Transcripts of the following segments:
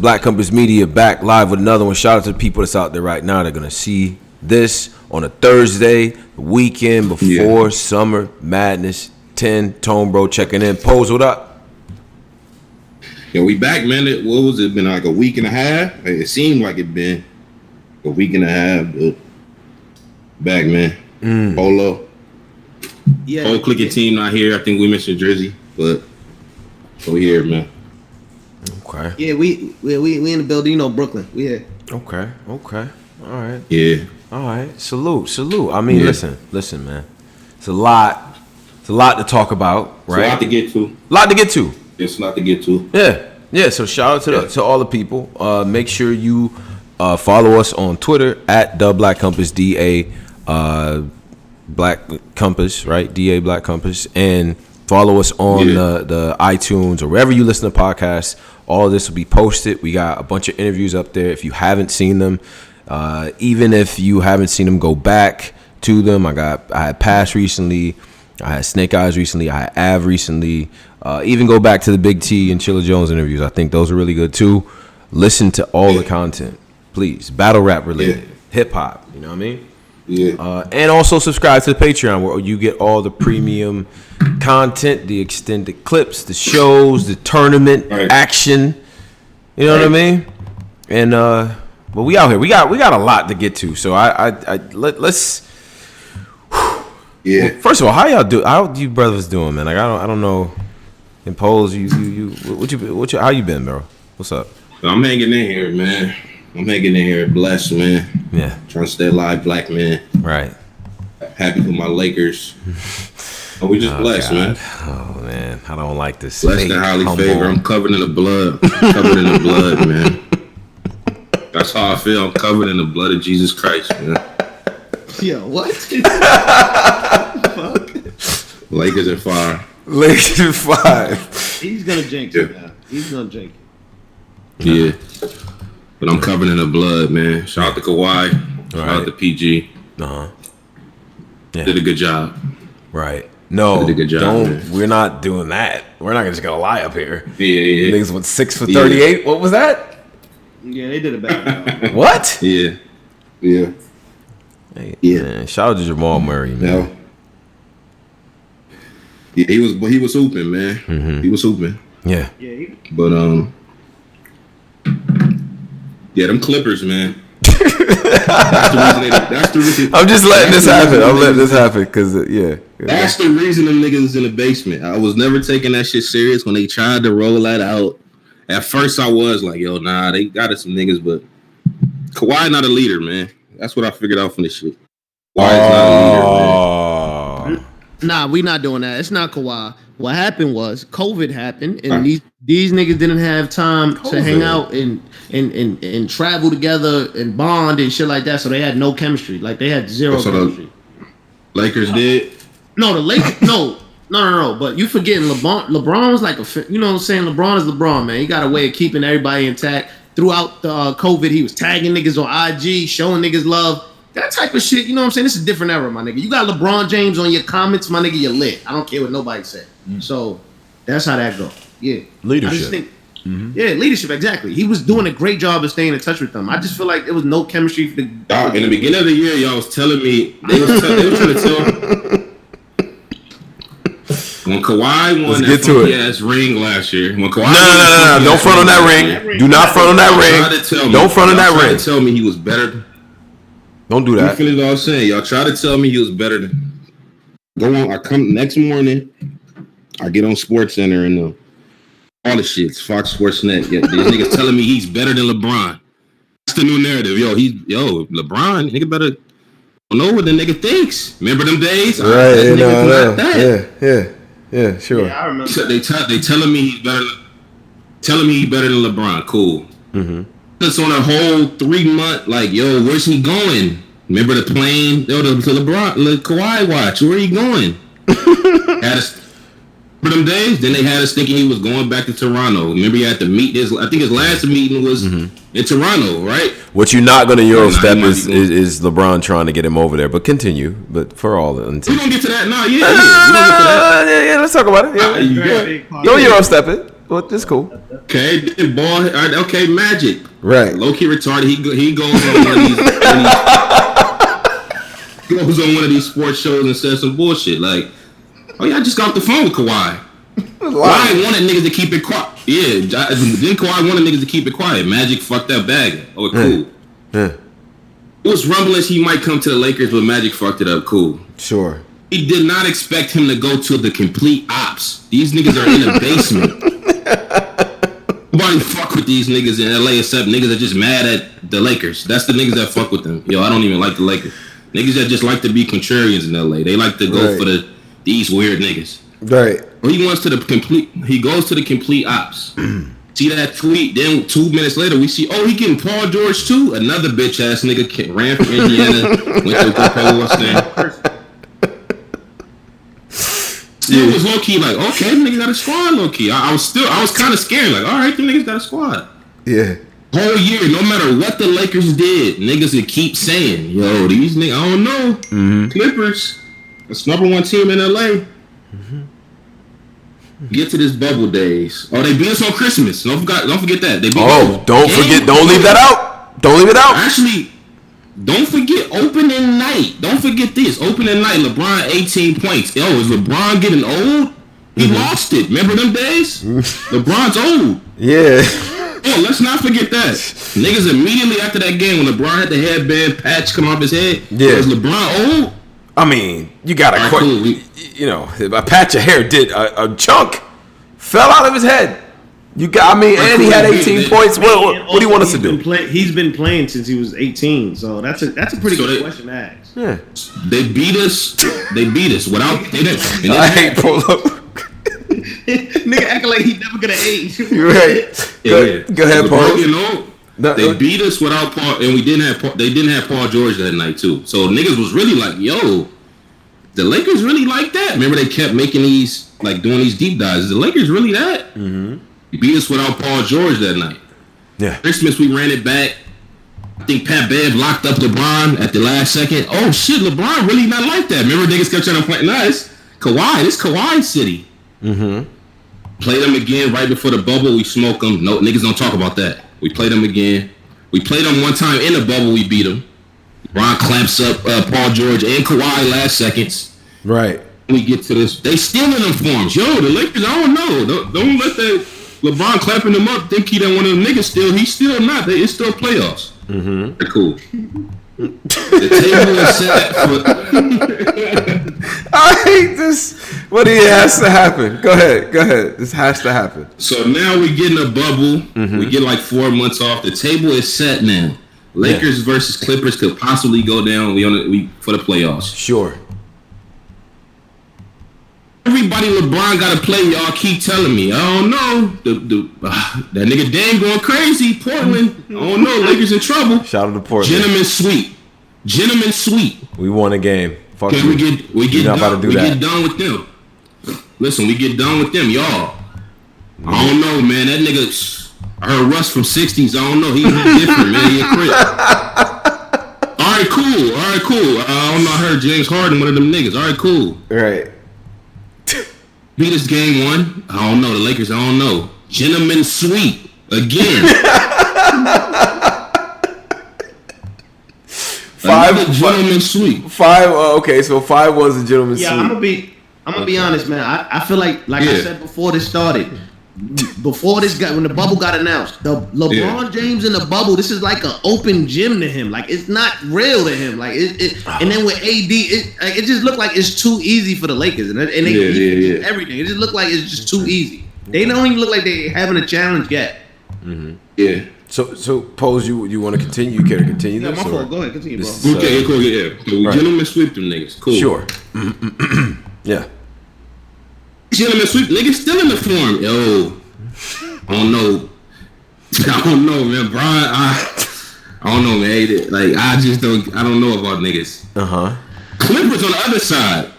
Black Compass Media back live with another one. Shout out to the people that's out there right now. They're gonna see this on a Thursday, the weekend before Summer Madness. 10 Tone Bro checking in. Pose, what up? Yeah, we back, man. What was it? Been like a week and a half? It seemed like it been a week and a half, but back, man. Polo. Yeah. Whole clicky team not here. I think we missed Jersey, but we here, man. Okay. Yeah, we in the building. You know, Brooklyn. We here. Okay. All right. Yeah. All right. Salute. I mean, listen, man. It's a lot to talk about, right? It's a lot to get to. It's a lot to get to. Yeah. So shout out to all the people. Make sure you follow us on Twitter at the Black Compass DA Black Compass, right? DA Black Compass, and follow us on the iTunes or wherever you listen to podcasts. All of this will be posted. We got a bunch of interviews up there. If you haven't seen them, even if you haven't seen them, go back to them. I had Pass recently. I had Snake Eyes recently. I had Av recently. Even go back to the Big T and Chilla Jones interviews. I think those are really good too. Listen to all the content, please. Battle rap related, hip hop. You know what I mean? Yeah. And also subscribe to the Patreon where you get all the premium content, the extended clips, the shows, the tournament action. You know what I mean? And but we out here. We got a lot to get to. So let's. Yeah. Well, first of all, how you brothers doing, man? Like I don't know. Impose how you been, bro? What's up? I'm hanging in here, man. Blessed, man. Yeah. Trying to stay alive, black man. Right. Happy for my Lakers. We just blessed, God. man. Oh man, I don't like this. Blessed and highly favored. I'm covered in the blood. Man. That's how I feel. I'm covered in the blood of Jesus Christ, man. Yo, what? Fuck. Lakers at 5. Lakers at 5. He's gonna jinx it now. He's gonna jinx it. Yeah. But I'm covered in the blood, man. Shout out to Kawhi. Shout out to PG. Yeah. Did a good job. Right. No, did a good job, man. We're not doing that. We're not just gonna lie up here. Yeah. Niggas went 6 for 38. What was that? Yeah, they did a bad job. What? Yeah. Hey, man, shout out to Jamal Murray, man. Yeah, he was hooping, man. Mm-hmm. He was hooping. Yeah. But them Clippers, man. That's the reason. I'm just letting this happen. I'm letting this happen because That's the reason them niggas is in the basement. I was never taking that shit serious when they tried to roll that out. At first, I was like, yo, nah, they got us some niggas, but Kawhi not a leader, man. That's what I figured out from this shit. Kawhi is not a leader, man. Nah, we not doing that. It's not Kawhi. What happened was COVID happened, and these niggas didn't have time to hang out and travel together and bond and shit like that. So they had no chemistry. Like they had zero chemistry. Lakers did. No, the Lakers. No. But you forgetting LeBron's like you know what I'm saying? LeBron is LeBron, man. He got a way of keeping everybody intact. Throughout the COVID, he was tagging niggas on IG, showing niggas love. That type of shit, you know what I'm saying? This is a different era, my nigga. You got LeBron James on your comments, my nigga, you're lit. I don't care what nobody said. So that's how that go. Yeah. Leadership. I just think, yeah, leadership, exactly. He was doing a great job of staying in touch with them. I just feel like there was no chemistry for the in the beginning of the year, y'all was telling me they was trying to tell when Kawhi won that funky ass ring last year. When Kawhi no, don't front on that ring. Do not front on that ring. Don't front on that ring. Y'all tried to tell me he was better. Don't do that. You feel what I'm saying? Y'all try to tell me he was better than. Go on. I come next morning. I get on SportsCenter and all the shits. Fox Sports Net. Yeah, these niggas telling me he's better than LeBron. That's the new narrative. LeBron, nigga better. Don't know what the nigga thinks. Remember them days? Right. Yeah, sure. Yeah, I remember. They telling me he's better. Telling me he's better than LeBron. Cool. Mm-hmm. It's on a whole 3 month. Like, yo, where's he going? Remember the plane? Yo, to LeBron, Kawhi watch. Where he going? For them days, then they had us thinking he was going back to Toronto. Remember, he had to meet I think his last meeting was in Toronto, right? What you're not going to Eurostep is LeBron trying to get him over there. But continue. But for all the we don't get to that now. Yeah. We don't get to that. Yeah. Let's talk about it. Yeah. Don't Eurostep it. Well, that's cool. Okay, then ball. Okay, Magic. Right. Low key retarded. He goes on one of these. Goes on one of these sports shows and says some bullshit like, "Oh yeah, I just got off the phone with Kawhi. Kawhi wanted niggas to keep it quiet. Yeah, then Kawhi wanted niggas to keep it quiet. Magic fucked that bag. Oh, cool. Yeah. It was rumblings he might come to the Lakers, but Magic fucked it up. Cool. Sure. He did not expect him to go to the complete ops. These niggas are in the basement. Nobody fuck with these niggas in LA except niggas that just mad at the Lakers. That's the niggas that fuck with them. Yo, I don't even like the Lakers. Niggas that just like to be contrarians in LA. They like to go for these weird niggas. Right. Well, he goes to the complete ops. See that tweet? Then 2 minutes later, we see, he getting Paul George too. Another bitch ass nigga ran from Indiana, went to go play what's name. Still was low key like, okay, niggas got a squad low key. I was kind of scared. Like, all right, them niggas got a squad. Yeah. Whole year, no matter what the Lakers did, niggas would keep saying, yo, these niggas, I don't know. Mm-hmm. Clippers, that's #1 team in LA. Mm-hmm. Get to this bubble days. Oh, they beat us on Christmas. Don't forget that. They beat us. Don't leave that out. Don't leave it out. Actually, don't forget opening night. Don't forget this. Opening night, LeBron 18 points. Yo, is LeBron getting old? He lost it. Remember them days? LeBron's old. Yeah. Oh, let's not forget that. Niggas immediately after that game when LeBron had the headband patch come off his head. Yeah. Was LeBron old? I mean, you gotta quit. Cool. You know, a patch of hair did a chunk fell out of his head. You got, and he had 18 points. What do you want us to do? He's been playing since he was 18, so that's a pretty good question to ask. Yeah, they beat us. Without. I hate Polo. Nigga acting like he never gonna age. You're right. Go ahead, Paul. You know, they beat us without Paul, and they didn't have Paul George that night too. So niggas was really like, yo, the Lakers really like that. Remember they kept making these, like doing these deep dives. Is the Lakers really that? Mm-hmm. They beat us without Paul George that night. Yeah. Christmas we ran it back. I think Pat Bev locked up LeBron at the last second. Oh shit, LeBron really not like that. Remember niggas kept trying to play. Nah, it's Kawhi. This Kawhi city. Mm-hmm. Played them again right before the bubble. We smoke them. No, niggas don't talk about that. We played them again. We played them one time in the bubble. We beat them. Ron clamps up Paul George and Kawhi last seconds. Right. We get to this. They still in them forms. Yo, the Lakers, I don't know. Don't let that LeBron clapping them up think he done one of them niggas still. He's still not. It's still playoffs. Mm-hmm. They're cool. The table is set for... I hate this. What has to happen? Go ahead. This has to happen. So now we get in a bubble. Mm-hmm. We get like 4 months off. The table is set now. Lakers versus Clippers could possibly go down. We for the playoffs. Sure. Everybody LeBron got to play. Y'all keep telling me. I don't know. That nigga Dame going crazy. Portland. I don't know. Lakers in trouble. Shout out to Portland. Gentlemen sweep. We won a game. Fuck you. We get done. About to do that. Get done with them. Listen, we get done with them, y'all. I don't know, man. That nigga. I heard Russ from 60s. I don't know. He's different, man. He a crip. All right, cool. I don't know. I heard James Harden, one of them niggas. All right, cool. Right. Beat us game 1. I don't know. The Lakers, I don't know. Gentlemen sweep again. Gentleman sweep. 5. Okay, so 5 was a gentleman sweep. Yeah, I'm gonna be honest, man. I feel like I said before this started. Before this when the bubble got announced, the LeBron James in the bubble, this is like an open gym to him. Like it's not real to him. Like and then with AD, it just looked like it's too easy for the Lakers, and they everything. It just looked like it's just too easy. They don't even look like they having a challenge yet. Mm-hmm. Yeah. So Pose, you want to continue? You care to continue this? Yeah, my fault. Go ahead, continue, bro. Okay, cool. Yeah. So we gentlemen sweep them niggas. Cool. Sure. Yeah. Gentlemen sweep niggas still in the form. Yo, I don't know, man. Brian, I don't know, man. Like I don't know about niggas. Clippers on the other side.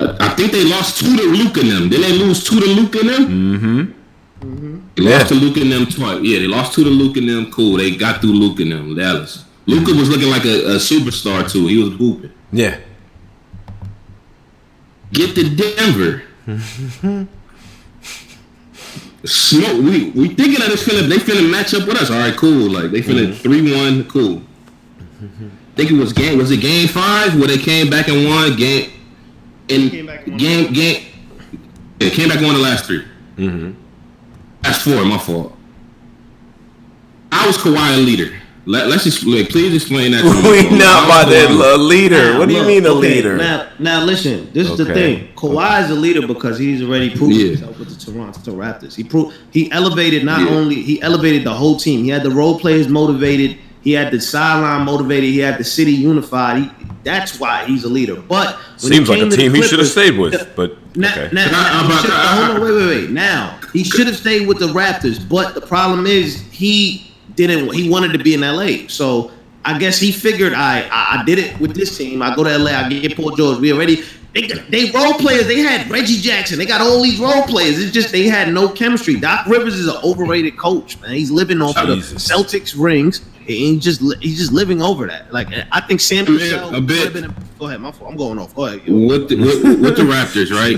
I think they lost 2 to Luke and them. Didn't they lose 2 to Luke and them? Mm-hmm. They lost to Luke and them twice. Yeah, they lost 2 to Luke and them. Cool. They got through Luke and them. Dallas. Luka was looking like a superstar too. He was hooping. Yeah. Get to Denver. smoke. We thinking that they finna match up with us. All right, cool. Like they finna 3-1, cool. Think it was game 5 where they came back and won game. It came back and won the last 3. That's 4. My fault. I was Kawhi a leader. Let's just please explain that. We not about that leader. What do you mean a leader? Now listen. This is the thing. Kawhi is a leader because he's already proven himself with the Toronto Raptors. He elevated he elevated the whole team. He had the role players motivated. He had the sideline motivated. He had the city unified. That's why he's a leader. But when seems like a team he should have stayed with. But hold on, wait. Now he should have stayed with the Raptors. But the problem is he wanted to be in LA. So I guess he figured I did it with this team. I go to LA. I get Paul George. They role players. They had Reggie Jackson. They got all these role players. It's just they had no chemistry. Doc Rivers is an overrated coach, man. He's living off of the Celtics rings. He's just living over that. Like I think Sam Cassell a bit. Go ahead, my fault. I'm going off. Go ahead. With the Raptors, right?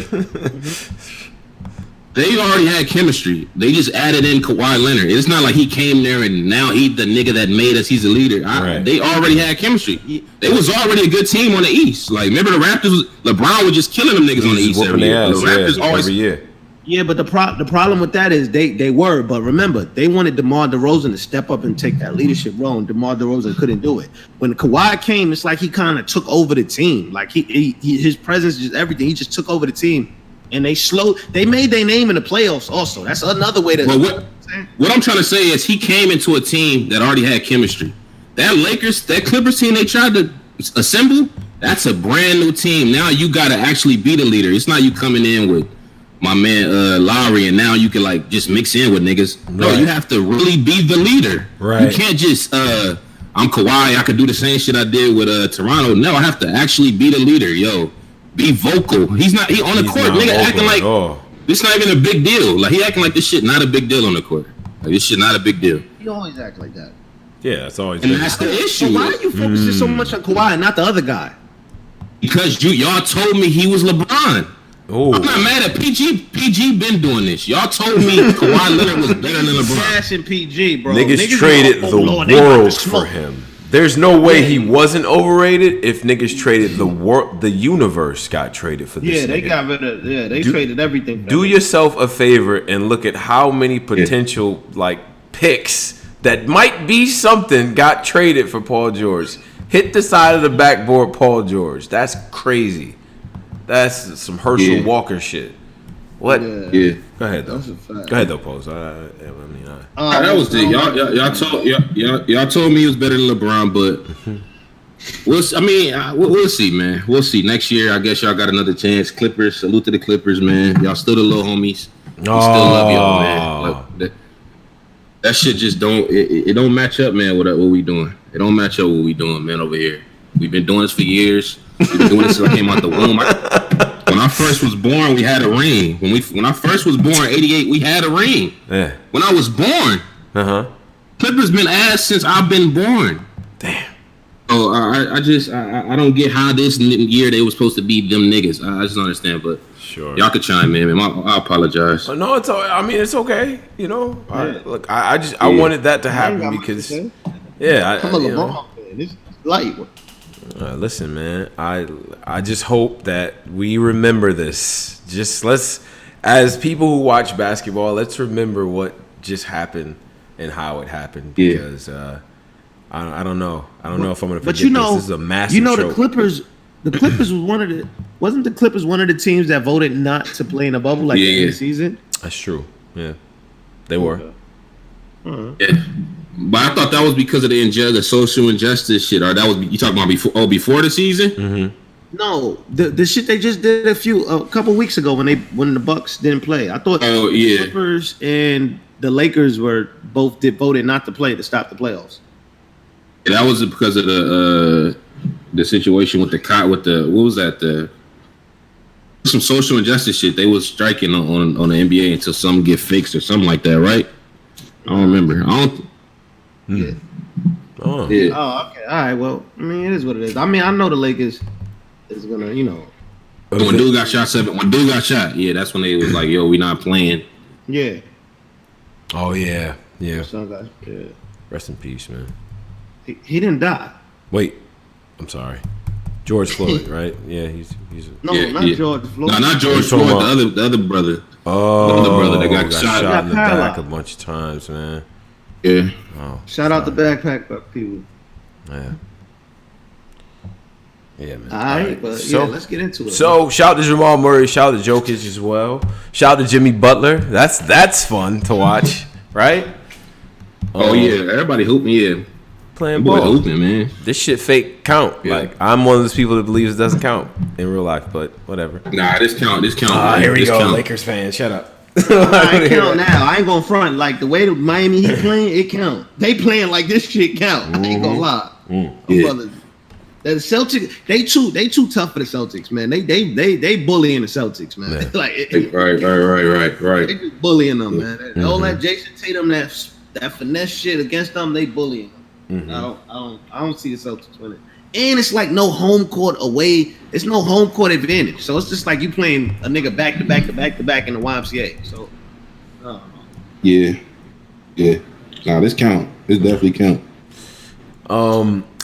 They already had chemistry. They just added in Kawhi Leonard. It's not like he came there and now he's the nigga that made us. He's a leader. They already had chemistry. They was already a good team on the East. Like remember the Raptors? LeBron was just killing them niggas on the East every year. The Raptors always every year. Yeah, but the problem with that is they were. But remember, they wanted DeMar DeRozan to step up and take that leadership role, and DeMar DeRozan couldn't do it. When Kawhi came, it's like he kind of took over the team. Like his presence, just everything. He just took over the team. And they made their name in the playoffs also. That's another way to... But what I'm trying to say is he came into a team that already had chemistry. That Clippers team they tried to assemble, that's a brand new team. Now you got to actually be the leader. It's not you coming in with my man Lowry and now you can like just mix in with niggas. No, you have to really be the leader. Right. You can't just... I'm Kawhi. I could do the same shit I did with Toronto. No, I have to actually be the leader. Yo. Be vocal. He on the court, nigga, acting like this not even a big deal. Like he acting like this shit not a big deal on the court. Like this shit not a big deal. He always act like that. Yeah, that's always. And that's the issue. So why are you focusing so much on Kawhi and not the other guy? Because y'all told me he was LeBron. Oh. I'm not mad at PG. PG been doing this. Y'all told me Kawhi Leonard was better than LeBron. Cash and PG, bro. Niggas traded the world for him. There's no way he wasn't overrated if niggas traded the universe got traded for this. Yeah, they got rid of. Yeah, they traded everything. Do yourself a favor and look at how many potential like picks that might be something got traded for Paul George. Hit the side of the backboard, Paul George. That's crazy. That's some Herschel Walker shit. What? Yeah. Go ahead though. Go ahead though, Pose. That was it. Y'all told me he was better than LeBron, but we'll see, man. We'll see next year. I guess y'all got another chance. Clippers, salute to the Clippers, man. Y'all still the little homies. We still love y'all, man. Look, that shit just don't match up, man. With what we doing? It don't match up with what we doing, man. Over here, we've been doing this for years. We've been doing this since I came out the womb. When I first was born, we had a ring. When I first was born, 88, we had a ring. Yeah. When I was born, Clippers been ass since I've been born. Damn. Oh, I don't get how this year they were supposed to be them niggas. I just don't understand. But sure, y'all could chime in, man. I apologize. No, it's. I mean, it's okay. You know, I wanted that to happen because, I'm a LeBron fan. It's light. Listen, man. I just hope that we remember this. Just as people who watch basketball, let's remember what just happened and how it happened. Because I don't know. I don't know if I'm gonna. Forget but you know, this is a massive. The Clippers. The Clippers wasn't the Clippers one of the teams that voted not to play in a bubble like the end of the season? That's true. Yeah, they were. Yeah. But I thought that was because of the social injustice shit. Or that was you talking about before the season? Mm-hmm. No, the shit they just did a couple weeks ago when the Bucks didn't play. I thought the Clippers and the Lakers voted not to play to stop the playoffs. Yeah, that was because of the situation with what was that some social injustice shit. They was striking on the NBA until something get fixed or something like that, right? I don't remember. Yeah. Oh. Yeah. Oh, okay. All right. Well, I mean, it is what it is. I mean, I know the Lakers is gonna, When dude got shot, yeah, that's when they was like, "Yo, we not playing." Yeah. Oh yeah. Son got Rest in peace, man. He didn't die. Wait, I'm sorry. George Floyd, right? Yeah, he's. Not George Floyd. No, not George Floyd. The other brother. Oh, the other brother that got shot in the back a bunch of times, man. Yeah. Oh, shout out the backpack people. Yeah. Yeah, man. All right, but let's get into it. So, shout out to Jamal Murray, shout out to Jokic as well. Shout out to Jimmy Butler. That's fun to watch, right? Oh yeah, everybody hooping, yeah. Playing ball. Hooping, man. This shit fake count. Yeah. Like, I'm one of those people that believes it doesn't count in real life, but whatever. Nah, this count. Here we go, count. Lakers fan. Shut up. I count now. I ain't gonna front. Like the way the Miami Heat playing, it count. They playing like this shit count. I ain't gonna lie. Yeah. The Celtics, they too tough for the Celtics, man. They bullying the Celtics, man. Yeah. Right. They just bullying them, man. All that Jason Tatum, that finesse shit against them, they bullying them. I don't see the Celtics winning. And it's like no home court away. It's no home court advantage. So it's just like you playing a nigga back to back in the YMCA. So, I don't know. Yeah. Nah, this count. This definitely count.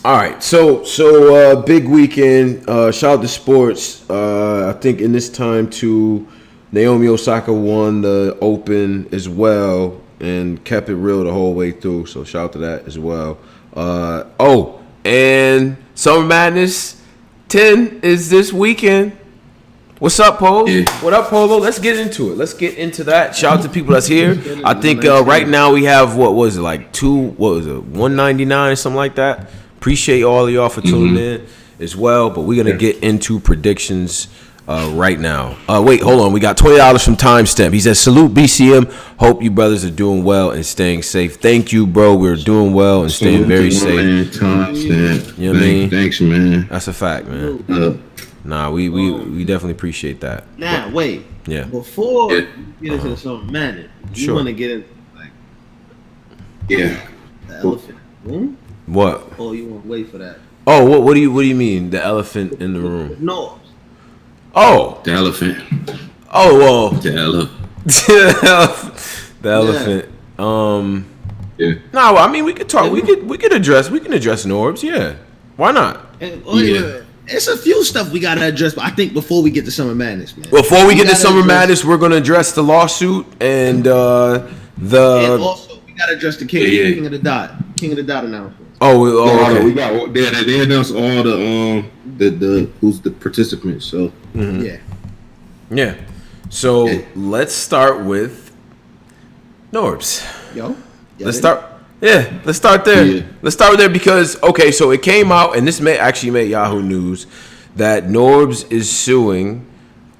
All right, so big weekend. Shout out to sports. I think in this time too, Naomi Osaka won the Open as well and kept it real the whole way through. So shout out to that as well. And Summer Madness 10 is this weekend. What's up, Polo? Yeah. What up, Polo? Let's get into it. Let's get into that. Shout out to people that's here. I think right now we have 199 or something like that. Appreciate all of y'all for tuning in as well. But we're gonna get into predictions right now. Wait, hold on. We got $20 from Timestamp. He says, "Salute BCM. Hope you brothers are doing well and staying safe." Thank you, bro. We're doing well and staying very safe. Timestamp. You know what I mean? Thanks, man. That's a fact, man. Nah, we definitely appreciate that. Now, wait. Yeah. Before you get into the Summer Madness, you want to get into the elephant room? What? Oh, you want to wait for that? Oh, what do you mean? The elephant in the room? No. Oh, the elephant. Oh well. The elephant. The elephant. Yeah. No, I mean we could talk. We can address Norbes. Yeah. Why not? It's a few stuff we gotta address, but I think before we get to Summer Madness, man. Before we get to Summer Madness, we're gonna address the lawsuit and And also we gotta address the king of the dot announcement. Okay. We got they announced all the who's the participants. So yeah. So let's start with Norbes. Let's start there. Yeah. Let's start there because so it came out, and this actually made Yahoo News that Norbes is suing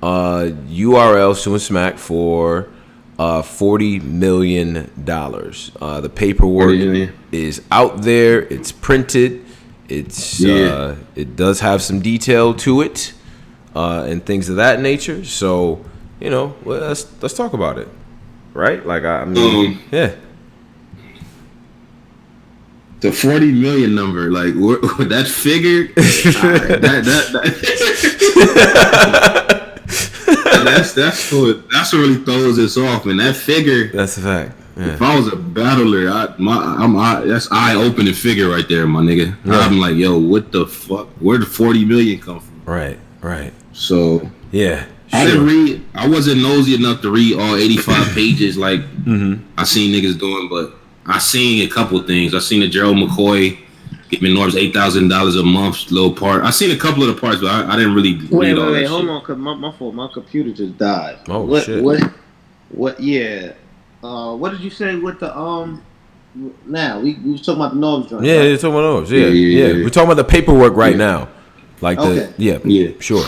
URL suing Smack for $40 million. The paperwork is out there. It's printed. It's it does have some detail to it and things of that nature. So let's talk about it, right? Like I mean, the 40 million number, like that figure, that's what really throws us off, and that figure. That's a fact. Yeah. If I was a battler, that's eye-opening figure right there, my nigga. Yeah. I'm like, yo, what the fuck? Where did 40 million come from? Right. So yeah, I didn't read. I wasn't nosy enough to read all 85 pages like I seen niggas doing, but I seen a couple things. I seen the Gerald McCoy giving Norbes $8,000 a month, little part. I seen a couple of the parts, but I didn't really read all that. Wait, hold on, cause my fault. My computer just died. Oh shit. What? Yeah. What did you say with the Now we was talking about the Norbes joint. Yeah, you're talking about Norbes. Yeah. We're talking about the paperwork right now. Like sure.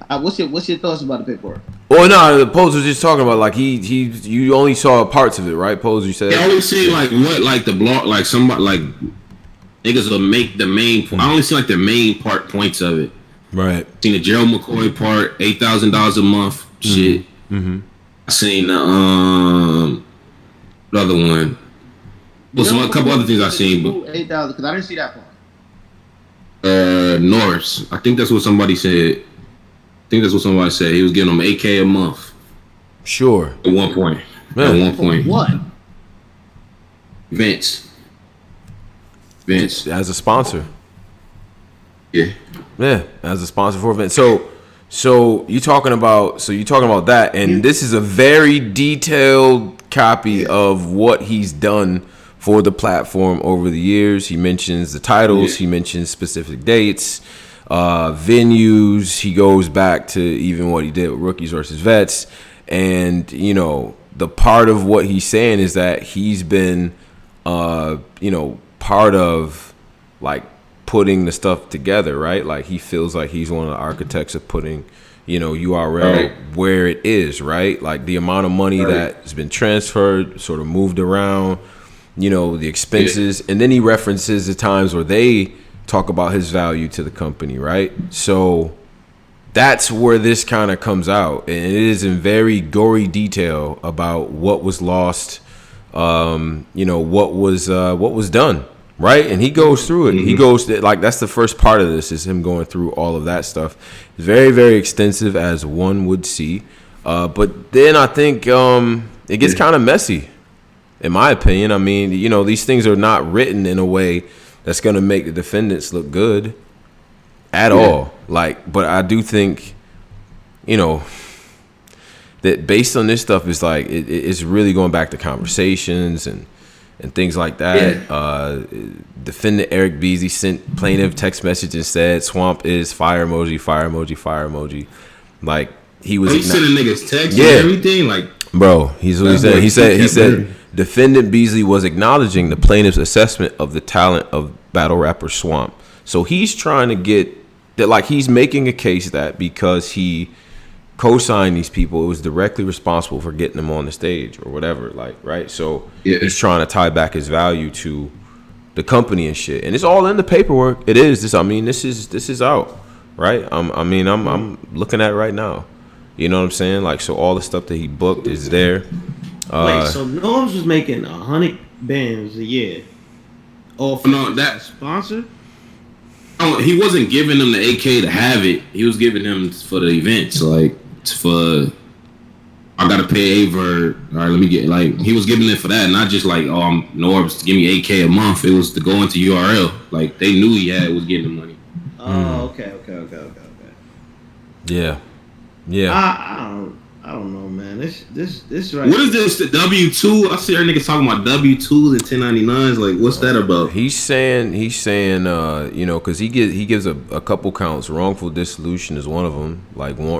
What's your thoughts about the paperwork? Well, no, the Pose was just talking about like you only saw parts of it, right? Pose, you said. I only see like the blog, like somebody like niggas will make the main. I only see like the main points of it. Right. Seen the Gerald McCoy part, $8,000 a month. Shit. I seen the other one. Well, a couple other things I seen, but $8,000 because I didn't see that part. Norris. I think that's what somebody said. He was getting him $8K a month. Sure. At one point. What? Vince as a sponsor. Yeah, as a sponsor for events. So you're talking about that, and this is a very detailed copy of what he's done for the platform over the years. He mentions the titles, he mentions specific dates, venues. He goes back to even what he did with rookies versus vets, and you know, the part of what he's saying is that he's been, part of like putting the stuff together, right? Like he feels like he's one of the architects of putting, URL where it is, right? Like the amount of money that's been transferred, sort of moved around, the expenses. And then he references the times where they talk about his value to the company, right? So that's where this kind of comes out. And it is in very gory detail about what was lost, what was done. Right, and he goes through it. He goes that's the first part of this is him going through all of that stuff. It's very, very extensive, as one would see. But then I think it gets kind of messy, in my opinion. I mean, these things are not written in a way that's going to make the defendants look good at all. But I do think, that based on this stuff is it's really going back to conversations and things like that. Defendant Eric Beasley sent plaintiff text message and said swamp is fire emoji, fire emoji, fire emoji. Like he was sending niggas text and everything. Like, bro, he's what he said. He said defendant Beasley was acknowledging the plaintiff's assessment of the talent of battle rapper Swamp. So he's trying to get that, he's making a case that because he co-signed these people, it was directly responsible for getting them on the stage or whatever, right? So he's trying to tie back his value to the company and shit, and it's all in the paperwork. It is this. I mean, this is out, right? I'm looking at it right now. You know what I'm saying? So all the stuff that he booked is there. Wait, so Norbes was making 100 bands a year. That sponsor? Oh, he wasn't giving them the AK to have it. He was giving them for the events, I gotta pay Verb. All right, let me get he was giving it for that, not just I'm Norbes, give me AK a month. It was to go into URL. They knew he was getting the money. Oh, okay. Yeah. I don't know, man. This right. What is this? The W-2? I see our niggas talking about W-2s and 1099s. What's that about? He's saying, because he gives a couple counts. Wrongful dissolution is one of them.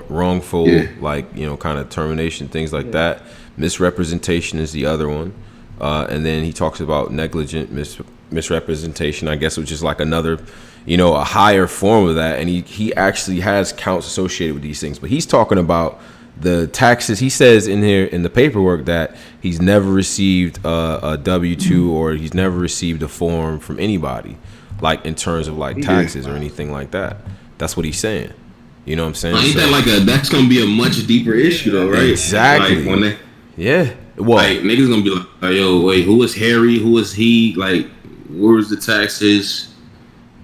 Wrongful, kind of termination, things like that. Misrepresentation is the other one. And then he talks about negligent misrepresentation, I guess, which is another, a higher form of that. And he actually has counts associated with these things. But he's talking about the taxes. He says in here in the paperwork that he's never received a W-2 or he's never received a form from anybody, in terms of taxes or anything like that. That's what he's saying. You know what I'm saying? Ain't that that's gonna be a much deeper issue though, right? Exactly. When they, well, niggas gonna be yo, wait, who is Harry? Who is he? Where's the taxes?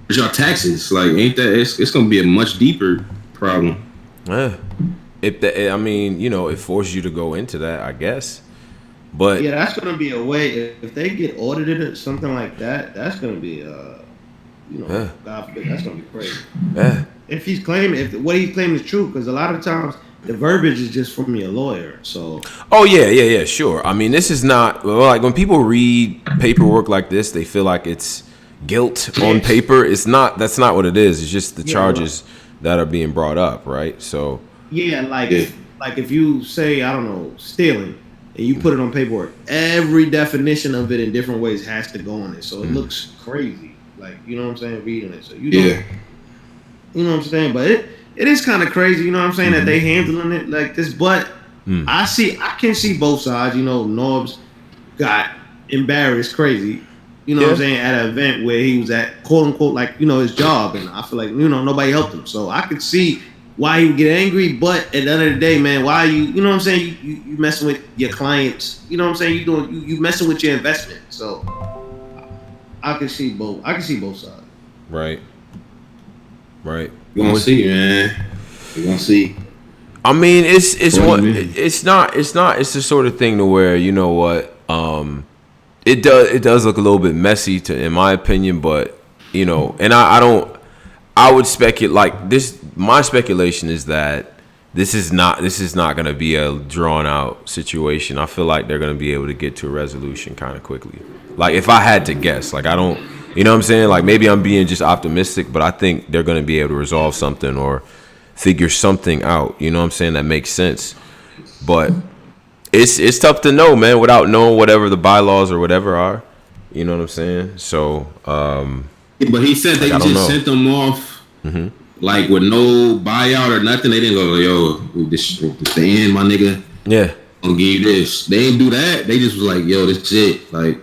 Where's your taxes? Ain't that? It's gonna be a much deeper problem. Yeah. It forces you to go into that, I guess. But yeah, that's gonna be a way. If they get audited or something like that, that's gonna be God forbid, that's gonna be crazy. Yeah. If he's claiming, what he's claiming is true, because a lot of times the verbiage is just from your lawyer. So. Oh yeah, sure. I mean, this is not when people read paperwork like this, they feel like it's guilt on paper. It's not. That's not what it is. It's just the charges that are being brought up, right? So. Yeah, if you say, I don't know, stealing, and you put it on paperwork, every definition of it in different ways has to go on it. So it looks crazy. You know what I'm saying, reading it. So you don't, you know what I'm saying? But it is kind of crazy, you know what I'm saying, that they handling it like this. But I can see both sides. Norbes got embarrassed crazy, you know what I'm saying, at an event where he was at, quote unquote, his job. And I feel nobody helped him. So I could see why he would get angry, but at the end of the day, man, why you know what I'm saying? You messing with your clients, you know what I'm saying? You messing with your investment. So I can see both. I can see both sides. Right. We're gonna see, man. We're gonna see. I mean, it's the sort of thing to where, It does look a little bit messy in my opinion, but you know, and I would speculate like this. My speculation is that this is not going to be a drawn out situation. I feel like they're going to be able to get to a resolution kind of quickly. Like if I had to guess, like I don't, you know what I'm saying? Like maybe I'm being just optimistic, but I think they're going to be able to resolve something or figure something out. You know what I'm saying? That makes sense. But it's tough to know, man, without knowing whatever the bylaws or whatever are. You know what I'm saying? So, but he said they just sent them off, like with no buyout or nothing. They didn't go, yo, this the end, my nigga. Yeah, I'll give you this. They didn't do that. They just was like, yo, this shit. Like,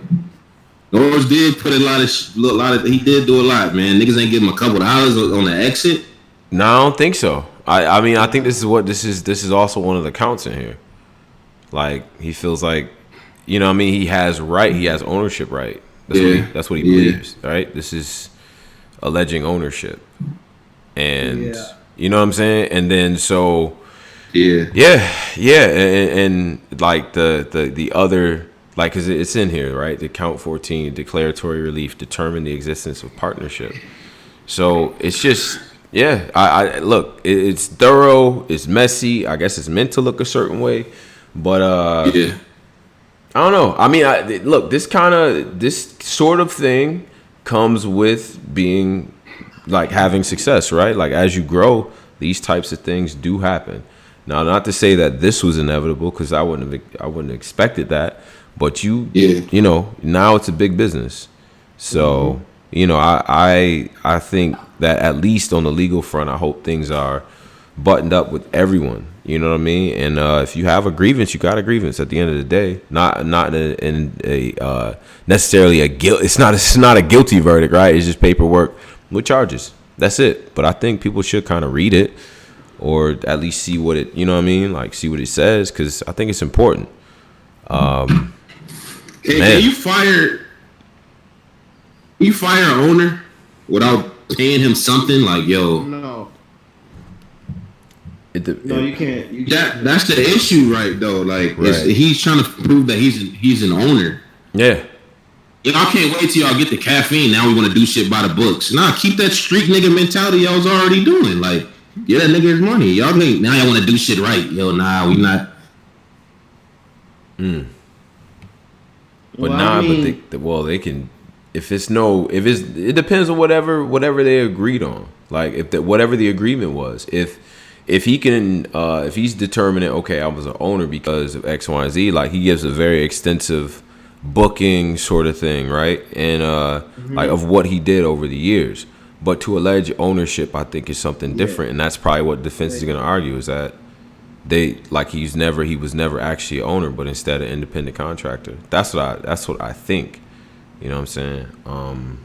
Norbes did put a lot of. He did do a lot, man. Niggas ain't give him a couple dollars on the exit. No, I don't think so. I mean, I think this is also one of the counts in here. Like he feels like, you know what I mean, he has ownership right. That's what he believes, right? This is alleging ownership. And you know what I'm saying? And then so and like the other, like, cause it's in here, right? The count 14, declaratory relief, determine the existence of partnership. So it's just, I look, it's thorough, it's messy. I guess it's meant to look a certain way, but I don't know. I mean, look, this sort of thing comes with being like having success, right? Like as you grow, these types of things do happen. Now, not to say that this was inevitable, because I wouldn't have expected that. But you know, now it's a big business. So you know, I think that at least on the legal front, I hope things are buttoned up with everyone. You know what I mean? And if you have a grievance, you got a grievance at the end of the day. Not in a necessarily a guilt. It's not a guilty verdict, right? It's just paperwork with charges. That's it. But I think people should kind of read it, or at least see what it, you know what I mean? Like see what it says, because I think it's important. Can you fire an owner without paying him something? Like, yo, no, you can't. That's the issue, right? Though, like, he's trying to prove that he's an owner. Yeah. Y'all can't wait till y'all get the caffeine. Now we want to do shit by the books. Nah, keep that street nigga mentality y'all was already doing. Like, get that nigga his money. Y'all want to do shit right. Yo, nah, we not. But they can. It depends on whatever they agreed on. Like whatever the agreement was. If he can, if he's determining, okay, I was an owner because of X, Y, and Z. Like he gives a very extensive booking sort of thing, right? And like of what he did over the years. But to allege ownership, I think is something different, and that's probably what defense is going to argue, is that he was never actually an owner, but instead an independent contractor. That's what I think. You know what I'm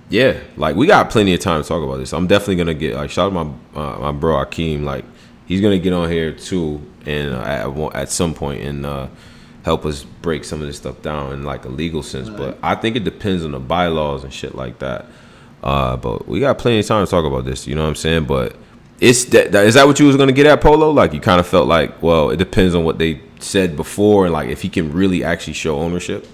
saying? Like we got plenty of time to talk about this. I'm definitely gonna get, like, shout out my bro Akeem. Like he's gonna get on here too, and at some point and help us break some of this stuff down in like a legal sense. But I think it depends on the bylaws and shit like that. But we got plenty of time to talk about this. You know what I'm saying? But is that what you was gonna get at, Polo? Like you kind of felt like, well, it depends on what they said before, and like if he can really actually show ownership.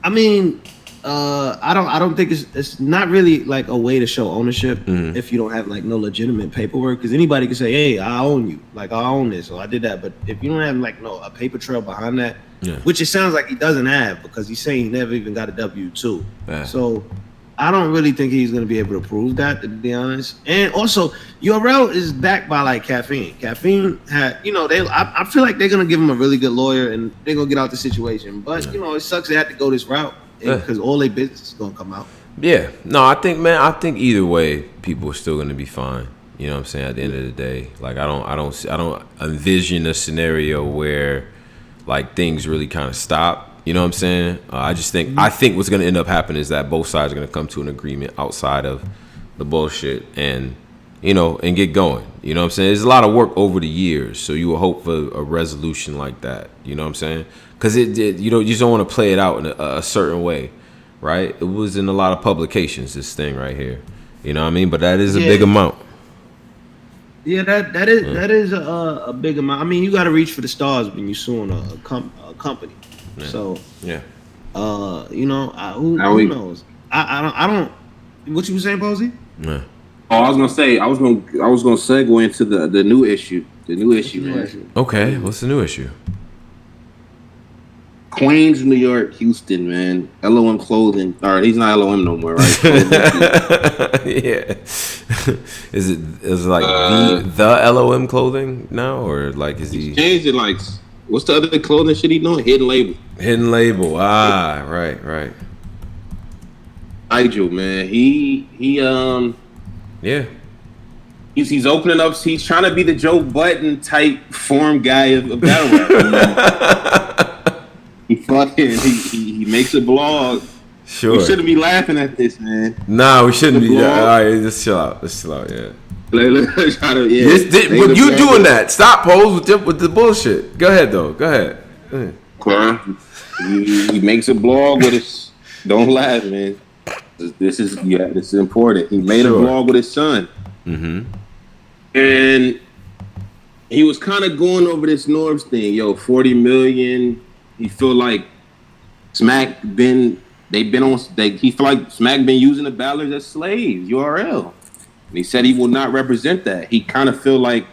I mean, I don't think it's not really like a way to show ownership if you don't have like no legitimate paperwork, because anybody can say, hey, I own you, like I own this, or I did that. But if you don't have like a paper trail behind that, which it sounds like he doesn't have, because he's saying he never even got a W-2. So I don't really think he's going to be able to prove that, to be honest. And also, URL is backed by like Caffeine. Caffeine had, I feel like they're going to give him a really good lawyer and they're going to get out the situation. But, it sucks they had to go this route because all their business is going to come out. Yeah. No, I think either way, people are still going to be fine. You know what I'm saying? At the end of the day, like I don't envision a scenario where like things really kind of stop. You know what I'm saying? I think what's going to end up happening is that both sides are going to come to an agreement outside of the bullshit and, and get going. You know what I'm saying? There's a lot of work over the years, so you will hope for a resolution like that. You know what I'm saying? Because you just don't want to play it out in a certain way, right? It was in a lot of publications, this thing right here. You know what I mean? But that is a big amount. Yeah, that is a big amount. I mean, you got to reach for the stars when you're suing a company. Yeah. So Who knows? I don't. What you were saying, Posey? Yeah. Oh, I was gonna say I was gonna segue into the new issue. The new issue, man. Okay, what's the new issue? Queens, New York, Houston, man. LOM clothing. All right, he's not LOM no more, right? Yeah. Is it like the LOM clothing now, or like is he changed it? Like, what's the other clothing shit he doing? Hidden label. Hidden label. Ah, right. Nigel, man. He yeah. He's opening up. He's trying to be the Joe Budden type form guy of battle rap. He makes a blog. Sure. We shouldn't be laughing at this, man. Nah, we shouldn't be. All right, let's chill out. Yeah. Let's try to, but you doing that? Stop, Pose, with the bullshit. Go ahead, though. Go ahead. He makes a blog with his. Don't laugh, man. This is important. He made a blog with his son. Mm-hmm. And he was kind of going over this Norbes thing. Yo, 40 million. He feel like Smack he feel like Smack been using the battlers as slaves, URL. And he said he will not represent that. He kind of feel like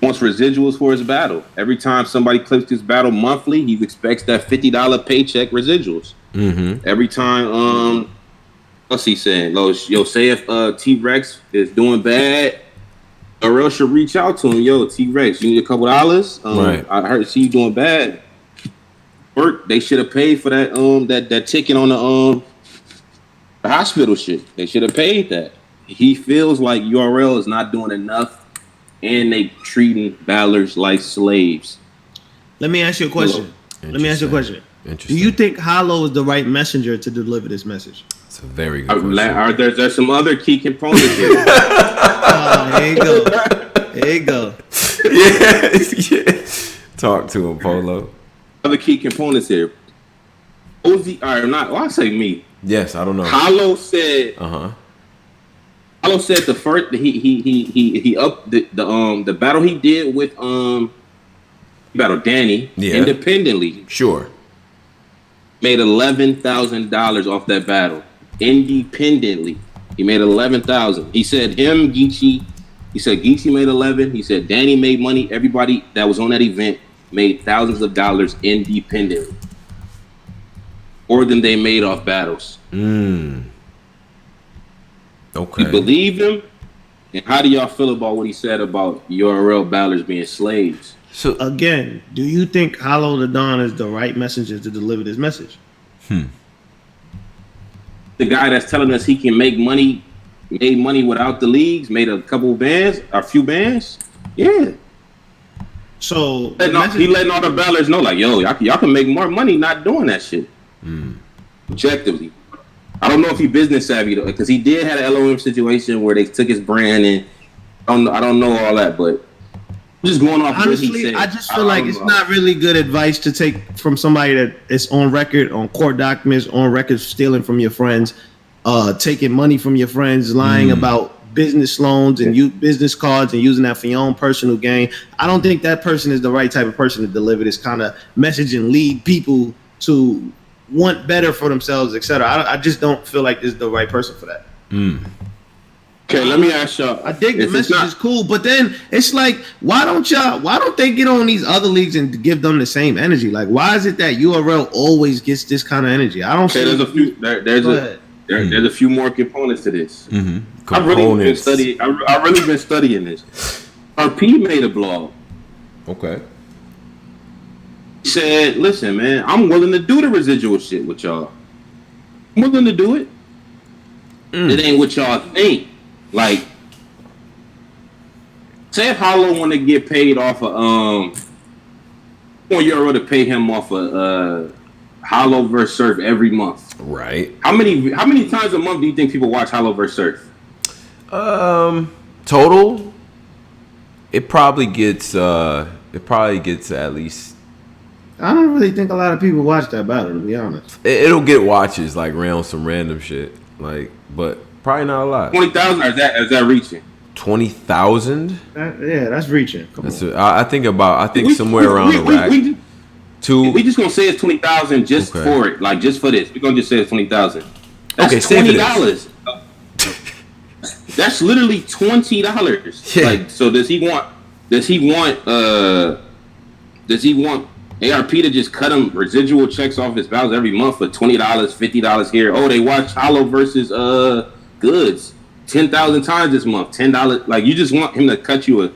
he wants residuals for his battle. Every time somebody clips his battle monthly, he expects that $50 paycheck residuals. Mm-hmm. Every time, what's he saying? Yo, say if T-Rex is doing bad, URL should reach out to him. Yo, T-Rex, you need a couple dollars? Right. I heard you doing bad. Work. They should have paid for that that ticket on the hospital shit. They should have paid that. He feels like URL is not doing enough, and they treating battlers like slaves. Let me ask you a question. Do you think Hollow is the right messenger to deliver this message? It's a very good question. There's some other key components here. There you go. Yeah. Talk to him, Polo. Other key components here. I say me. Yes, I don't know. Hollow said. Hollow said the first he upped the battle he did with battle Danny independently. Sure. Made $11,000 off that battle independently. He made $11,000. He said Geechi. He said Geechi made 11. He said Danny made money. Everybody that was on that event made thousands of dollars independently, more than they made off battles. Okay. You believe him? And how do y'all feel about what he said about URL battlers being slaves? So again, do you think Hollow the Don is the right messenger to deliver this message? The guy that's telling us he can make money, made money without the leagues, made a few bands. Yeah. So he letting all the battlers know, like, yo, y'all can make more money not doing that shit. Objectively. I don't know if he business savvy though, because he did have an LOM situation where they took his brand, and I don't know all that, but I'm just going off what he said. I just feel like it's not really good advice to take from somebody that is on record, on court documents, on record stealing from your friends, taking money from your friends, lying about business loans and business cards and using that for your own personal gain. I don't think that person is the right type of person to deliver this kind of message and lead people to want better for themselves, etc. I just don't feel like this is the right person for that. Okay, let me ask y'all. I think the message is cool, but then it's like, why don't they get on these other leagues and give them the same energy? Like, why is it that URL always gets this kind of energy? I don't see. There's a few. There's a few more components to this. I've really been studying this. RP made a blog. Okay. He said, listen, man, I'm willing to do the residual shit with y'all. I'm willing to do it. It ain't what y'all think. Like, say if Hollow want to get paid off of want Euro to pay him off of Hollow vs Surf every month. Right. How many times a month do you think people watch Hollow vs Surf? Total, it probably gets at least. I don't really think a lot of people watch that battle, to be honest. It'll get watches like around some random shit, like, but probably not a lot. 20,000, or is that reaching? 20,000? Yeah, that's reaching. I think somewhere around the rack. We just gonna say it's 20,000 just for it, like just for this. We're gonna just say it's 20,000. That's $20. That's literally $20. Yeah. Like, so does he want ARP to just cut him residual checks off his battles every month for $20, $50 here? Oh, they watch Hollow versus Goods 10,000 times this month. $10. Like, you just want him to cut you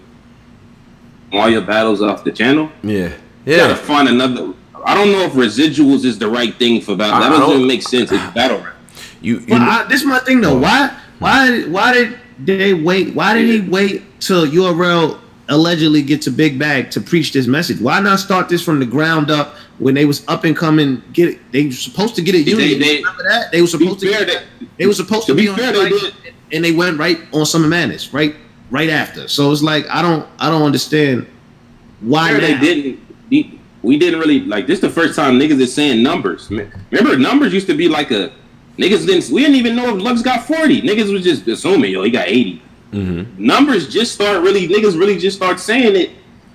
all your battles off the channel? Yeah. You gotta find another. I don't know if residuals is the right thing for battle. That doesn't even make sense. It's battle rap. This is my thing though. Why did they wait? Why did he wait till URL allegedly gets a big bag to preach this message? Why not start this from the ground up when they was up and coming? They were supposed to get a union. Remember that? They were supposed to. They were supposed to be on strike, and they went right on Summer Madness right after. So it's like I don't understand why they didn't. We didn't really like this. The first time niggas is saying numbers. Remember, numbers used to be like a niggas didn't. We didn't even know if Lux got 40. Niggas was just assuming, yo, he got 80. Mm-hmm. Numbers just start niggas really just start saying it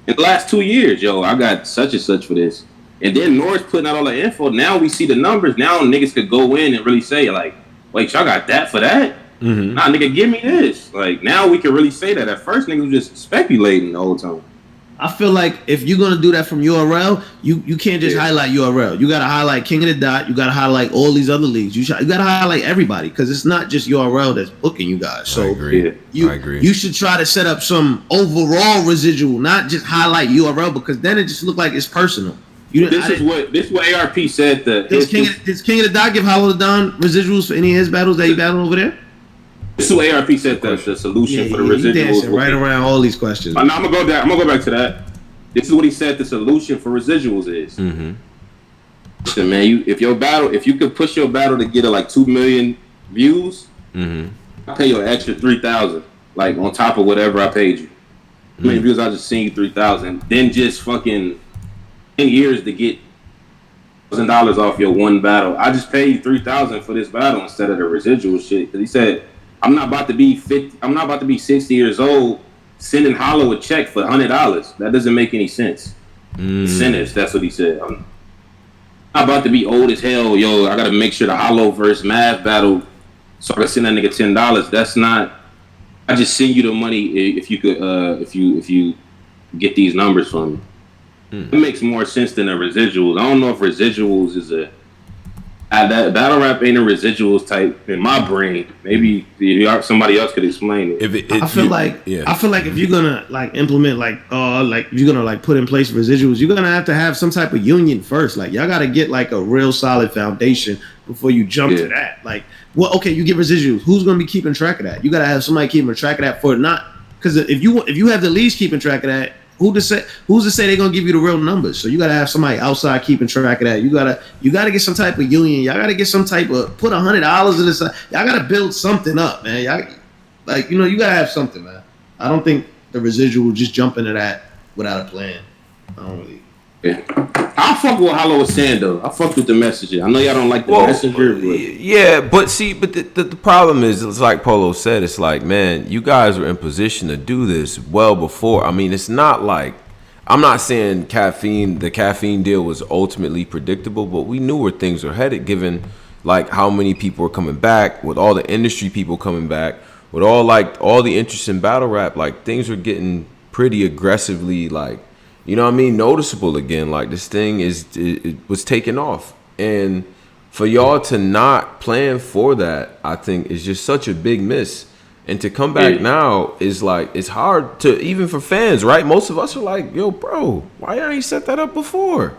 in the last 2 years. Yo, I got such and such for this, and then Norbes putting out all the info. Now we see the numbers. Now niggas could go in and really say like, wait, y'all got that for that? Mm-hmm. Nah, nigga, give me this. Like now we can really say that. At first, niggas was just speculating the whole time. I feel like if you're gonna do that from URL, you can't just highlight URL. You gotta highlight King of the Dot. You gotta highlight all these other leagues. You gotta highlight everybody because it's not just URL that's booking you guys. So I agree. You should try to set up some overall residual, not just highlight URL because then it just look like it's personal. This is what ARP said. Does King of the Dot give Hollow Don residuals for any of his battles that he battled over there? This is what ARP said the solution for the residuals. Right around all these questions. I'm gonna go back to that. This is what he said the solution for residuals is. Mm-hmm. Listen, man, if you could push your battle to get like 2 million views, I'll pay you an extra 3,000, like on top of whatever I paid you. How many views I just seen you 3,000, then just fucking 10 years to get $1,000 off your one battle. I just paid you 3,000 for this battle instead of the residual shit. Because he said, I'm not about to be 60 years old sending Hollow a check for $100. That doesn't make any sense. Incentives, that's what he said. I'm not about to be old as hell. Yo, I gotta make sure the Hollow versus Math battle so I can send that nigga $10. That's not. I just send you the money if you could if you get these numbers from me. It makes more sense than the residuals. I don't know if residuals is that battle rap ain't a residuals type in my brain. Maybe somebody else could explain it. I feel like if you're gonna like implement like if you're gonna like put in place residuals, you're gonna have to have some type of union first. Like y'all gotta get like a real solid foundation before you jump to that. Like, well, okay, you get residuals. Who's gonna be keeping track of that? You gotta have somebody keeping track of that for not because if you have the leads keeping track of that. Who's to say they're gonna give you the real numbers? So you gotta have somebody outside keeping track of that. You gotta get some type of union. Y'all gotta get some type of put $100 in this. Y'all gotta build something up, man. Y'all, you gotta have something, man. I don't think the residual will just jump into that without a plan. I don't really. Yeah. I fuck with what Hollow was saying though. I fuck with the messenger. I know y'all don't like the messenger. But the problem is, it's like Polo said. It's like, man, you guys were in position to do this well before. I mean, it's not like I'm not saying the caffeine deal was ultimately predictable, but we knew where things were headed, given like how many people were coming back, with all the industry people coming back, with all the interest in battle rap. Like things were getting pretty aggressively noticeable again. Like this thing it was taking off, and for y'all to not plan for that, I think is just such a big miss. And to come back now is like, it's hard to, even for fans, right? Most of us are like, yo, bro, why y'all ain't set that up before?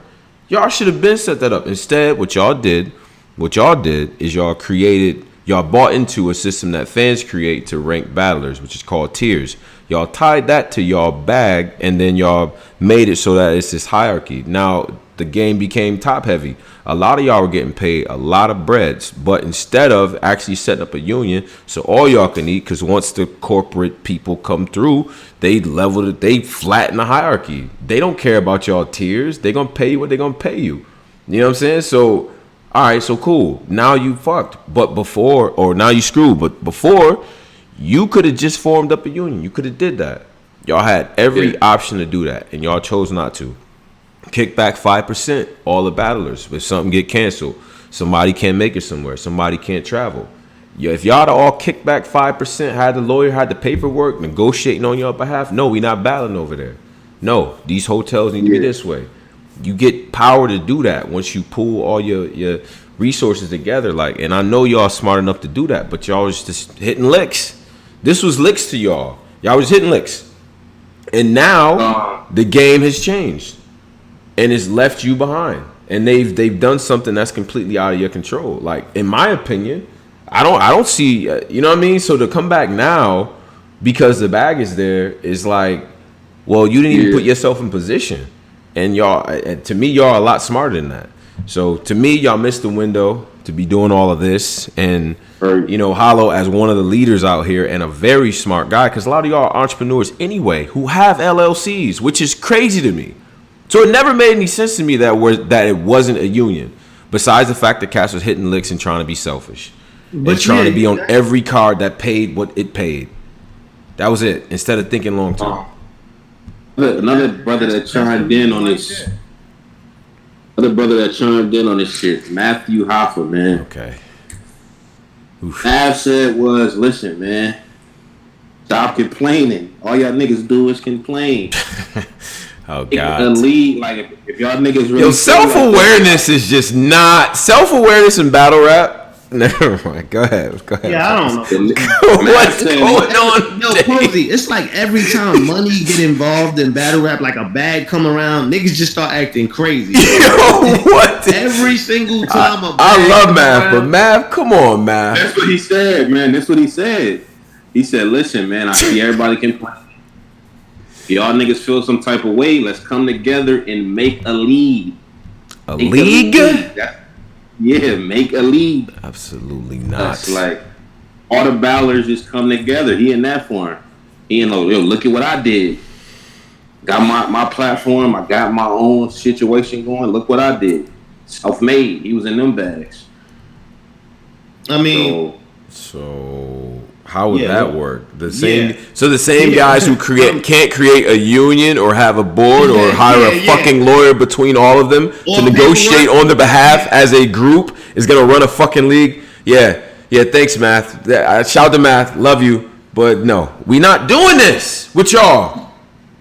Y'all should have been set that up. Instead, what y'all did is y'all bought into a system that fans create to rank battlers, which is called tiers. Y'all tied that to y'all bag, and then y'all made it so that it's this hierarchy. Now, the game became top heavy. A lot of y'all were getting paid a lot of breads, but instead of actually setting up a union so all y'all can eat, because once the corporate people come through, they leveled it, they flatten the hierarchy. They don't care about y'all tiers. They're going to pay you what they're going to pay you. You know what I'm saying? So, all right, so cool. Now you fucked. But before, or now you screwed. But before, you could have just formed up a union. You could have did that. Y'all had every option to do that, and y'all chose not to. kick back 5%, all the battlers. If something get canceled, somebody can't make it somewhere, somebody can't travel. Yeah, if y'all to all kick back 5%, had the lawyer, had the paperwork, negotiating on your behalf, no, we not battling over there. No, these hotels need to be this way. You get power to do that once you pool all your resources together. Like, and I know y'all smart enough to do that, but y'all was just hitting licks. This was licks to y'all. Y'all was hitting licks. And now the game has changed and it's left you behind. And they've done something that's completely out of your control. Like, in my opinion, I don't see, you know what I mean? So to come back now because the bag is there is like, well, you didn't even put yourself in position. And y'all, to me, y'all are a lot smarter than that. So to me, y'all missed the window to be doing all of this. And, you know, Hollow as one of the leaders out here and a very smart guy, because a lot of y'all are entrepreneurs anyway who have LLCs, which is crazy to me. So it never made any sense to me that it wasn't a union, besides the fact that Cass was hitting licks and trying to be selfish. But trying to be on every card that paid what it paid. That was it, instead of thinking long term. Another brother that chimed in on this. Another brother that chimed in on this shit. Matthew Hoffa, man. Okay. Mav said was, listen, man. Stop complaining. All y'all niggas do is complain. Oh God. The lead, like if y'all niggas really. Yo, self-awareness is just not self-awareness in battle rap. Never mind. Go ahead. Yeah, I don't know. What's going on? Yo, Posey, it's like every time money get involved in battle rap, like a bag come around, niggas just start acting crazy. Yo, what? Every single time I love Mav, but Mav, come on, Mav. That's what he said, man. That's what he said. He said, listen, man, I see everybody complain. If y'all niggas feel some type of way, let's come together and make a league. A league? Yeah, make a league. Absolutely not. That's like all the ballers just come together. He in that form. He in yo, look at what I did. Got my platform. I got my own situation going. Look what I did. Self-made. He was in them bags. I mean, so how would that work? The same guys who can't create a union or have a board or hire a fucking lawyer between all of them to negotiate on their behalf as a group is gonna run a fucking league. Yeah. Thanks, Math. Shout to Math. Love you, but no, we not doing this with y'all.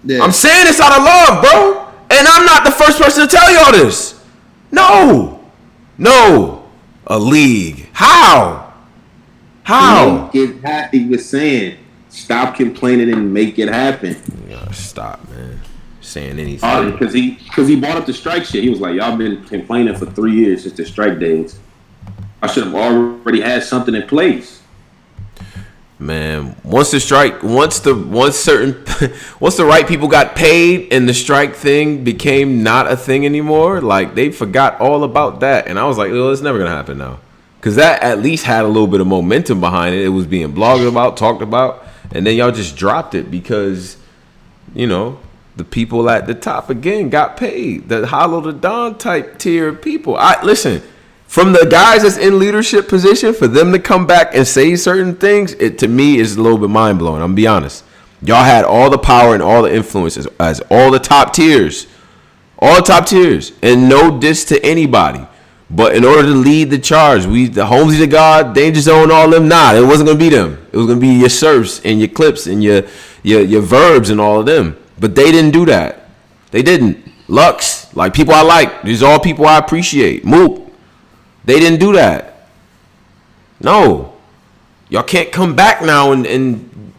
Yeah. I'm saying this out of love, bro, and I'm not the first person to tell y'all this. No, a league. How? Make it happen. He was saying, stop complaining and make it happen. You gotta stop, man. Saying anything. Because he brought up the strike shit. He was like, y'all been complaining for 3 years since the strike days. I should have already had something in place. Man, once the right people got paid and the strike thing became not a thing anymore, like they forgot all about that. And I was like, oh, it's never gonna happen now. Because that at least had a little bit of momentum behind it. It was being blogged about, talked about, and then y'all just dropped it because, you know, the people at the top again got paid. The Hollow the Don type tier of people. Listen, from the guys that's in leadership position, for them to come back and say certain things, it to me is a little bit mind blowing. I'm gonna be honest. Y'all had all the power and all the influence as all the top tiers, and no diss to anybody. But in order to lead the charge, the Holmesy to God, Danger Zone, all them, it wasn't gonna be them. It was gonna be your surfs and your clips and your verbs and all of them. But they didn't do that. They didn't. Lux, like people I like. These are all people I appreciate. Moop. They didn't do that. No. Y'all can't come back now and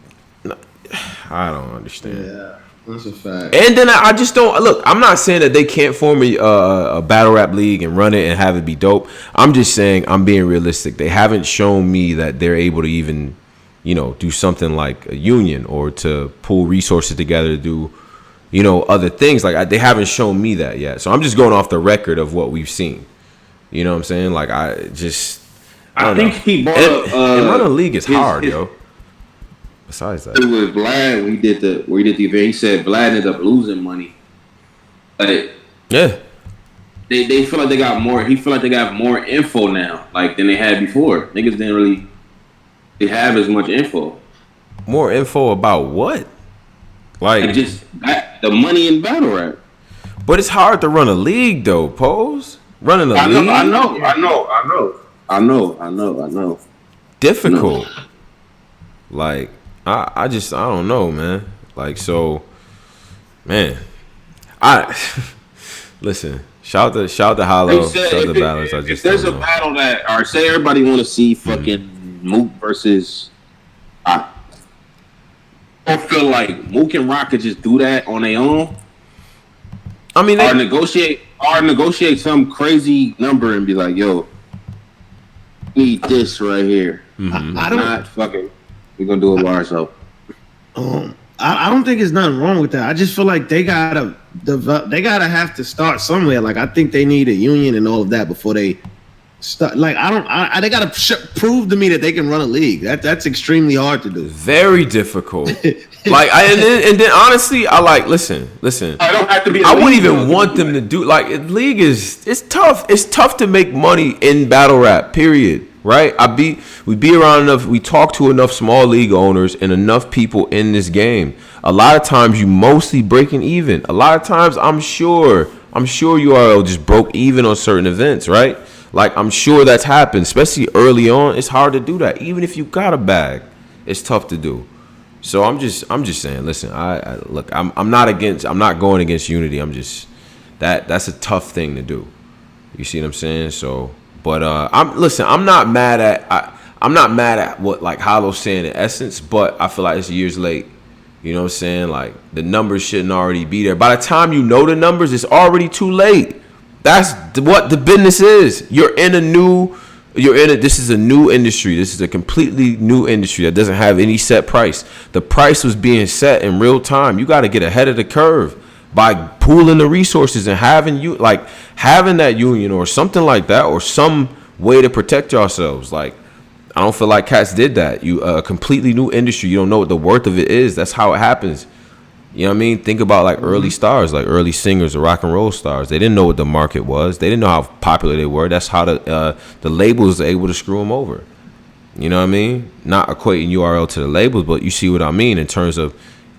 I don't understand. Yeah. That's a fact. And then I just don't look. I'm not saying that they can't form a battle rap league and run it and have it be dope. I'm just saying I'm being realistic. They haven't shown me that they're able to even, you know, do something like a union or to pull resources together to do, you know, other things. Like they haven't shown me that yet. So I'm just going off the record of what we've seen. You know what I'm saying? Like I think he brought up. And run a league is hard, yo. Besides that, it was Vlad. We did the event. He said Vlad ended up losing money. Like, yeah, they feel like they got more. He feel like they got more info now, like than they had before. Niggas didn't really have as much info. More info about what? Like just the money in battle rap. But it's hard to run a league though, Pose. Running a league. I know. Difficult. Like I don't know, man. Like so, man. Listen. Shout to Hollow. Shout to Ballers. If there's a battle that, or say everybody want to see fucking Mook versus, I don't feel like Mook and Rock could just do that on their own. I mean, or negotiate some crazy number and be like, yo, need this right here. Mm-hmm. I don't. Not fucking. We're gonna do it by ourselves. I don't think there's nothing wrong with that. I just feel like they gotta have to start somewhere. Like I think they need a union and all of that before they start. Like they gotta prove to me that they can run a league. That's extremely hard to do. Very difficult. Like and then honestly, I like listen. I don't have to be. I wouldn't even want them to do like league it's tough. It's tough to make money in battle rap. Period. Right? We be around enough. We talk to enough small league owners and enough people in this game. A lot of times you mostly breaking even. A lot of times I'm sure URL just broke even on certain events, right? Like I'm sure that's happened, especially early on. It's hard to do that, even if you got a bag. It's tough to do. So I'm just saying. Listen, I'm not going against unity. I'm just that's a tough thing to do. You see what I'm saying? So. But I'm not mad at what like Hollow's saying in essence, but I feel like it's years late. You know what I'm saying? Like the numbers shouldn't already be there. By the time you know the numbers, it's already too late. That's what the business is. This is a new industry. This is a completely new industry that doesn't have any set price. The price was being set in real time. You got to get ahead of the curve by pooling the resources and having that union or something like that, or some way to protect yourselves. Like I don't feel like cats did that. You a completely new industry. You don't know what the worth of it is. That's how it happens. You know what I mean? Think about like early stars, like early singers or rock and roll stars. They didn't know what the market was. They didn't know how popular they were. That's how the labels are able to screw them over. You know what I mean? Not equating URL to the labels, but you see what I mean in terms of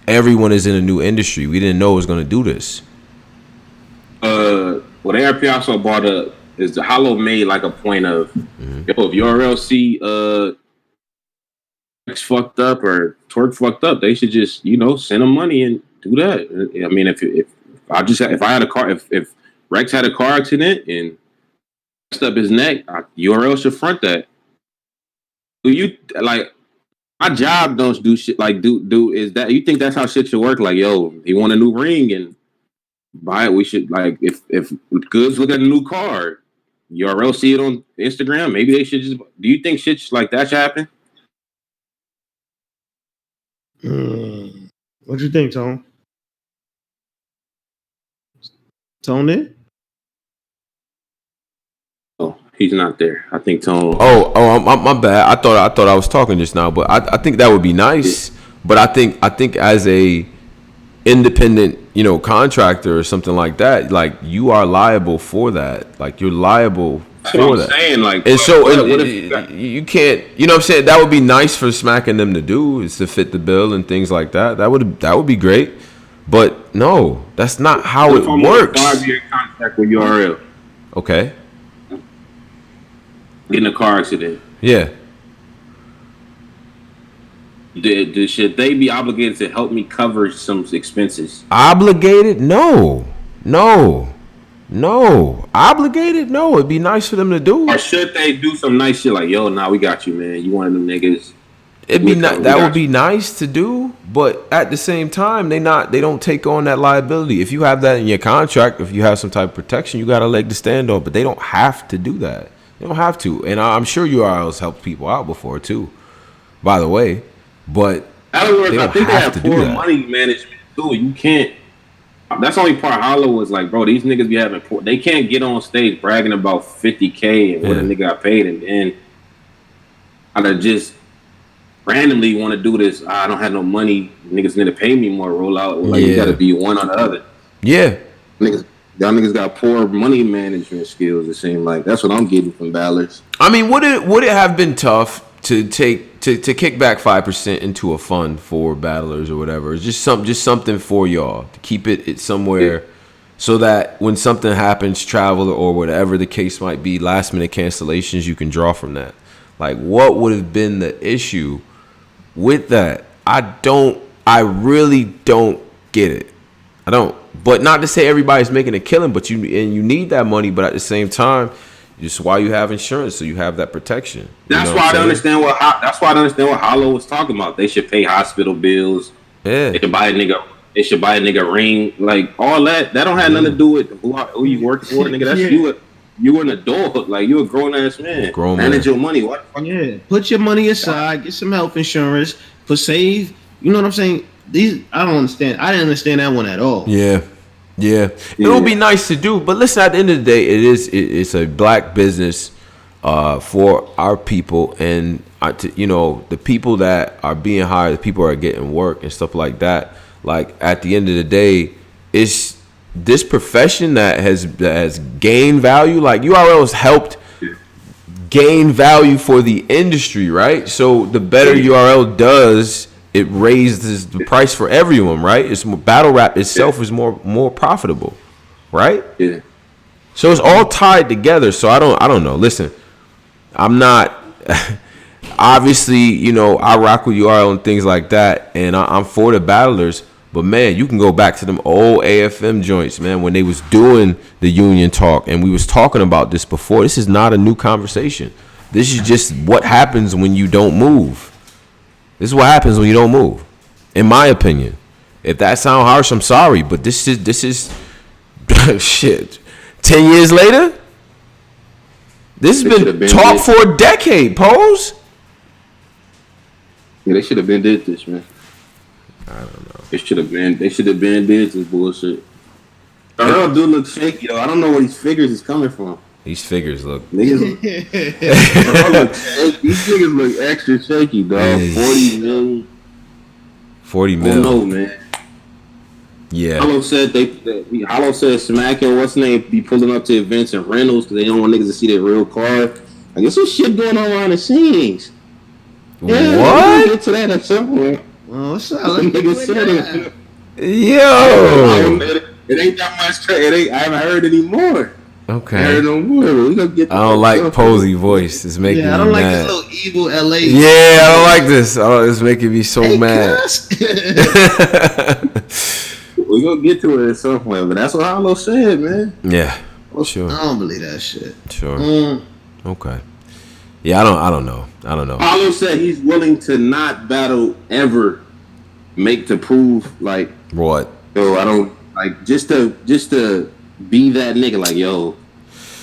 everyone is in a new industry. We didn't know it was going to do this. What ARP also brought up is the Hollow made like a point of, yo, if URL see X fucked up or Twerk fucked up, they should just send them money and do that. I mean, if I had a car, if Rex had a car accident and messed up his neck, URL should front that. Do you like? My job don't do shit like do is that you think that's how shit should work? Like, yo, he want a new ring and buy it. We should like if Goods look at a new car, URL see it on Instagram. Maybe they should just. Do you think shit like that should happen? What you think, Tone? Tone there? Oh, he's not there. I think Tone. Oh, my bad. I thought I was talking just now, but I think that would be nice. But I think as a independent, contractor or something like that, like you are liable for that. Like you're liable for that. Saying, like, and you can't. You know what I'm saying? That would be nice for smacking them to do is to fit the bill and things like that. That would be great. But no, that's not how it works. 5-year contract with URL. Okay. Getting a car accident. Yeah. Should they be obligated to help me cover some expenses? Obligated? No. Obligated? No. It'd be nice for them to do. Or should they do some nice shit like, yo, nah, we got you, man. You one of them niggas. That would be nice to do, but at the same time, they don't take on that liability. If you have that in your contract, if you have some type of protection, you got a leg to stand on. But they don't have to do that. They don't have to. And I'm sure URL's helped people out before too, by the way. But I think they have poor money management too. You can't. That's the only part Hollow was like, bro, these niggas be having poor. They can't get on stage bragging about $50K and what a nigga got paid, and then I just randomly want to do this. I don't have no money. Niggas need to pay me more. Roll out. Like you got to be one or the other. Yeah, y'all niggas got poor money management skills. It seems like that's what I'm getting from Ballers. I mean, would it have been tough to kick back 5% into a fund for battlers or whatever? It's just something for y'all to keep it somewhere so that when something happens, travel or whatever the case might be, last minute cancellations, you can draw from that. Like, what would have been the issue with that? I really don't get it. I don't. But not to say everybody's making a killing, but you need that money. But at the same time, just why you have insurance, so you have that protection. That's why I don't understand what. That's why I don't understand what Hollow was talking about. They should pay hospital bills. Yeah. They should buy a nigga. They should buy a nigga ring. Like all that. That don't have nothing to do with who you work for, nigga. That's you. You an adult. Like you a grown ass man. Manage your money. What? Yeah. Put your money aside. Get some health insurance. Save. You know what I'm saying? I don't understand. I didn't understand that one at all. Yeah. It would be nice to do, but listen. At the end of the day, it's a black business for our people, and the people that are being hired, the people who are getting work and stuff like that. Like at the end of the day, it's this profession that has gained value. Like URL's helped gain value for the industry, right? So the better URL does, it raises the price for everyone, right? It's more, battle rap itself is more profitable, right? Yeah. So it's all tied together. So I don't know. Listen, I'm not obviously, I rock with URL and things like that, and I'm for the battlers. But man, you can go back to them old AFM joints, man, when they was doing the union talk, and we was talking about this before. This is not a new conversation. This is just what happens when you don't move. This is what happens when you don't move, in my opinion. If that sound harsh, I'm sorry, but this is shit. 10 years later, this has been taught for a decade. Pose. Yeah, they should have been did this, man. I don't know. They should have been did this bullshit. Earl do look shaky though. I don't know where these figures is coming from. These figures look. Niggas look these niggas look extra shaky, dog. 40 million. 40 mil. I don't know, man. Yeah. Hollow said Hollow said Smack and what's name be pulling up to events and rentals because they don't want niggas to see their real car. I guess some shit going on behind the scenes. Yeah, what? We'll get to that at some point. Well, what's up? Let's get it. Yo. It ain't that much. I haven't heard anymore. Okay. I heard no more. We gonna get. I don't like Posey voice. It's making me mad. I don't like this little evil LA. Yeah, I don't like this. It's making me so mad. We gonna get to it at some point, but that's what Hollow said, man. Yeah, sure. I don't believe that shit. Sure. Okay. Yeah, I don't know. Hollow said he's willing to not battle ever, make to prove like what? Yo, I don't like just to be that nigga. Like yo,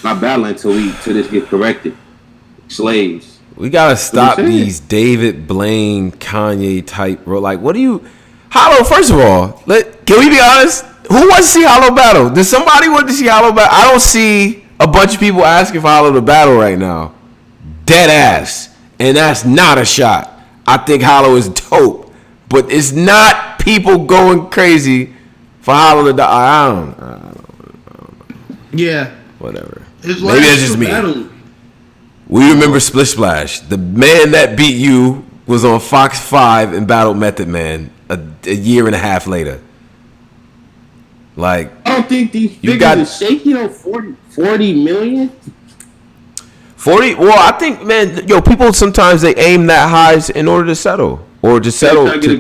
not battling till this get corrected. Slaves. We gotta stop these David Blaine, Kanye type, bro. Like, what do you? Hollow, first of all, can we be honest? Who wants to see Hollow battle? Does somebody want to see Hollow battle? I don't see a bunch of people asking for Hollow to battle right now. Dead ass. And that's not a shot. I think Hollow is dope. But it's not people going crazy for Hollow to die. I don't know. Yeah. Whatever. Maybe that's just me. We remember Splish Splash. The man that beat you was on Fox 5 and battled Method Man a year and a half later. Like, I don't think these figures is shaky on 40 million. 40. Well, I think, man, people sometimes they aim that high in order to settle or to settle. Get a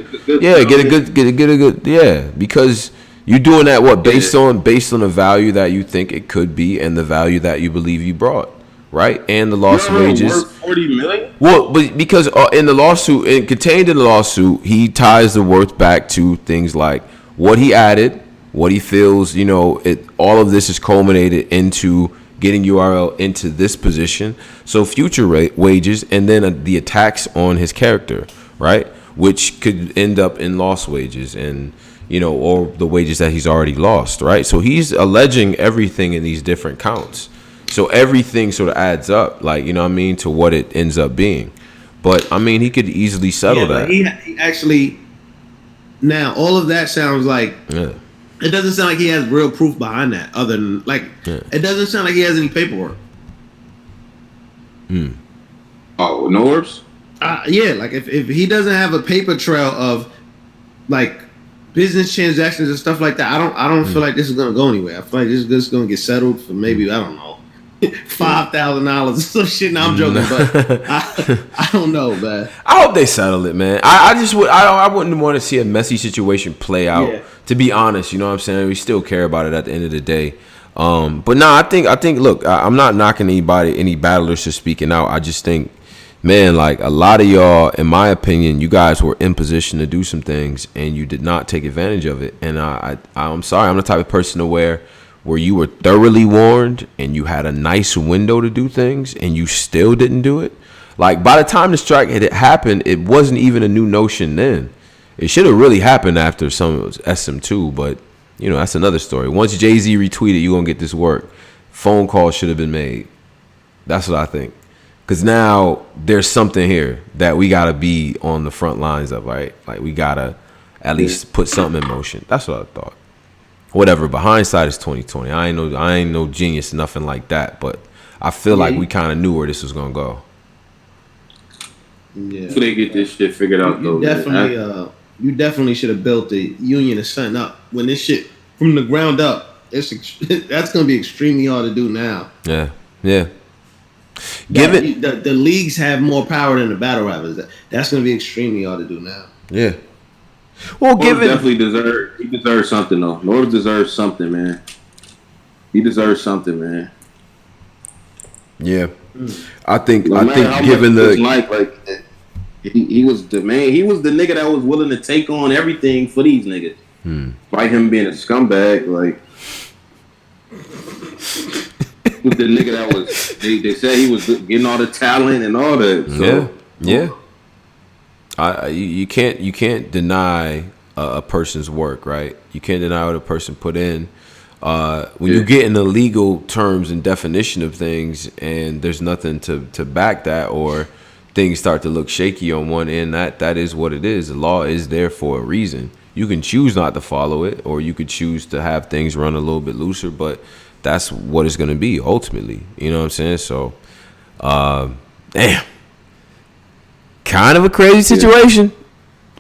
good. Yeah, because you're doing that based on the value that you think it could be and the value that you believe you brought. Right, and the lost wages. Worth 40 million. Well, but because in the lawsuit, and contained in the lawsuit, he ties the worth back to things like what he added, what he feels. All of this is culminated into getting URL into this position. So future wages, and then the attacks on his character, right, which could end up in lost wages, and or the wages that he's already lost, right. So he's alleging everything in these different counts. So everything sort of adds up, like, to what it ends up being. But, he could easily settle that. He actually, now, all of that sounds like, it doesn't sound like he has real proof behind that, other than, it doesn't sound like he has any paperwork. Oh, Norbes? Yeah, like, if he doesn't have a paper trail of, like, business transactions and stuff like that, I don't feel like this is gonna go anywhere. I feel like this is just gonna get settled for maybe, I don't know, $5,000 or some shit. Now I'm joking, but I don't know, man. I hope they settle it, man. I just would. I wouldn't want to see a messy situation play out. Yeah. To be honest, you know what I'm saying. We still care about it at the end of the day. But nah, I think. Look, I'm not knocking any battlers for speaking out. I just think, man, like a lot of y'all, in my opinion, you guys were in position to do some things and you did not take advantage of it. And I'm sorry, I'm the type of person to where you were thoroughly warned and you had a nice window to do things and you still didn't do it. Like by the time the strike had happened, it wasn't even a new notion then. It should have really happened after some SM2, but you know, that's another story. Once Jay-Z retweeted, you're going to get this work. Phone calls should have been made. That's what I think. Because now there's something here that we got to be on the front lines of, right? Like we got to at least put something in motion. That's what I thought. Whatever, but hindsight is 2020. I ain't no genius, nothing like that. But I feel like we kind of knew where this was going to go. Yeah. So they get this shit figured out, though. You definitely should have built the union and something up when this shit from the ground up. That's gonna be extremely hard to do now. Yeah. The leagues have more power than the battle rappers. That's gonna be extremely hard to do now. Yeah. Well, he deserves something though. Norbes deserves something, man. He deserves something, man. Yeah. I think given the He was the man. He was the nigga that was willing to take on everything for these niggas. By him being a scumbag, like with the nigga that was. They said he was getting all the talent and all that. So, yeah. You can't deny a person's work, right? You can't deny what a person put in. When you get into legal terms and definition of things, and there's nothing to back that, or things start to look shaky on one end, that is what it is. The law is there for a reason. You can choose not to follow it, or you could choose to have things run a little bit looser, but that's what it's going to be ultimately. You know what I'm saying? So, damn. Kind of a crazy situation.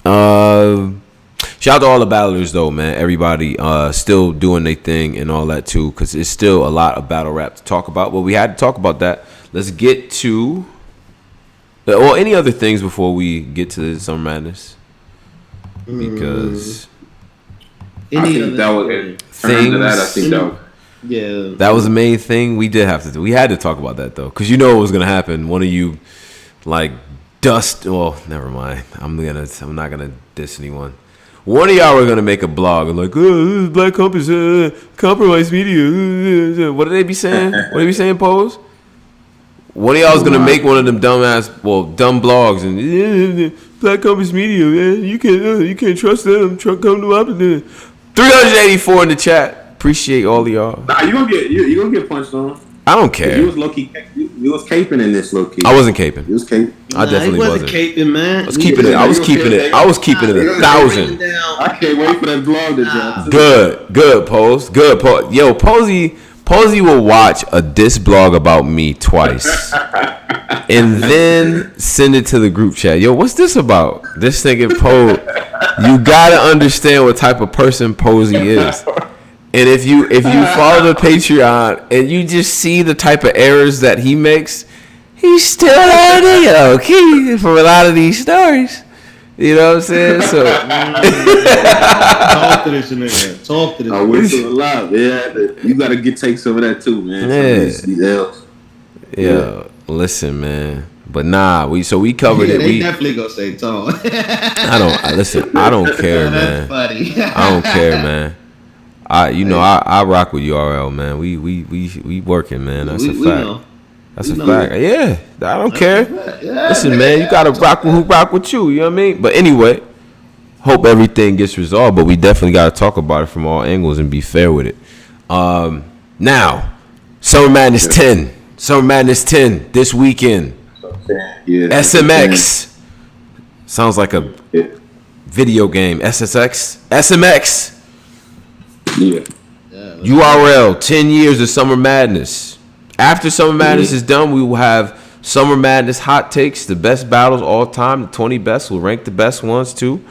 Shout out to all the battlers, though, man. Everybody still doing their thing and all that, too, because it's still a lot of battle rap to talk about. But we had to talk about that. Let's get to... Or any other things before we get to the Summer Madness? Because I think that was the main thing we did have to do. We had to talk about that though, because you know what was gonna happen. One of you, like dust. Well, never mind. I'm not gonna diss anyone. One of y'all were gonna make a blog and like, oh, Black Compass, compromise media. What did they be saying? What did they be saying, Pose? One of y'all was gonna make one of them dumb blogs and Black Compass Media, man. You can't trust them. Come to up 384 in the chat. Appreciate all of y'all. Nah, you gonna get punched on. I don't care. You was low key. You was caping in this low key. I wasn't caping. You was caping. I definitely wasn't caping, man. I was keeping it. I was keeping it 1,000. I can't wait for that blog to drop. Good, Pose. Good, Pose. Yo, Posey will watch a diss blog about me twice and then send it to the group chat. Yo, what's this about? This nigga Pose. You gotta understand what type of person Posey is. And if you follow the Patreon and you just see the type of errors that he makes, he's still okay for a lot of these stories. You know what I'm saying? So talk to this nigga. Talk to this. I wish it was alive. Yeah, you gotta take some of that too, man. Yeah. Listen, man. But nah, we covered it. They definitely gonna say tall. I don't care, man. Funny. I don't care, man. I rock with URL, man. We working, man. That's a fact. That's a fact. Yeah, I don't care. Yeah, listen, man, you gotta rock with who rock with you. You know what I mean? But anyway, hope everything gets resolved. But we definitely gotta talk about it from all angles and be fair with it. Now, Summer Madness 10. Summer Madness 10 this weekend. Yeah, SMX. Sounds like a video game. SMX. Yeah. URL 10 years of Summer Madness. After Summer Madness is done, we will have Summer Madness hot takes, the best battles all time. The 20 best will rank the best ones too.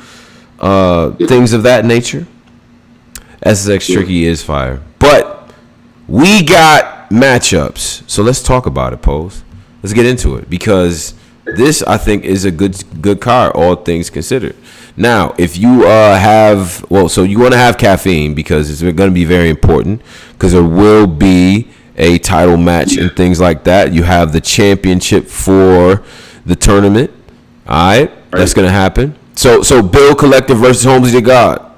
things of that nature. SSX Tricky is fire. But we got matchups. So let's talk about it, Pose. Let's get into it. Because this, I think, is a good card, all things considered. Now, if you so you want to have caffeine because it's going to be very important because there will be a title match and things like that. You have the championship for the tournament. All right. That's going to happen. So Bill Collective versus Holmesy the God.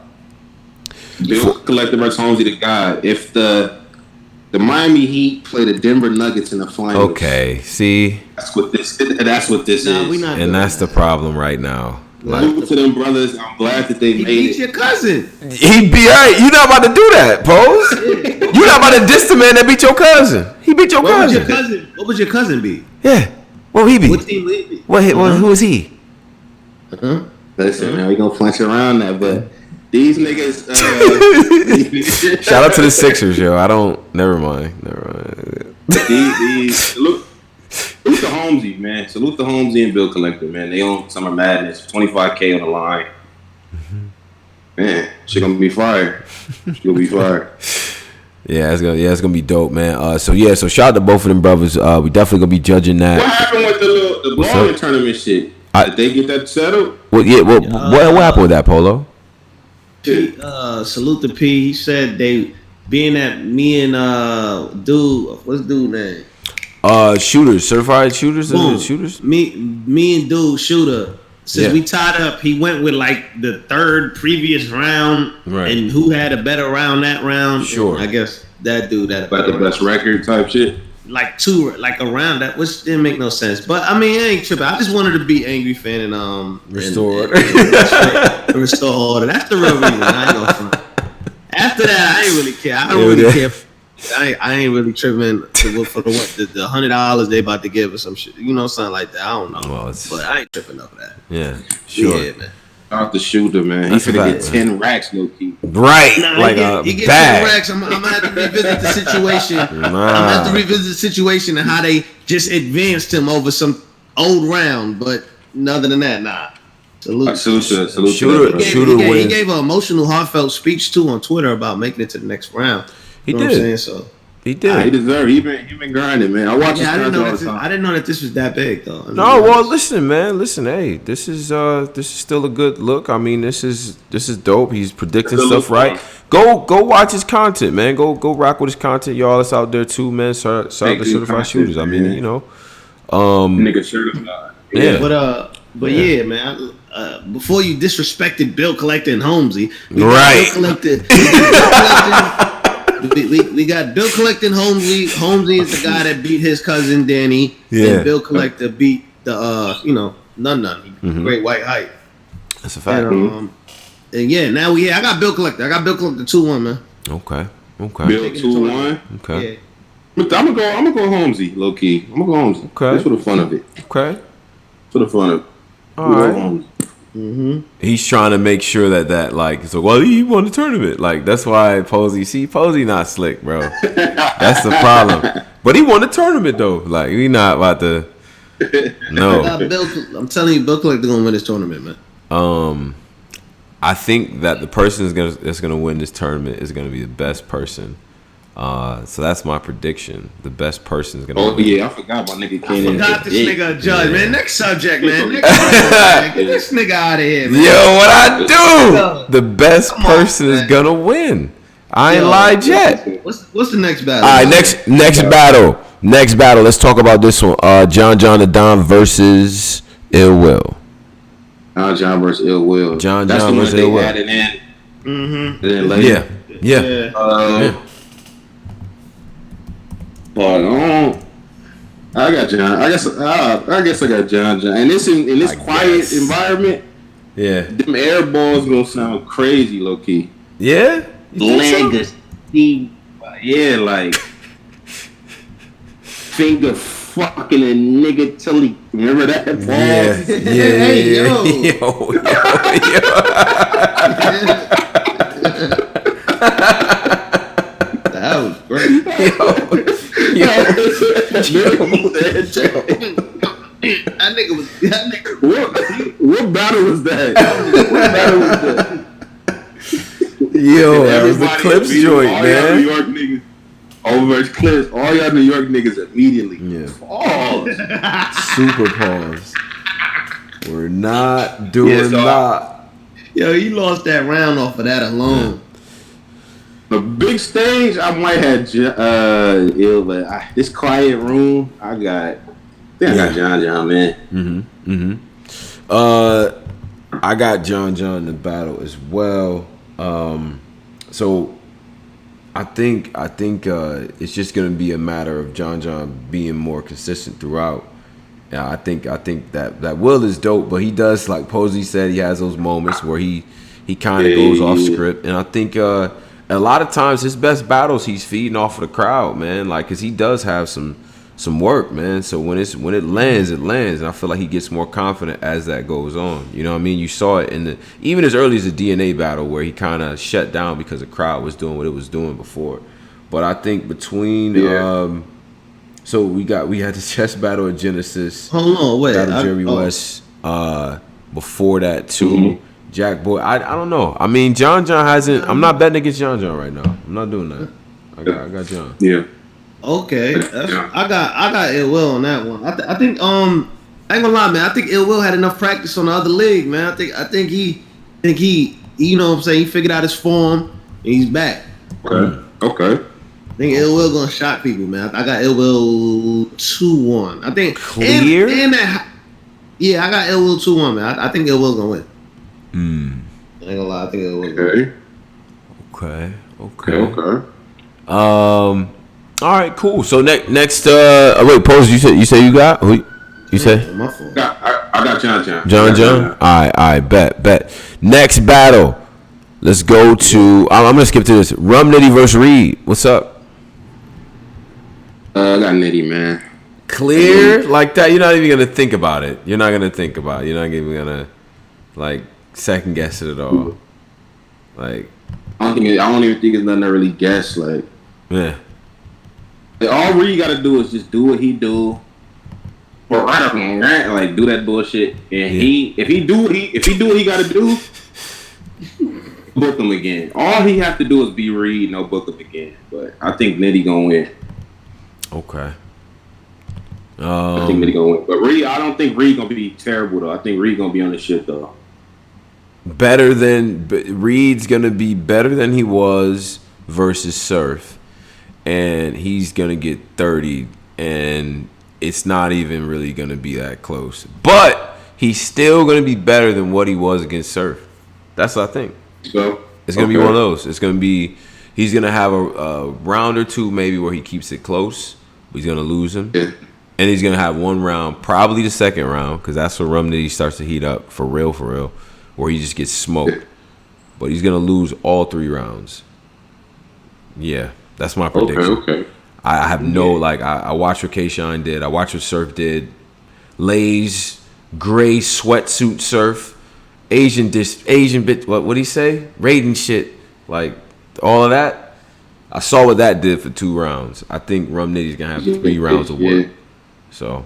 Bill Collective versus Holmesy the God. If the Miami Heat play the Denver Nuggets in the finals. Okay, see? That's what this is. And that's the problem right now. Salute to them brothers. I'm glad that they made it. He beat your cousin. He beat. You're not about to do that, Pose. You're not about to diss the man that beat your cousin. He beat your cousin. What would your cousin be? Yeah. What would he be? What team would he be? Who is he? Listen, man, we gonna punch around that, but these niggas. Shout out to the Sixers, yo. Never mind. Salute to Holmesy, man. Salute to Holmesy and Bill Collector, man. They own Summer Madness, $25K on the line. Man, shit gonna be fire. Yeah, it's gonna be dope, man. So shout out to both of them brothers. We definitely gonna be judging that. What happened with the bowling tournament shit? Did they get that settled? Well, yeah. Well, what happened with that, Polo? Salute to P. He said they being at me and what's dude name? Shooters, certified shooters. Boom. Shooters. Me and dude shooter. Since we tied up, he went with like the third previous round, right? And who had a better round that round? Sure. I guess that dude had like the best record type shit. Like a round that which didn't make no sense. But I mean, I ain't tripping. I just wanted to be angry fan and restore restore order. That's the real reason. I ain't gonna front. After that, I ain't really care. I don't really care. I ain't really tripping for the $100 they about to give or some shit. You know, something like that. I don't know. Well, but I ain't tripping off that. Yeah, sure. Yeah, man. Out the shooter, man. He's gonna get 10 racks, low key. Right, he get 10 racks. I'm gonna have to revisit the situation. I'm gonna have to revisit the situation and how they just advanced him over some old round. But other than that, nah. Salute. Shooter He gave an emotional, heartfelt speech too on Twitter about making it to the next round. He did. What I'm saying? So he did. He deserved. He been grinding, man. I watch his content all the time. I didn't know that this was that big though. Listen, man. Listen, hey, this is still a good look. I mean, this is dope. He's predicting stuff right. Go watch his content, man. Go rock with his content. Y'all that's out there too, man. Shout out to certified shooters. I mean, you know, nigga certified. Yeah. But yeah, man. Before you disrespected Bill Collector and Holmesy, we got Bill Collector and Holmesy. Holmesy is the guy that beat his cousin Danny. Yeah. And Bill Collector beat the None. Great White Height. That's a fact. And yeah, now I got Bill Collector. I got Bill Collector 2-1, man. Okay. Bill 2-1. Okay. Yeah. I'm gonna go Holmesy, low key. I'm gonna go Holmesy. Okay. Just for the fun of it. Okay. For the fun of it. All right. He's trying to make sure that like, so well, he won the tournament. Like that's why Posey not slick, bro. That's the problem. But he won the tournament though. Like we not about to. No. I'm telling you, Bill Collector gonna win this tournament, man. I think that the person that's gonna win this tournament is gonna be the best person. So that's my prediction. The best person is gonna. Oh yeah, I forgot my nigga came in. I forgot this nigga a judge, man. Next subject, man. Get this nigga out of here, man. Yo, what I do? The best person is gonna win. I ain't lied yet. What's the next battle? All right, next battle. Let's talk about this one. John the Don versus Ill Will. John versus Ill Will. John versus Ill Will. Added in. Then later. Yeah. But I got John. I guess I got John. And in this quiet environment, them air balls gonna sound crazy, low key. Yeah. Legacy. Yeah, like finger fucking a nigga till he remember that? Yeah. Hey, yo. That was great. That What battle was that? What battle was that? Yo, that was the Clips joint, all man. Y'all New York niggas over Clips. All y'all New York niggas immediately. Yeah. Pause. Super pause. We're not doing that. Yo, you lost that round off of that alone. The big stage, I might have ill, but this quiet room, I got John, man. I got John in the battle as well. So I think it's just gonna be a matter of John being more consistent throughout. Yeah, I think that Will is dope, but he does, like Posey said, he has those moments where he kind of goes off script, and I think a lot of times his best battles he's feeding off of the crowd, man. Like, cause he does have some work, man. So when it lands, and I feel like he gets more confident as that goes on. You know what I mean? You saw it in even as early as the DNA battle where he kind of shut down because the crowd was doing what it was doing before. But I think between so we had the chess battle at Genesis. Hold on, wait. Jerry West. Before that too. Jack Boy. I don't know. I mean, John hasn't. I'm not betting against John right now. I'm not doing that. I got John. Yeah. Okay, I got Ill Will on that one. I think I ain't gonna lie, man. I think Ill Will had enough practice on the other league, man. I think he you know what I'm saying, he figured out his form and he's back. Okay. I think Ill Will gonna shock people, man. I got Ill Will 2-1. I think clear. And I got Ill Will 2-1, man. I think Ill Will's gonna win. I ain't gonna lie, I think Ill Will. Okay. All right, cool. So next, wait, Pose. You say you got who? You say? My fault. I got John. John. All right, bet. Next battle. Let's go to. I'm gonna skip to this. Rum Nitty versus Reed. What's up? I got Nitty, man. Clear like that. You're not even gonna think about it. You're not gonna think about it. You're not even gonna like second guess it at all. Like I don't even think it's nothing to really guess. Like yeah. All Reed got to do is just do what he do, or like do that bullshit. And if he do what he got to do, book him again. All he have to do is be Reed, no book him again. But I think Nitty gonna win. Okay. I think Nitty gonna win. But Reed, I don't think Reed gonna be terrible though. I think Reed gonna be on the shit though. Reed's gonna be better than he was versus Surf. And he's going to get 30, and it's not even really going to be that close. But he's still going to be better than what he was against Surf. That's what I think. So it's going to be one of those. It's going to be – he's going to have a round or two maybe where he keeps it close. But he's going to lose him. Yeah. And he's going to have one round, probably the second round, because that's where Rum Nitty starts to heat up for real, where he just gets smoked. Yeah. But he's going to lose all 3 rounds. Yeah. That's my prediction. Okay. I have no I watched what K-Shine did. I watched what Surf did. Lay's gray sweatsuit Surf, Asian bit. What he say? Raiding shit, like all of that. I saw what that did for 2 rounds. I think Rum Nitty's gonna have 3 rounds of work. So,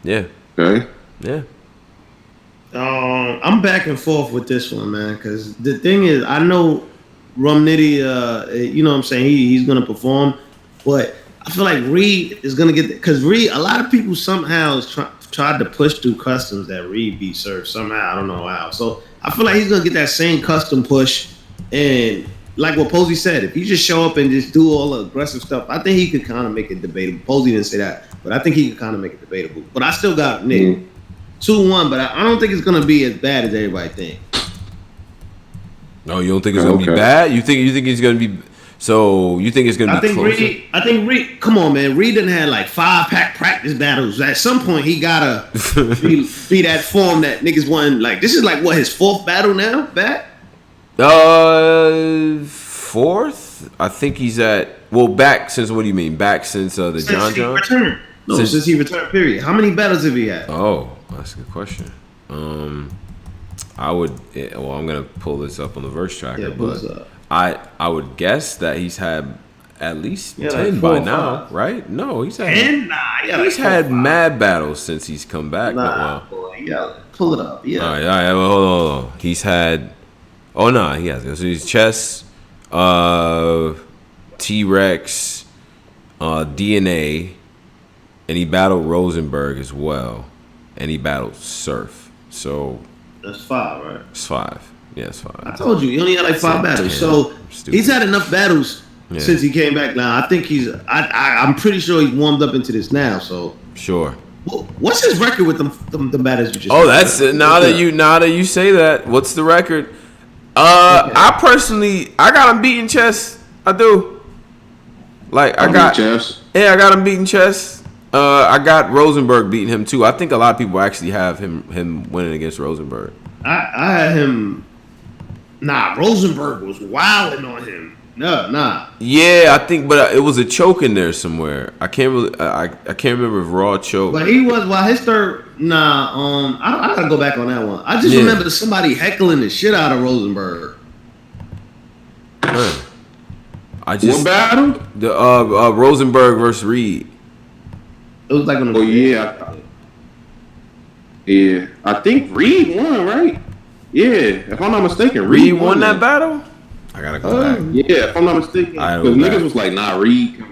yeah. Okay. Yeah. I'm back and forth with this one, man. Because the thing is, I know Rum Nitty, you know what I'm saying, he's going to perform. But I feel like Reed is going to get – because Reed, a lot of people somehow tried to push through customs that Reed beat Surf somehow. I don't know how. So I feel like he's going to get that same custom push. And like what Posey said, if you just show up and just do all the aggressive stuff, I think he could kind of make it debatable. Posey didn't say that, but I think he could kind of make it debatable. But I still got Nick 2-1, but I don't think it's going to be as bad as everybody thinks. No, you don't think it's gonna be bad? You think it's gonna be? So you think it's gonna be closer? I think Reed. Come on, man. Reed done had like 5-pack practice battles. At some point, he gotta be that form that niggas won. Like this is like what his 4th battle now. Back. 4th. I think he's at. Well, back since what do you mean? Back since the John. Returned. No, since he returned. Period. How many battles have he had? Oh, that's a good question. I would. Well, I'm gonna pull this up on the verse tracker, but I would guess that he's had at least Yeah, 10 like 4 by or now, 5. right? No, he's had 10? Nah, yeah, he's like had 4 or 5. mad battles since he's come back. Nah, boy, yeah. Pull it up. Yeah. All right. Well, hold on. He's had. Oh no, he has. So he's chess, T-Rex, DNA, and he battled Rosenberg as well, and he battled Surf. So That's 5, right? it's 5. Yeah, it's 5. I told you, he only had like 5 battles. 10. So he's had enough battles since he came back. Now I think I'm pretty sure he's warmed up into this now. So Sure. what's his record with the battles you just? Oh, that's it. Now that you say that, what's the record? I personally, I got him beating chess. I do. Like I got chess. Yeah, I got him beating chess. I got Rosenberg beating him too. I think a lot of people actually have him winning against Rosenberg. I had him. Nah, Rosenberg was wilding on him. Nah. Yeah, I think, but it was a choke in there somewhere. I can't really, I can't remember if Raw choke. But he was his third. Nah, I gotta go back on that one. I just remember somebody heckling the shit out of Rosenberg. What battle? The Rosenberg versus Reed. It was like on the. Oh yeah. I think Reed won, right? Yeah, if I'm not mistaken, Reed won that battle. I gotta go back. Yeah, if I'm not mistaken, because niggas was like, nah, Reed.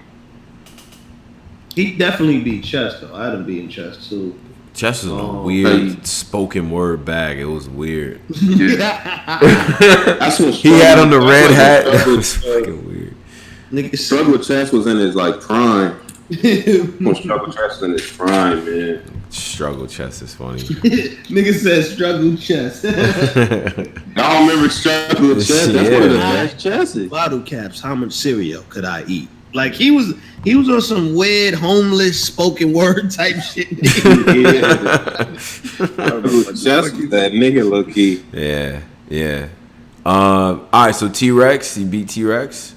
He definitely beat Chess though. I had him beating Chess too. Chess is a weird spoken word bag. It was weird. That's what he had on the red hat. It was fucking weird. Nigga, Struggle Chess was in his like prime. When Struggle Chess was in his prime, man. Struggle Chess is funny. Nigga said struggle chess. Y'all remember Struggle Chess? That's one of the best chesses. Bottle caps. How much cereal could I eat? Like he was on some weird homeless spoken word type shit. Chess was that nigga low key. Yeah. All right. So T-Rex, he beat T-Rex.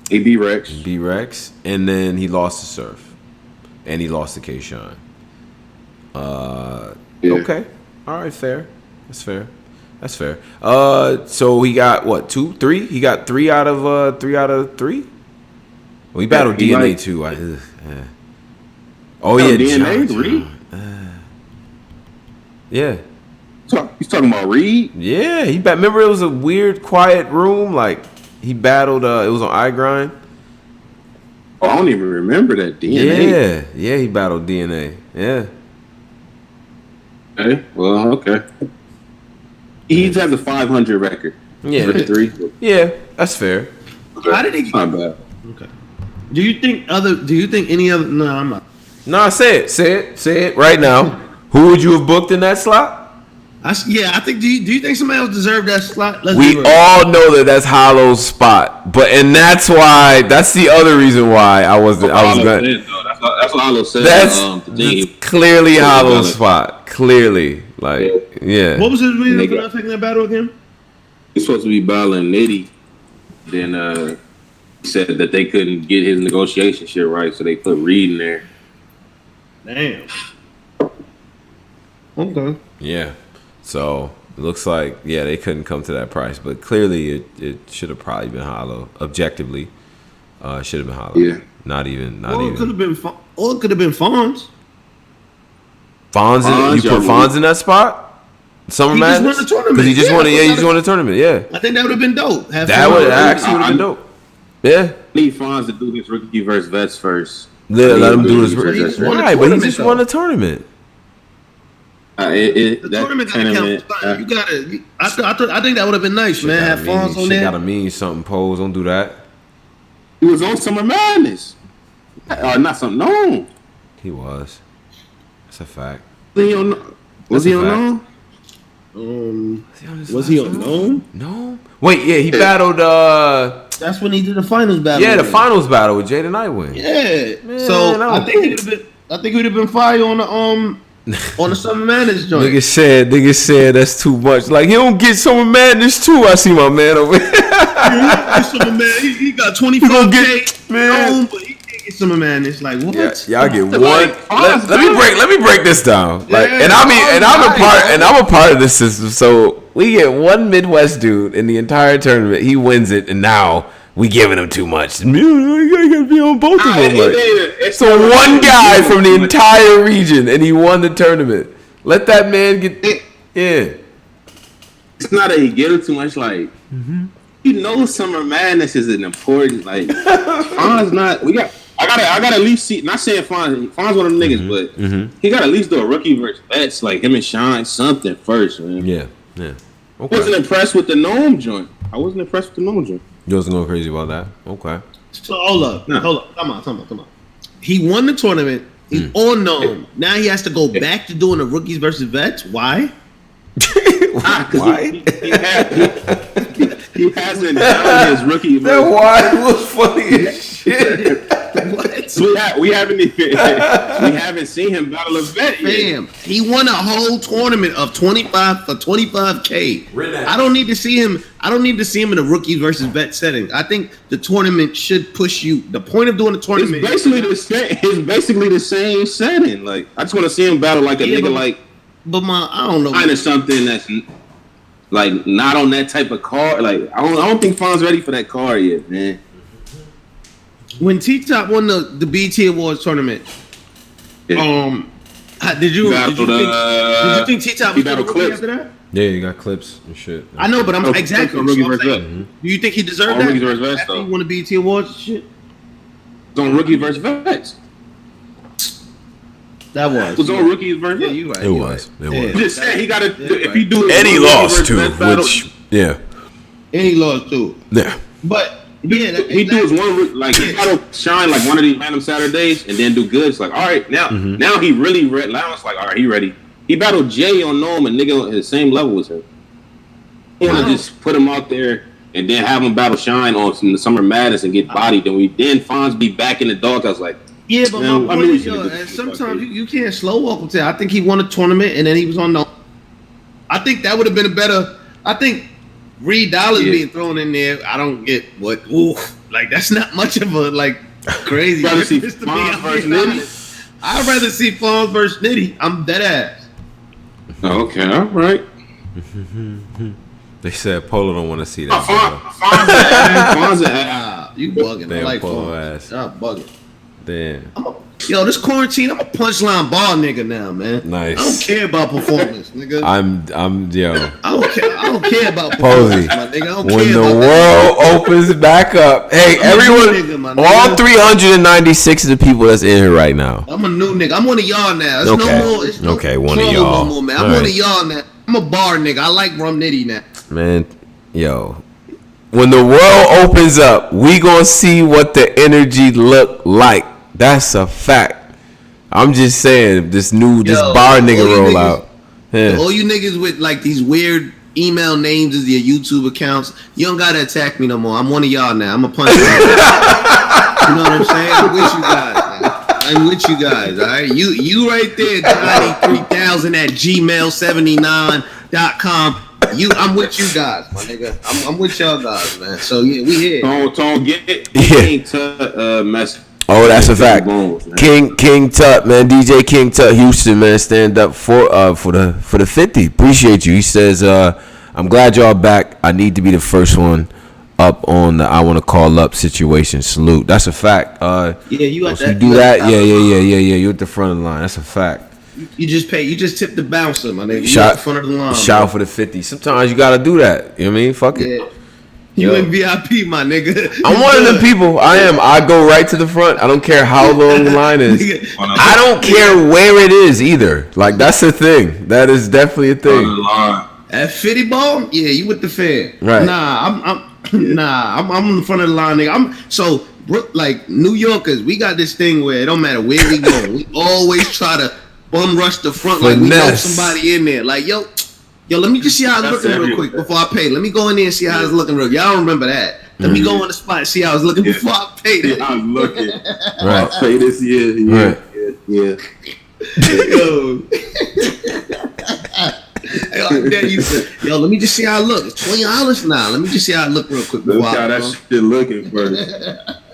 He beat Rex. And then he lost to Surf, and he lost to K-Shine. Okay. All right. Fair. That's fair. So he got what? 2, 3? He got 3 out of 3. Well, he battled DNA too. Oh yeah, DNA 3. Yeah. He's talking about Reed. Yeah, remember it was a weird, quiet room. Like he battled. It was on iGrind. Oh, I don't even remember that DNA. Yeah, he battled DNA. Yeah. Okay. Well, okay. He has a 500 record. Yeah. 3. Yeah, that's fair. Okay. How did he? Not bad. Okay. Do you think any other? No, I'm not. No, say it right now. Who would you have booked in that slot? I think. Do you think somebody else deserved that slot? We all know that's Hollow's spot, that's the other reason why I was going. That's what Hollow said. That's clearly Hollow's spot. Clearly, yeah. What was his reason for not taking that battle again? He's supposed to be battling Nitty. Then he said that they couldn't get his negotiation shit right, so they put Reed in there. Damn. Okay. Yeah. So it looks like they couldn't come to that price, but clearly it should have probably been Hollow. Objectively, it should have been Hollow. Yeah. Not even. It could have been. Or it could have been Fonz. Fonz, you put Fonz in that spot? Summer Madness? He just won the tournament. Because he just won it. Yeah, he just won the tournament. Yeah. I think that would have been dope. That would actually would have been dope. Yeah. I need Fonz to do his rookie versus vets first. Let him do his rookie. Right, but he just won the tournament. The tournament gotta count. You gotta. I think that would have been nice, man. Have Fonz on there. Gotta mean something. Pose. Don't do that. He was on Summer Madness. Not something known. He was. That's a fact. Was he on Was he on Gnome? No. Wait, yeah, he battled. That's when he did the finals battle. Yeah, the finals battle with Jaden Nightwing. Yeah. Man, so I think he would have been fire on the Summer Madness joint. Nigga said that's too much. Like he don't get Summer Madness too. I see my man over here. He got 25K, man. But he can't get Summer Madness. Like what? Yeah, y'all get one. Let me break this down. Like, I'm a part of this system. So we get one Midwest dude in the entire tournament. He wins it, and now we giving him too much. You gotta be on both of them. So one guy from the entire region, and he won the tournament. Let that man get. Yeah. It's not that he gave him too much. Like, you know, Summer Madness is an important. Like, Fonz not. I gotta at least see. Not saying Fonz one of them niggas, but he got to at least do a rookie versus vets, like him and Shine something first, man. Yeah. Okay. I wasn't impressed with the Gnome joint. You wasn't going crazy about that. Okay. So hold up. Come on. He won the tournament. He's on Gnome. Now he has to go back to doing the rookies versus vets. Why? Why? He hasn't done his rookie. That why was funny as shit. What? We haven't seen him battle a vet yet. Bam. He won a whole tournament of 25K. I don't need to see him. In a rookie versus vet setting. I think the tournament should push you. The point of doing the tournament is basically the same setting. Like, I just want to see him battle like a nigga like. But I don't know. Kind of something that's like not on that type of card. Like, I don't think Fonz ready for that card yet, man. When T-Top won the BT Awards tournament, did you think T-Top was battle clips after that? Yeah, you got clips and shit. I know, but I'm exactly. Rookie versus vet. Do you think he deserved that? Rookie versus vets, after he won the BT Awards and shit? It's on rookie versus vets. That was. It was on rookies versus vets. Yeah, you right. It was. I'm just saying he got to. If he do it, and he lost too, which and he lost too. Yeah. But. Yeah, he do his one like he gotta shine like one of these random Saturdays and then do good. It's like, all right, now he really ready. Now it's like, all right, he ready. He battled Jay on Gnome, a nigga on the same level as him. He want to just put him out there and then have him battle Shine on the Summer Madness and get bodied. Then Fonz be back in the doghouse like. Yeah, but my point is, and sometimes you can't slow walk him to. I think he won a tournament and then he was on Gnome. I think that would have been a better. I think. Reed Dollaz being thrown in there, I don't get what. Ooh, like that's not much of a crazy. I'd rather see Fonz versus Nitty. I'd rather see Fonz versus Nitty. I'm dead ass. Okay, all right. They said Polo don't want to see that. Fonz ass. You bugging? Damn, I like Polo Fonz. ass. I'm bugging. Damn. Yo, this quarantine, I'm a punchline ball nigga now, man. Nice. I don't care about performance, nigga. I'm yo. I don't care about performance, my nigga. I don't when care the about world opens back up, hey, everyone, all 396 of the people that's in here right now. I'm a new nigga. I'm one of y'all now. It's okay. no more. It's no one of y'all. No more, man. I'm one of y'all now. I'm a bar nigga. I like Rum Nitty now. Man, yo. When the world opens up, we gonna see what the energy look like. That's a fact. I'm just saying, this bar nigga roll out. Yeah. All you niggas with like these weird email names as your YouTube accounts, you don't gotta attack me no more. I'm one of y'all now. I'm a punch. You know what I'm saying? I'm with you guys. All right, you right there, Johnny3000 at gmail79.com. I'm with you guys, my nigga. I'm with y'all guys, man. So yeah, we here. Don't get it. Message. Oh, that's a fact. King Tut, man, DJ King Tut, Houston, man, stand up for the 50. Appreciate you. He says, I'm glad y'all back. I need to be the first one up on the I want to call up situation. Salute. That's a fact. Yeah, you got that. You do that. Yeah. You're at the front of the line. That's a fact. You just tip the bouncer, my nigga. Shout at the front of the line. Shout for the 50. Sometimes you gotta do that. You know what I mean? Fuck it. Yeah. You in VIP, my nigga. I'm one of them people. I am. I go right to the front. I don't care how long the line is. I don't care where it is either. Like, that's a thing. That is definitely a thing. At 50 ball, yeah, you with the fan. Right. I'm in the front of the line, nigga. So like New Yorkers, we got this thing where it don't matter where we go, we always try to bum rush the front. Like we know somebody in there. Like yo, let me just see how it's looking real quick before I pay. Let me go in there and see how it's looking real. Y'all remember that? Let me go on the spot and see how it's looking before I pay. Yeah, I was looking. Right. I'll pay this year. Yeah. Yo, let me just see how it look. It's $20 now. Let me just see how it look real quick before I how that shit looking first.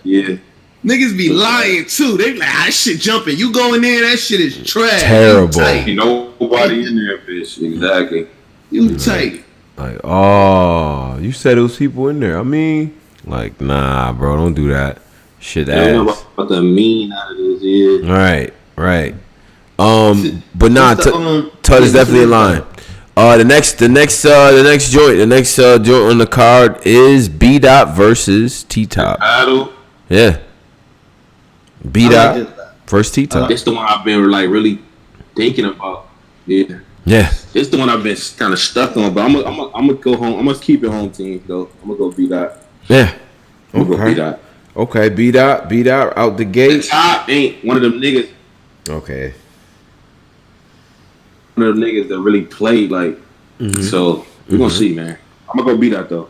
Yeah. Niggas be lying too. They be like, that shit jumping. You go in there, that shit is trash. Terrible. You know nobody in there, bitch. Exactly. You tight. Like, oh, you said those people in there. I mean, Like, nah, bro, don't do that. Shit I don't know ass. about the mean out of this. Yeah. Right. But nah, What's the, Tut is yeah, definitely in line. The next joint on the card is B Dot versus T Top. Battle. Yeah. B I Dot like versus T Top. It's the one I've been like really thinking about. Yeah. Yeah. It's the one I've been kind of stuck on, but I'm gonna go home. I'm gonna keep it home team though. I'm gonna go beat that. Yeah. I'm gonna go beat that. Okay. B Dot out the The gate. Top ain't one of them niggas. Okay. One of them niggas that really played like. So we're gonna see, man. I'm gonna go beat that though.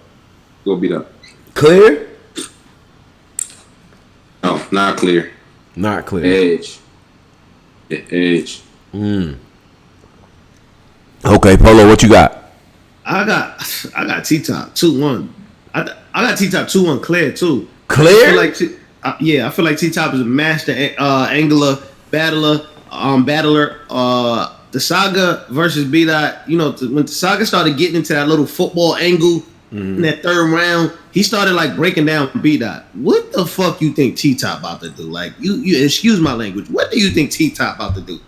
Go beat that. Clear? No, not clear. Not clear. Edge. Yeah, edge. Okay, Polo, what you got? I got T Top 2-1. I got T Top 2-1 clear too. Clear? I feel like I feel like T Top is a master angler, battler. The Saga versus B Dot. You know, when the Saga started getting into that little football angle in that third round, he started like breaking down B Dot. What the fuck you think T Top about to do? Like you excuse my language. What do you think T Top about to do?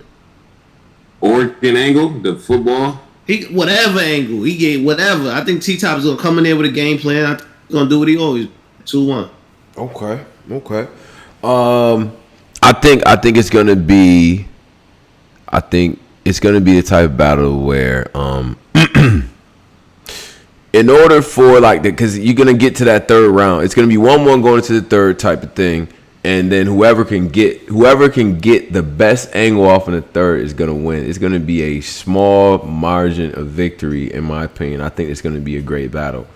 Oregon angle, the football. He whatever angle he gave, whatever. I think T Top is gonna come in there with a game plan. I think he's gonna do what he always 2-1. Okay. I think it's gonna be. I think it's gonna be the type of battle where, in order for like, because you're gonna get to that third round, it's gonna be 1-1 going into the third type of thing, and then whoever can get the best angle off in the third is gonna win. It's gonna be a small margin of victory, in my opinion. I think it's gonna be a great battle.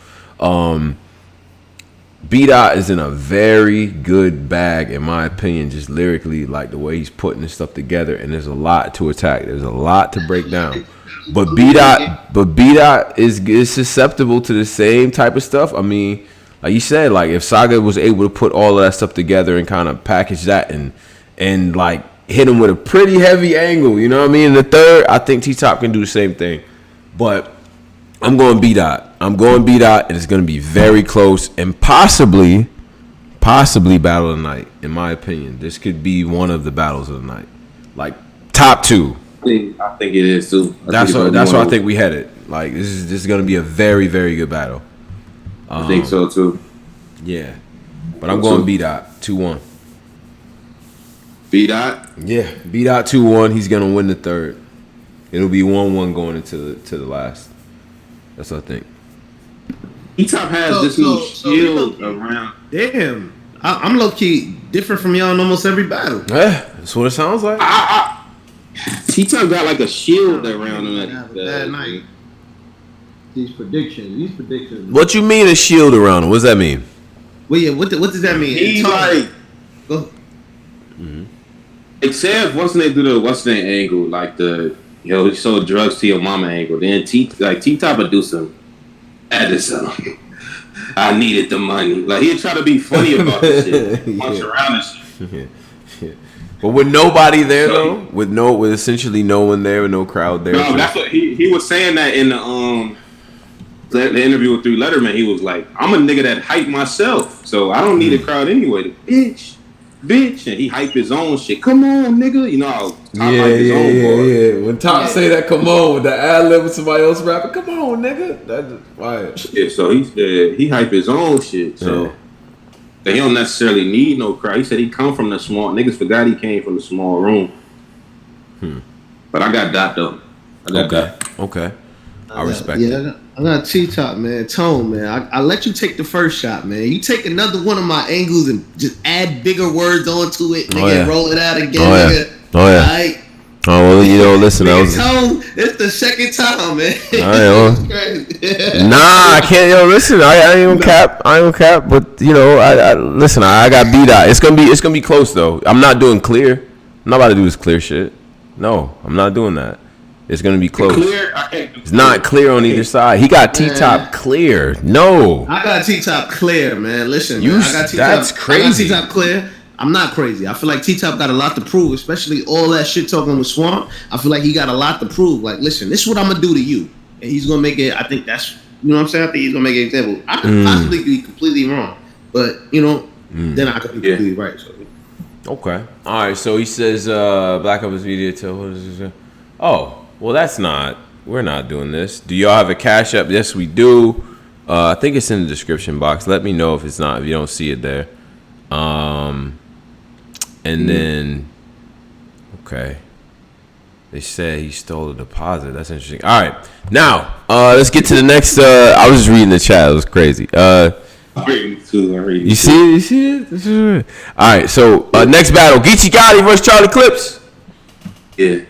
B-Dot is in a very good bag, in my opinion, just lyrically, like the way he's putting this stuff together, and there's a lot to attack. There's a lot to break down. But B-Dot is susceptible to the same type of stuff. I mean, like you said, like if Saga was able to put all of that stuff together and kind of package that and like hit him with a pretty heavy angle, you know what I mean? In the third, I think T-Top can do the same thing. But I'm going B-Dot. And it's going to be very close and possibly battle of the night, in my opinion. This could be one of the battles of the night. Like, top two. I think it is, too. That's where I think we headed. Like, this is going to be a very, very good battle. I think so, too. Yeah. But I'm going B-Dot, 2-1. B-Dot? Yeah, B-Dot 2-1. He's going to win the third. It'll be 1-1 going into the last. That's what I think. T-Top has this new shield around. Damn, I'm low key different from y'all in almost every battle. Yeah, that's what it sounds like. T-Top got like a shield around him. That night. These predictions. What you mean a shield around him? What does that mean? Well, yeah. What does that mean? He's like, go. except once they do the what's the angle, like the he sold drugs to your mama angle. Then T-Top would do some. I needed the money. Like he'd try to be funny about this shit, punch around and shit. Yeah. But with nobody there though, with essentially no one there, with no crowd there. No, that's what he was saying that in the interview with 3 Letterman. He was like, "I'm a nigga that hype myself, so I don't need a crowd anyway." Bitch, and he hype his own shit. Come on, nigga. You know how Top hype his own boy. Yeah. When Top say that, come on, with the ad lib with somebody else rapping, come on, nigga. That's fire. Yeah, so he hype his own shit. So he don't necessarily need no crowd. He said he come from the small. Niggas forgot he came from the small room. But I got Dot though. Okay. I respect it. I got T-Top, man. Tone, man. I let you take the first shot, man. You take another one of my angles and just add bigger words onto it, nigga, and roll it out again, nigga. Oh, yeah. All right. Oh, well, listen. Tone, it's the second time, man. All right, nah, I can't. Listen, I ain't gonna cap. But I listen. I got B-Dot. It's gonna be close though. I'm not doing clear. I'm not about to do this clear shit. No, I'm not doing that. It's gonna be close. It's not clear on either side. He got T-Top clear. No, I got T-Top clear, man. Listen, I got T-Top. That's crazy. I got T-Top clear. I'm not crazy. I feel like T-Top got a lot to prove, especially all that shit talking with Swamp. I feel like he got a lot to prove. Like, listen, this is what I'm gonna do to you, and he's gonna make it. I think that's, what I'm saying. I think he's gonna make an example. I could possibly be completely wrong, But then I could be completely right. So. Okay. All right. So he says, Black Ops Media tell. Oh, well, that's not. We're not doing this. Do y'all have a Cash App? Yes, we do. I think it's in the description box. Let me know if it's not. If you don't see it there. And then, okay. They said he stole a deposit. That's interesting. All right. Now, let's get to the next. I was just reading the chat. It was crazy. You see it? All right. So, next battle. Geechi Gotti versus Charlie Clips. Yeah.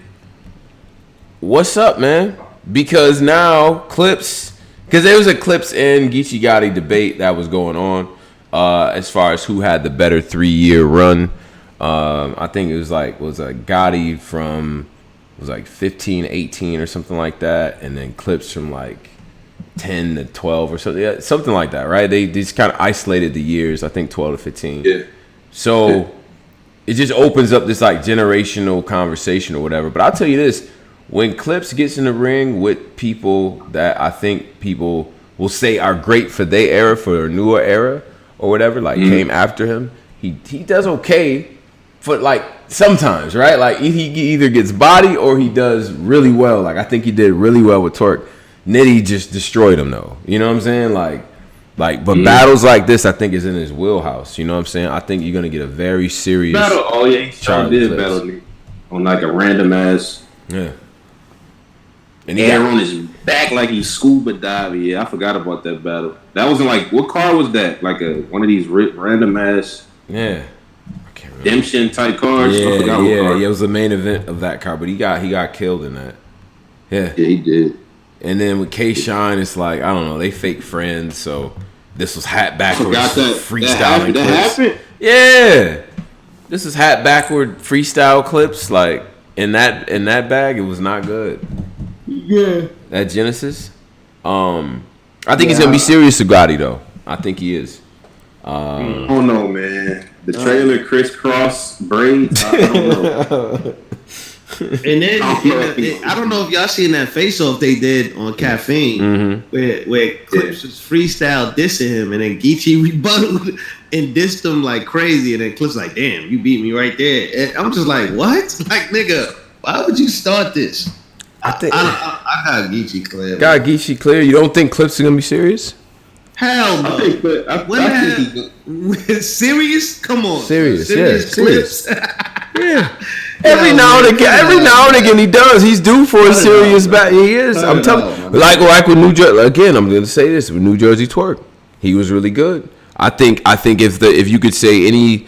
What's up, man? Because now Clips, because there was a Clips and Geechi Gotti debate that was going on as far as who had the better 3-year run. I think it was Gotti from was like 15, 18 or something like that, and then Clips from like 10 to 12 or something, something like that, right? They just kind of isolated the years. I think 12 to 15. Yeah. So it just opens up this like generational conversation or whatever. But I'll tell you this. When Clips gets in the ring with people that I think people will say are great for their era, for a newer era or whatever, like came after him, he does okay for like sometimes, right? Like he either gets body or he does really well. Like I think he did really well with Torque. Nitty just destroyed him though. You know what I'm saying? But battles like this I think is in his wheelhouse. You know what I'm saying? I think you're gonna get a very serious battle. Oh yeah, he did battle me on like a random ass. Yeah. And he had on his back like he scuba diving. Yeah, I forgot about that battle. That wasn't like, what car was that? Like one of these random ass redemption type cars. Yeah, I forgot what car. It was the main event of that car, but he got killed in that. Yeah, he did. And then with K-Shine, it's like I don't know, they fake friends, so this was hat backward freestyling. That happened. Yeah, this is hat backward freestyle clips. Like in that bag, it was not good. Yeah. That Genesis. I think he's gonna be serious to Gotti though. I think he is. I don't know, man. The trailer crisscross braids. I don't know. And then I don't know if y'all seen that face off they did on Caffeine, where Clips was freestyle dissing him, and then Geechi rebutted and dissed him like crazy, and then Clips like, "Damn, you beat me right there." And I'm just like, "What? Like, nigga, why would you start this?" I got Geechi clear. Got Geechi clear. You don't think Clips are gonna be serious? Hell no. I think serious? Come on. Serious Clips. Yeah. Every now and again he does. He's due for a serious battle. He is. I'm telling you. Like with New Jersey. Again, I'm gonna say this with New Jersey Twerk. He was really good. I think if you could say any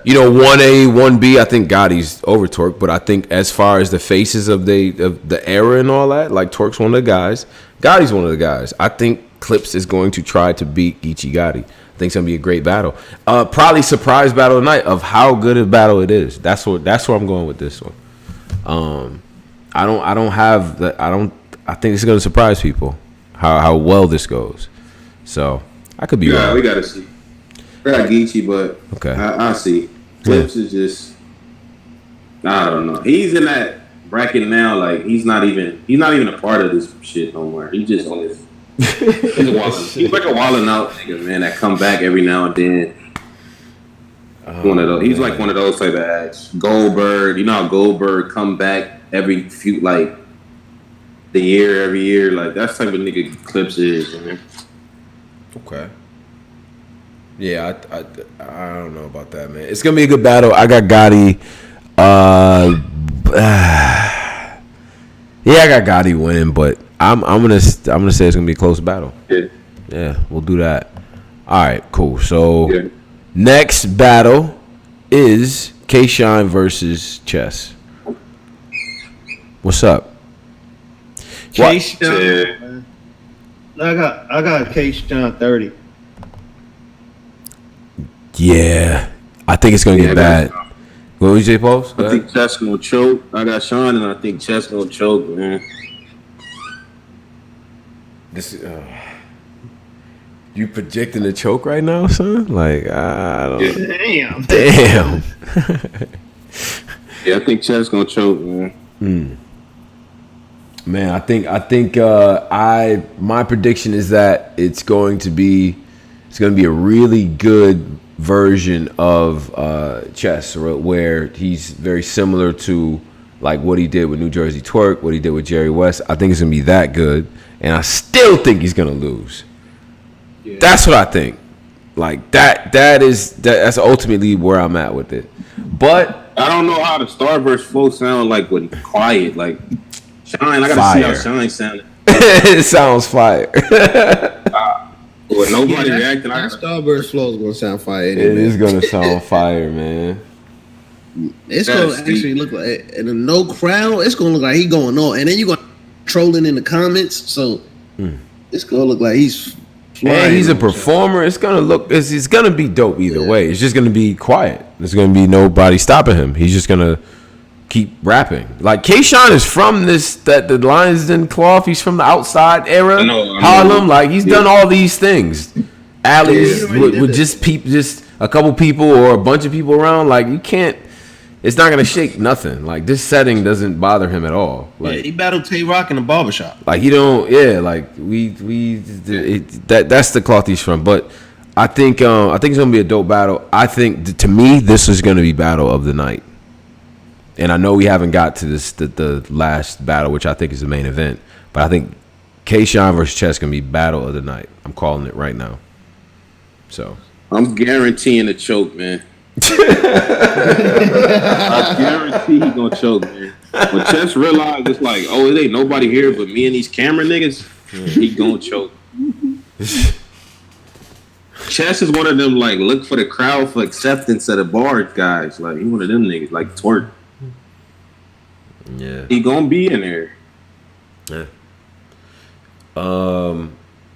1A, 1B, I think Gotti's over Torque, but I think as far as the faces of the era and all that, like Torque's one of the guys, Gotti's one of the guys. I think Clips is going to try to beat Geechi Gotti. I think it's gonna be a great battle. Probably surprise battle tonight of how good a battle it is. That's where I'm going with this one. I think it's gonna surprise people how well this goes. So I could be wrong. We gotta see. I got Geechi, but okay. I see. Clips is just, I don't know. He's in that bracket now. Like he's not even a part of this shit no more. He just on his. He's like a wilding out nigga, man, that come back every now and then. One of those. He's like one of those type of acts. Goldberg, you know how Goldberg come back every few every year. Like that's type of nigga Clips is, man. Okay. Yeah, I don't know about that, man. It's gonna be a good battle. I got Gotti. Yeah, I got Gotti winning, but I'm gonna say it's gonna be a close battle. Yeah, we'll do that. All right, cool. So next battle is K-Shine versus Chess. What's up? K-Shine. I got K-Shine 30. Yeah, I think it's gonna get bad. What would you say, Post? I think Chess gonna choke. I got Sean, and I think Chess gonna choke, man. This you projecting a choke right now, son? Like I don't. Damn. Yeah, I think Chess gonna choke, man. Man, I think my prediction is that it's going to be it's going to be a really good version of Chess, where he's very similar to like what he did with New Jersey Twerk, what he did with Jerry West. I think it's going to be that good, and I still think he's going to lose. Yeah. That's what I think. Like that's ultimately where I'm at with it. But I don't know how the Starburst flow sound like when quiet. Like Shine, I gotta see how Shine sounded. It sounds fire. With nobody reacting, that Starburst flow is gonna sound fire. Anyway. It is gonna sound fire, man. It's gonna actually look like, and a no crowd. It's gonna look like he going on, and then you're gonna trolling in the comments. So it's gonna look like he's. And he's a performer. It's gonna be dope either way. It's just gonna be quiet. There's gonna be nobody stopping him. He's just gonna keep rapping. Like K-Shine is from the Lions Den Cloth. He's from the outside era. I know. Harlem. Like he's done all these things. Alleys with just a couple people or a bunch of people around. Like you can't. It's not gonna shake nothing. Like this setting doesn't bother him at all. Like he battled Tay-Rock in the barbershop. Like he don't. Yeah. Like that's the cloth he's from. But I think it's gonna be a dope battle. I think to me this is gonna be battle of the night. And I know we haven't got to the last battle, which I think is the main event. But I think K-Shine versus Chess gonna be battle of the night. I'm calling it right now. So I'm guaranteeing a choke, man. I guarantee he gonna choke, man. When Chess realized it's like, oh, it ain't nobody here but me and these camera niggas, he gonna choke. Chess is one of them like look for the crowd for acceptance at the bar guys. Like he one of them niggas like Twerk. Yeah, he gonna be in there. Yeah. All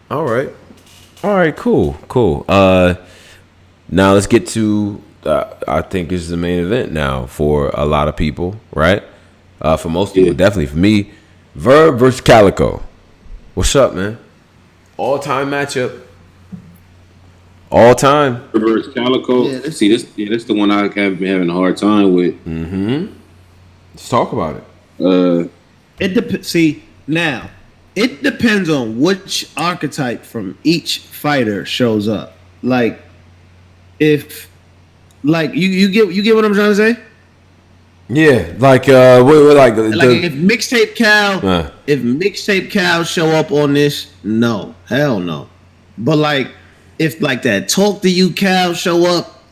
right. Cool. Now let's get to. I think this is the main event now for a lot of people, right? For most people, definitely for me. Verb versus Calicoe. What's up, man? All-time matchup. All-time. Verb versus Calicoe. Yeah, this is the one I have been having a hard time with. Mm-hmm. Let's talk about it. Now, it depends on which archetype from each fighter shows up. Like, if... Like you get what I'm trying to say? Yeah, like if Mixtape Cal show up on this, no, hell no. But like if like that Talk to You Cal show up,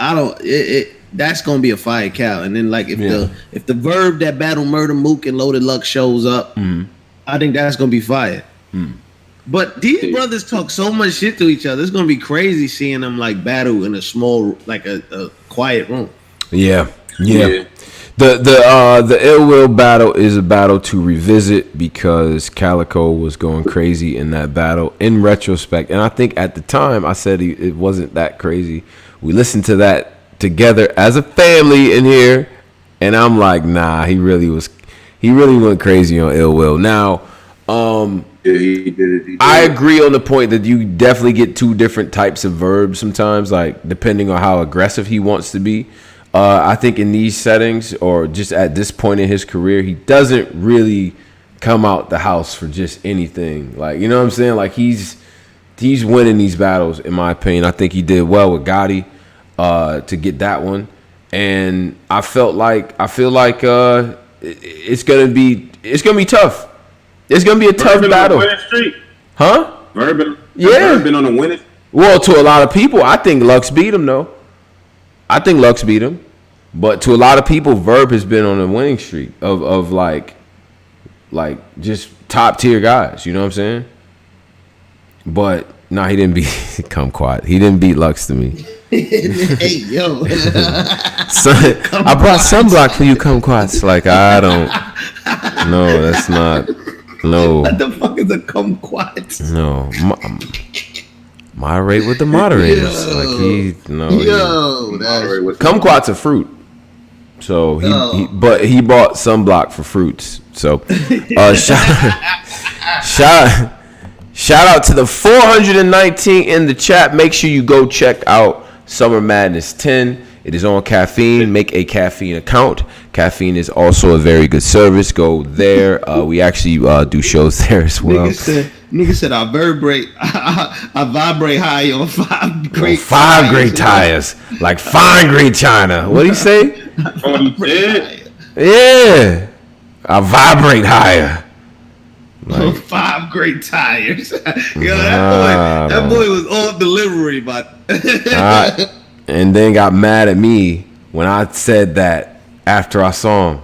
that's gonna be a fire Cal. And then like if the Verb that battle Murder Mook and Loaded Luck shows up, I think that's gonna be fire. But these brothers talk so much shit to each other. It's gonna be crazy seeing them like battle in a small, like a quiet room. Yeah. The Ill Will battle is a battle to revisit because Calicoe was going crazy in that battle. In retrospect, and I think at the time I said it wasn't that crazy. We listened to that together as a family in here, and I'm like, nah, he really went crazy on Ill Will. Now, he did. I agree on the point that you definitely get two different types of Verbs sometimes, like depending on how aggressive he wants to be. I think in these settings or just at this point in his career, he doesn't really come out the house for just anything. Like, you know what I'm saying? Like he's winning these battles, in my opinion. I think he did well with Gotti to get that one. And I feel like it's gonna be tough. It's gonna be a tough battle. Huh? Verb been on a winning. Well, to a lot of people, I think Lux beat him though. I think Lux beat him, but to a lot of people, Verb has been on a winning streak of like just top tier guys. You know what I'm saying? But no, he didn't beat Kumquat. He didn't beat Lux to me. Hey yo, I brought sunblock for you, Kumquats. Like I don't. No, that's not. No. What the fuck is a kumquat? No. Moderate with the moderators. Kumquat's a fruit. So he bought sunblock for fruits. So shout out to the 419 in the chat. Make sure you go check out Summer Madness 10. It is on Caffeine. Make a Caffeine account. Caffeine is also a very good service. Go there. We actually do shows there as well. Nigga said I vibrate high on five great tires, like fine great china. What do you say? Yeah, I vibrate higher. Like, 5 great tires. Yo, that boy was all delivery, but and then got mad at me when I said that after I saw him.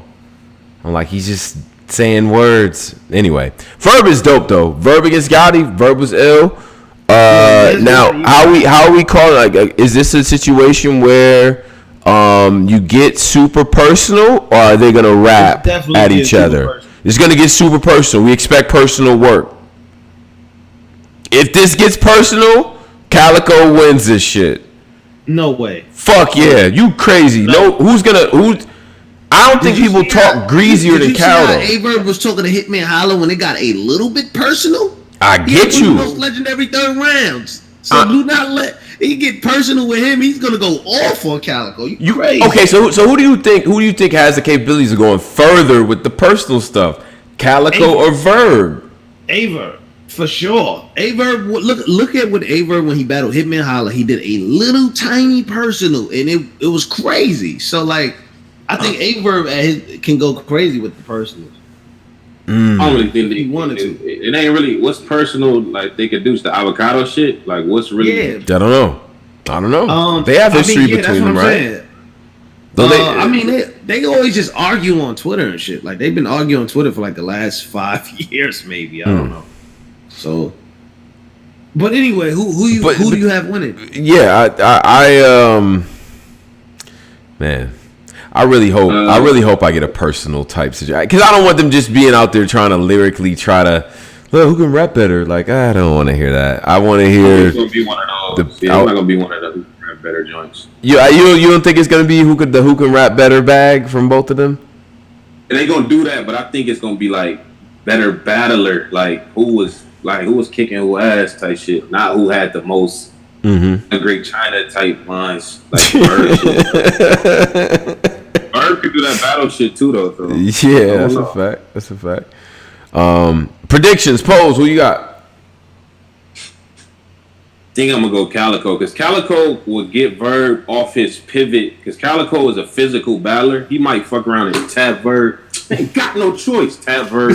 I'm like, he's just saying words. Anyway, Verb is dope though. Verb against Gotti. Verb was ill. Now, how are we calling? Like, is this a situation where you get super personal, or are they gonna rap at each other? Personal. It's gonna get super personal. We expect personal work. If this gets personal, Calicoe wins this shit. No way. Fuck yeah, you crazy. No, who's? I don't think people talk greasier than Cal. Did you see how Verb was talking to Hitman Holla when it got a little bit personal? I get you. Most legendary third rounds. So do not let he get personal with him. He's gonna go off on Calicoe. You crazy? Okay, so who do you think has the capabilities of going further with the personal stuff? Calicoe or Verb? Verb, for sure. Verb. Look at what Verb when he battled Hitman Holla. He did a little tiny personal, and it was crazy. So like, I think Verb can go crazy with the personals. I don't really think he wanted to. It ain't really what's personal. Like they could do the avocado shit. Like what's really? Yeah. I don't know. They have history between them, right? I mean, they always just argue on Twitter and shit. Like they've been arguing on Twitter for like the last 5 years, maybe. I don't know. So, but anyway, who do you have winning? Yeah, I man. I really hope I get a personal type situation, because I don't want them just being out there trying to lyrically try to look who can rap better. Like, I don't want to hear that. I want to hear. It's gonna be one of those. It's not gonna be one of the who can rap better joints. You don't think it's gonna be who can rap better bag from both of them? And they gonna do that, but I think it's gonna be like better battler, like who was kicking who ass type shit, not who had the most a great China type lines like Verb shit. Verb could do that battle shit too, though. So. Yeah, that's a fact. Predictions, Pose. Who you got? I think I'm gonna go Calicoe, because Calicoe will get Verb off his pivot. Because Calicoe is a physical battler. He might fuck around and tap Verb. Ain't got no choice. Tap Verb.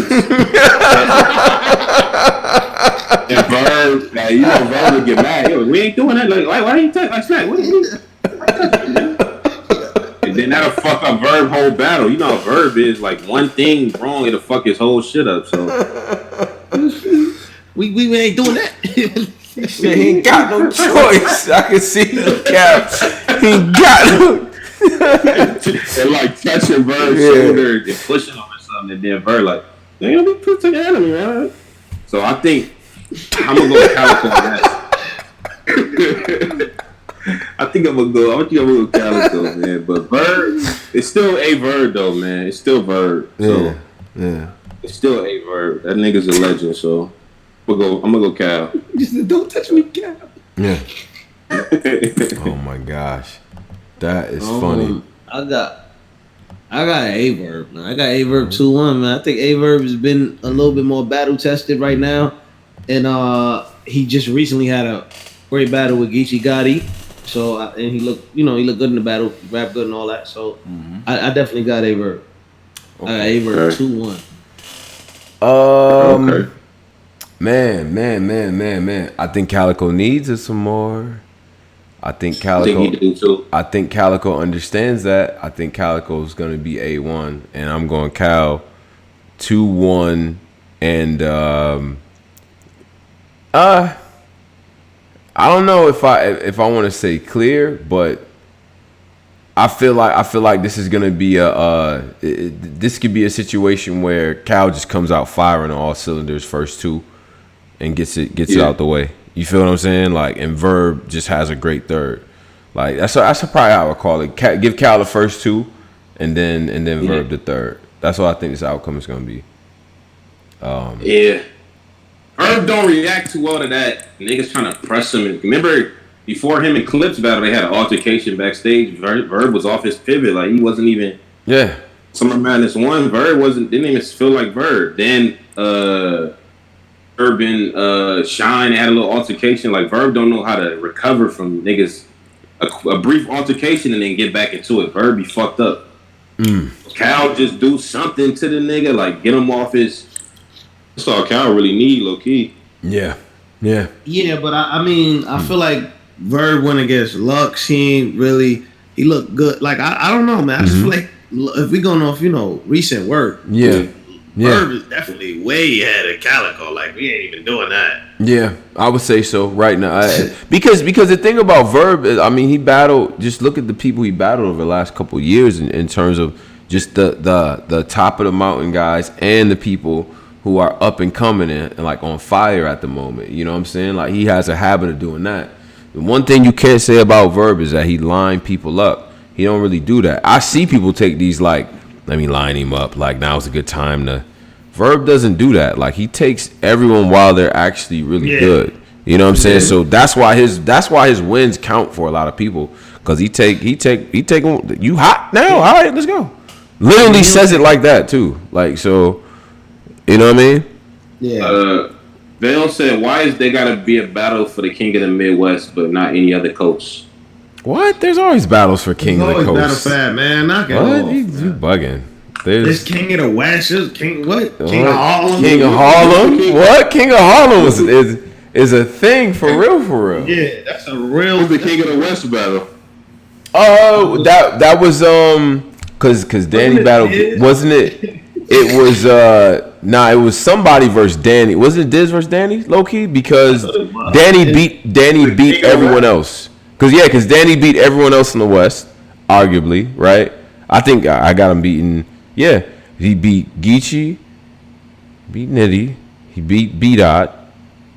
And Verb, like, Verb would get mad. Yo, we ain't doing that. Like, why ain't you like Smack? And then that'll fuck up Verb whole battle. You know how Verb is, like one thing wrong, it'll fuck his whole shit up. So we ain't doing that. He ain't got no choice. I can see the cap. He ain't got no. And like touching Verb's shoulder and pushing him or something, and then Verb like, they gonna be pushing the enemy, man. So I think I'm gonna go with Calicoe on that. I think I'm gonna go Calicoe, man. But Verb, it's still a Verb though, man. It's still Verb. So yeah. It's still a Verb. That nigga's a legend. So I'm gonna go Cal. Just don't touch me, Cal. Yeah. Oh my gosh, that is funny. I got a Verb. Man. I got a Verb 2-1. Man, I think a Verb has been a little bit more battle tested right now, and he just recently had a great battle with Geechi Gotti. So and he looked good in the battle, rap good and all that. So I definitely got a Verb. Okay. I got a Verb 2-1. Okay. Man. I think Calicoe needs it some more. I think Calicoe understands that. I think Calicoe is going to be A1, and I'm going Cal 2-1, and I don't know if I want to say clear, but I feel like this is gonna be this could be a situation where Cal just comes out firing on all cylinders first two, and gets it out the way. You feel what I'm saying? Like, and Verb just has a great third. Like that's probably how I call it. Give Cal the first two, and then Verb the third. That's what I think this outcome is gonna be. Yeah. Verb don't react too well to that. Niggas trying to press him. Remember, before him and Clips battle, they had an altercation backstage. Verb was off his pivot. Like, he wasn't even... Yeah. Summer Madness 1, Verb didn't even feel like Verb. Then, Verb Verb and Shine had a little altercation. Like Verb don't know how to recover from niggas a brief altercation and then get back into it. Verb be fucked up. Cal just do something to the nigga, like get him off his. That's all Cal really need, low key. Yeah. But I mean, I feel like Verb went against Lux. He looked good. Like I don't know, man. I just feel like if we going off, recent work. Yeah. Verb is definitely way ahead of Calicoe. Like we ain't even doing that. Yeah, I would say so right now. Because the thing about Verb is, I mean, he battled. Just look at the people he battled over the last couple of years in terms of just the top of the mountain guys and the people who are up and coming and like on fire at the moment. You know what I'm saying? Like he has a habit of doing that. The one thing you can't say about Verb is that he line people up. He don't really do that. I see people take these like, let me line him up. Like now's a good time to. Verb doesn't do that. Like he takes everyone while they're actually really good. You know what I'm saying? So that's why his wins count for a lot of people, because he take you hot now. All right, let's go. Literally says it like that too. Like so, you know what I mean? Yeah. Vale said, "Why is there gotta be a battle for the king of the Midwest, but not any other coast?" What? There's always battles for king of the coast. Battle for that, man. Knock it what? off. You bugging? This king of the West, king what? King of Harlem. King of Harlem. What? King of Harlem is a thing for real. Yeah, that's a real. Who's the king of the West battle? Oh, that was cause Danny battled, wasn't it? It was it was somebody versus Danny. Wasn't it Diz versus Danny, low key? Because Danny beat everyone else. Cause Danny beat everyone else in the West, arguably, right? I think I got him beaten. Yeah, he beat Geechi, beat Nitty, he beat B-Dot,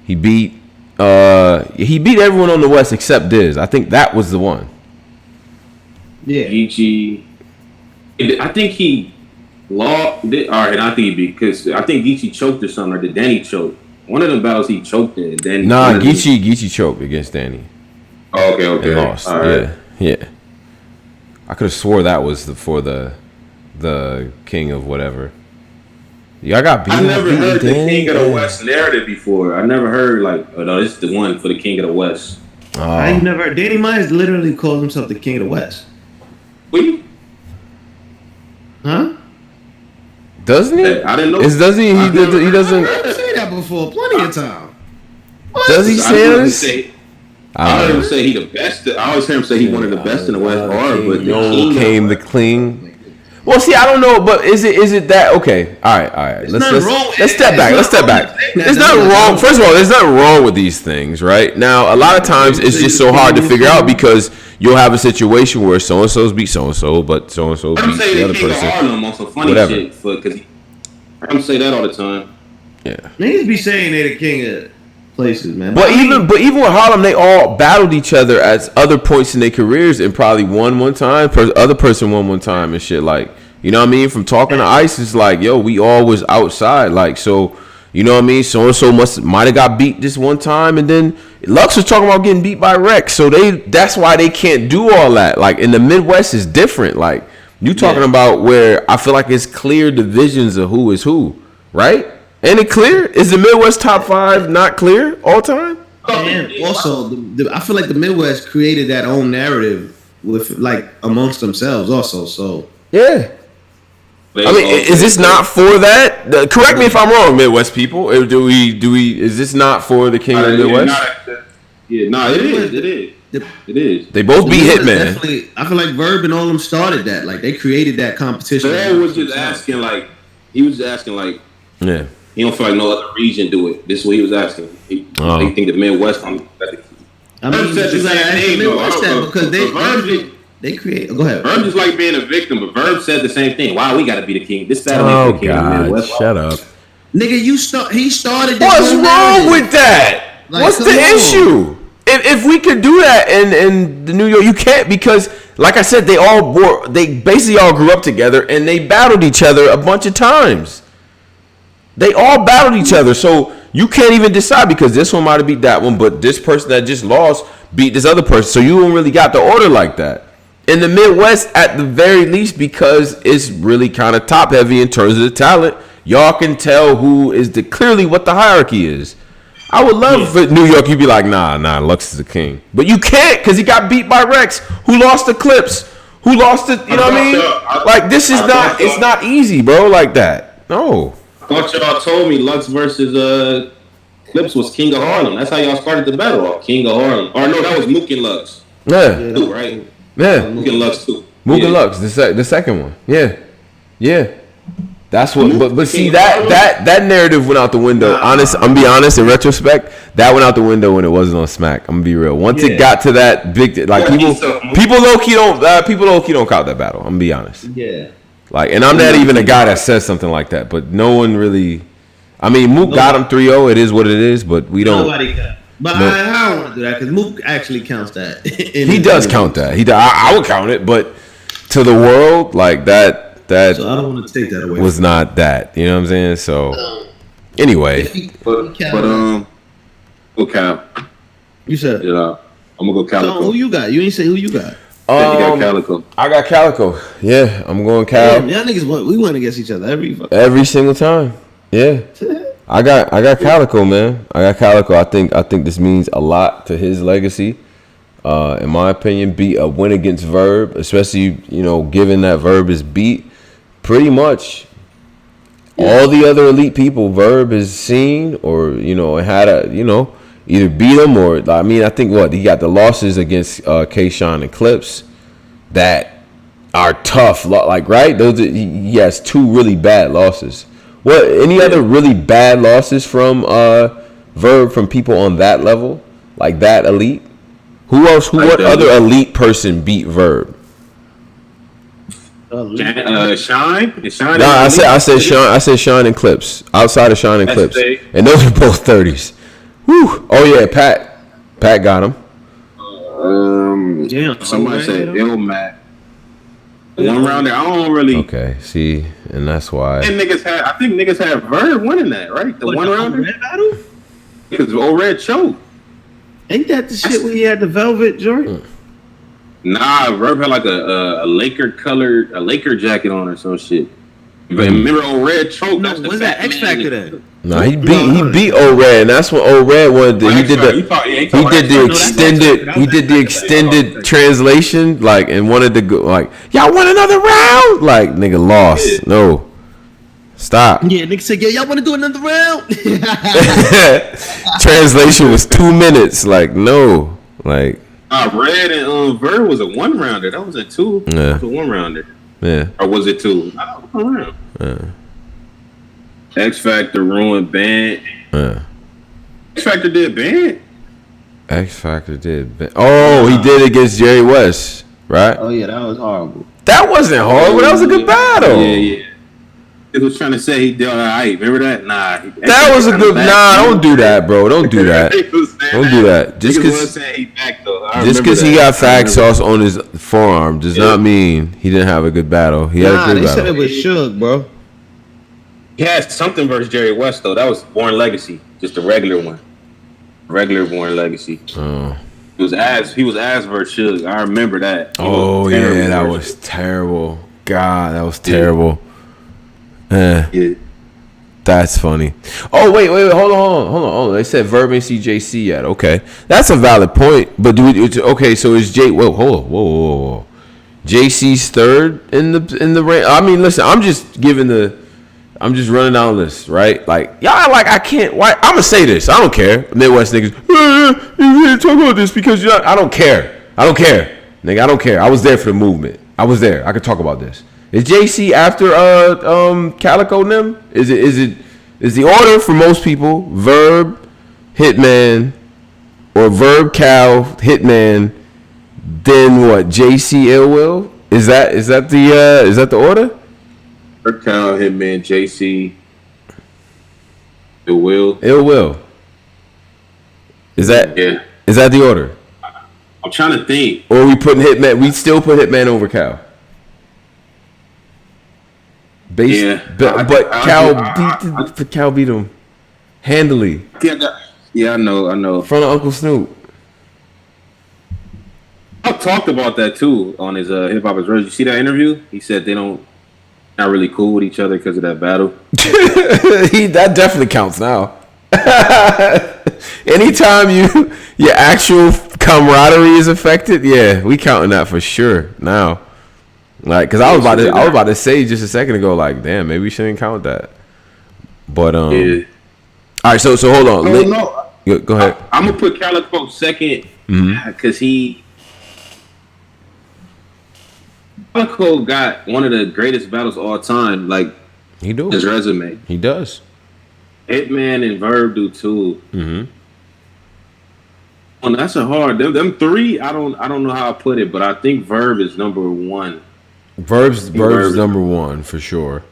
he beat everyone on the West except Diz. I think that was the one. Yeah, Geechi. I think he lost. All right, I think he beat, because I think Geechi choked or something, or did Danny choke? One of them battles he choked in. Then Geechi choked against Danny. Oh, okay. He lost. All right. Yeah. I could have swore that was for the king of whatever. Yeah, I got beat. I never heard the king of the West narrative before. I never heard like, oh no, this is the one for the king of the West. I ain't never heard. Danny Myers literally calls himself the king of the West. Wait. Huh? Doesn't he? I didn't know. Doesn't he? He doesn't. I've heard say that before, plenty of time. What? Does he say this? I heard him say he the best. I always hear him say he one of the best in the West. But no came the clean. Well, see, I don't know, but is it that okay? All right. Let's step back. There's nothing wrong. First of all, there's nothing wrong with these things, right? Now, a lot of times it's just so hard to figure out because you'll have a situation where so and so's beat so and so, but so and so beat the other person. Harlem on some funny shit because I don't say that all the time. Yeah, niggas be saying they the king of places, man. But even with Harlem, they all battled each other at other points in their careers and probably won one time. Other person won one time and shit. Like, you know what I mean? From talking to Ice, it's like, yo, we all was outside. Like, so, you know what I mean? So and so might have got beat this one time, and then Lux was talking about getting beat by Rex. So that's why they can't do all that. Like in the Midwest is different. Like you talking about where I feel like it's clear divisions of who is who, right? Ain't it clear? Is the Midwest top 5 not clear all time? And also, I feel like the Midwest created that own narrative with like amongst themselves also. So yeah. I mean, is this not for that? Correct me if I'm wrong, Midwest people. Do we? Is this not for the king of the Midwest? It is. They both beat Hitman. I feel like Verb and all them started that. Like they created that competition. He was just asking, like, yeah. He don't feel like no other region do it. This is what he was asking. They think the Midwest. I mean, said the same thing because they create. Go ahead. Verb just like being a victim, but Verb said the same thing. Why we got to be the king? This battle ain't the king of the Midwest. Shut up, nigga. He started. What's wrong with that? Like, what's the issue? If we could do that in the New York, you can't because, like I said, they basically all grew up together and they battled each other a bunch of times. They all battled each other, so you can't even decide because this one might have beat that one, but this person that just lost beat this other person. So you don't really got the order like that. In the Midwest, at the very least, because it's really kind of top heavy in terms of the talent, y'all can tell who is clearly what the hierarchy is. I would love for New York. You'd be like, nah, Lux is the king, but you can't because he got beat by Rex, who lost the Clips, who lost it. You know what I mean? Like this is not. It's not easy, bro. Like that. No. I thought y'all told me Lux versus Clips was King of Harlem. That's how y'all started the battle off. King of Harlem. Or no, that was Mook and Lux. Yeah. Too, right? Yeah. Mook and Lux too. Mook and Lux, the second one. Yeah. That's what. But see that narrative went out the window. Honest, I'm gonna be honest. In retrospect, that went out the window when it wasn't on Smack. I'm gonna be real. Once it got to that big, like people low key don't count that battle. I'm gonna be honest. Yeah. Like, and I'm not even a guy that says something like that. But no one really. I mean, Mook got him 3-0. It is what it is. But we don't. Nobody got. But I don't want to do that because Mook actually counts that. He does count that. I would count it, but to the world, like that. So I don't want to take that away. Was not that. You know what I'm saying? So anyway. But go Cal. You said. Yeah. I'm gonna go Calicoe. So who you got? You ain't say who you got. You got Calicoe. I got Calicoe. Yeah, I'm going Cal. Damn, y'all niggas we went against each other every single time. Yeah. I got Calicoe, man. I got Calicoe. I think this means a lot to his legacy. In my opinion, beat a win against Verb, especially given that Verb is beat pretty much all the other elite people Verb has seen or had either beat him or I think he got the losses against K-Shine and Clips that are tough. Like right, he has 2 really bad losses. What any other really bad losses from Verb from people on that level, like that elite? Who else? What other elite person beat Verb? Shine. No, I said Shine. I said Shine and Clips. Outside of Shine and Clips, and those are both 30s. Whew. Oh yeah, Pat got him. Somebody said Matt. One rounder. I don't really. Okay, see, and that's why. And I think niggas had Verb winning that, right? The one rounder battle. Because Red choked. Ain't that the shit where he had the velvet joint? Nah, Verb had like a Laker jacket on or some shit. But remember Red choked? No, was that X Factor then? No, he beat Red, and that's when Red wanted to. He did the extended translation, like, and wanted to go like, y'all want another round? Like, nigga lost. Yeah. No. Stop. Yeah, nigga said, y'all want to do another round? Translation was 2 minutes. Like, no. Like, Red and Verb was a 1 rounder. That was a 2. Yeah. That was a 1 rounder. Yeah. Or was it 2? I don't know. 1 round. Yeah. X Factor ruined Band. Yeah. X Factor did Band. Oh, he did against Jerry West, right? Oh yeah, that was horrible. That wasn't horrible. That was a good battle. Yeah. He was trying to say he did all right. Remember that? Nah. That was a good. Nah, don't do that, bro. Don't do that. Don't do that. Just because he got fag sauce on his forearm does not mean he didn't have a good battle. He had a good battle. They said it was Suge, bro. He had something versus Jerry West though. That was Born Legacy, just a regular one. Regular Born Legacy. Oh. He was ass versus Suge. I remember that. Oh yeah, that was terrible. God, that was terrible. Yeah. That's funny. Oh wait, hold on. They said Verb and CJC yet. Okay, that's a valid point. But okay? So is Jay? Whoa. JC's third in the rank. I mean, listen, I'm just running down the list, right? Like y'all, like I can't. Why? I'm gonna say this. I don't care. Midwest niggas, you can't talk about this because I don't care. Nigga, I don't care. I was there for the movement. I was there. I could talk about this. Is JC after Calicoe and them? Is the order for most people Verb, Hitman, or Verb, Cal, Hitman, then what? JC, Ill Will? Is that the order? Verb, Cal, Hitman, JC, Ill Will. Ill Will. Is that the order? I'm trying to think. Or we putting we still put Hitman over Cal. But Cal beat him handily. Yeah, I know. In front of Uncle Snoop. I talked about that too on his Hip Hop is Rose. You see that interview? He said they don't not really cool with each other because of that battle. That definitely counts now. Anytime your actual camaraderie is affected, yeah, we counting that for sure now. Like, cause I was about to say just a second ago, like, damn, maybe we shouldn't count that. But yeah. All right, so hold on. No. Go ahead. I'm gonna put Calicoe second because Calicoe got one of the greatest battles of all time. Like he do his resume. He does. Hitman and Verb do too. Mm-hmm. Well, that's a hard. Them three. I don't know how I put it, but I think Verb is number one. Verb's number one for sure.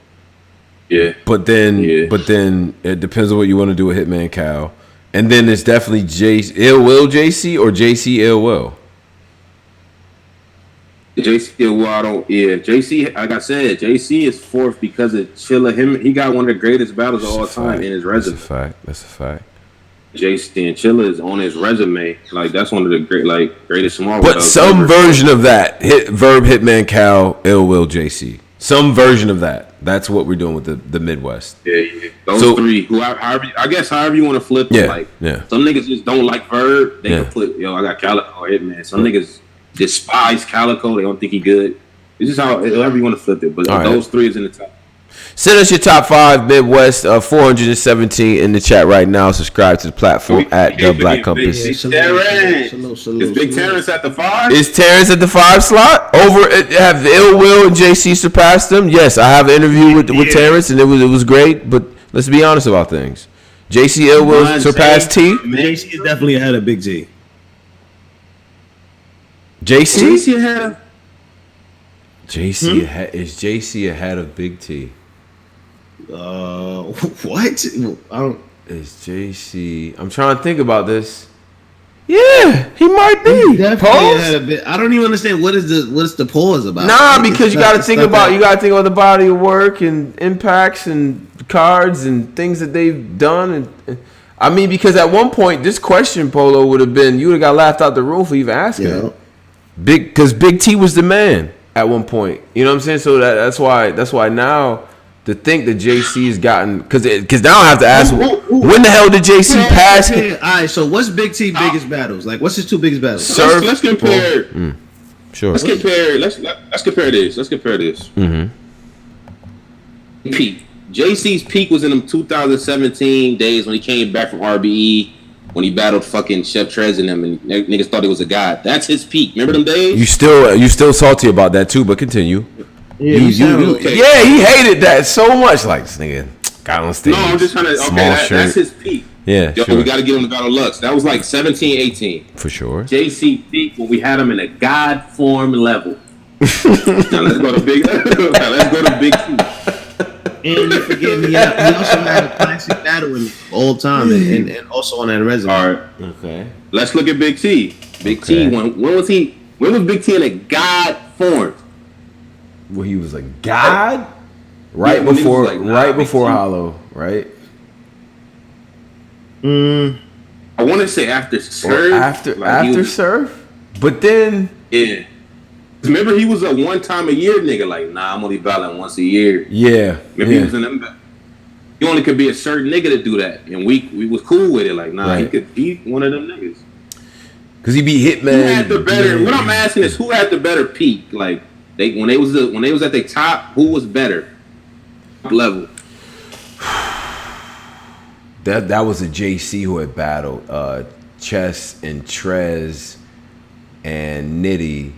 Yeah. But then it depends on what you want to do with Hitman Cal. And then it's definitely Ill Will JC or JC Ill Will. JC Ill Will, JC, like I said, JC is fourth because of Chilla. He got one of the greatest battles of all time in his resume. That's a fact. JC and Chilla is on his resume. Like that's one of the greatest small. But some version of that Verb, Hitman Cal, Ill Will JC. Some version of that. That's what we're doing with the Midwest. Yeah. Those three. However you want to flip them. Like some niggas just don't like Verb. They can put I got Calicoe or Hitman. Some niggas despise Calicoe. They don't think he good. It's just however you want to flip it. But those three is in the top. Send us your top 5 Midwest 417 in the chat right now. Subscribe to the platform at The Black Compass. Is Big Terrence at the 5? Is Terrence at the 5 slot? Have Ill Will and JC surpassed them? Yes, I have an interview with Terrence and it was great. But let's be honest about things. JC Ill Will surpassed T. JC is definitely ahead of Big T. JC ahead. Is JC ahead of Big T? What? I don't. Is JC? I'm trying to think about this. Yeah, he might be. Definitely ahead of bit. I don't even understand what's the pause about. Nah, because you got to think about the body of work and impacts and cards and things that they've done. And I mean, because at one point this question, Polo, would have been you would have got laughed out the room for even asking it. Because Big T was the man at one point. You know what I'm saying? So that's why now. To think that JC's gotten because now I have to ask when the hell did JC pass? All right, so what's Big T biggest battles? Like, what's his 2 biggest battles? Let's compare. Sure. Let's compare. Let's compare this. Mm-hmm. Peak. JC's peak was in them 2017 days when he came back from RBE when he battled fucking Chef Trez and them and niggas thought he was a god. That's his peak. Remember them days? You still salty about that too, but continue. Yeah, he hated that so much. Like this nigga got on stage. No, I'm just trying to. Okay, that's his peak. Yeah, sure. We got to get him to Battle Lux. That was like 17, 18 for sure. JC peak when we had him in a god form level. Now let's go to Big. Let's go to Big T. And you forget me. He also had a classic battle in all time, and also on that resume. All right. Okay. Let's look at Big T. Big T. When was he? When was Big T in a god form? Where he was a god, right before Hollow, right? I want to say after Surf. After Surf, but then remember he was a one-time-a-year nigga. Like, nah, I'm only battling once a year. Yeah, he was in them. You only could be a certain nigga to do that, and we was cool with it. Like, nah, he could be one of them niggas. Cause he be Hitman. Who had the better? What I'm asking is, who had the better peak? Like. When they was at the top, who was better level? That was a JC who had battled Chess and Trez and Nitty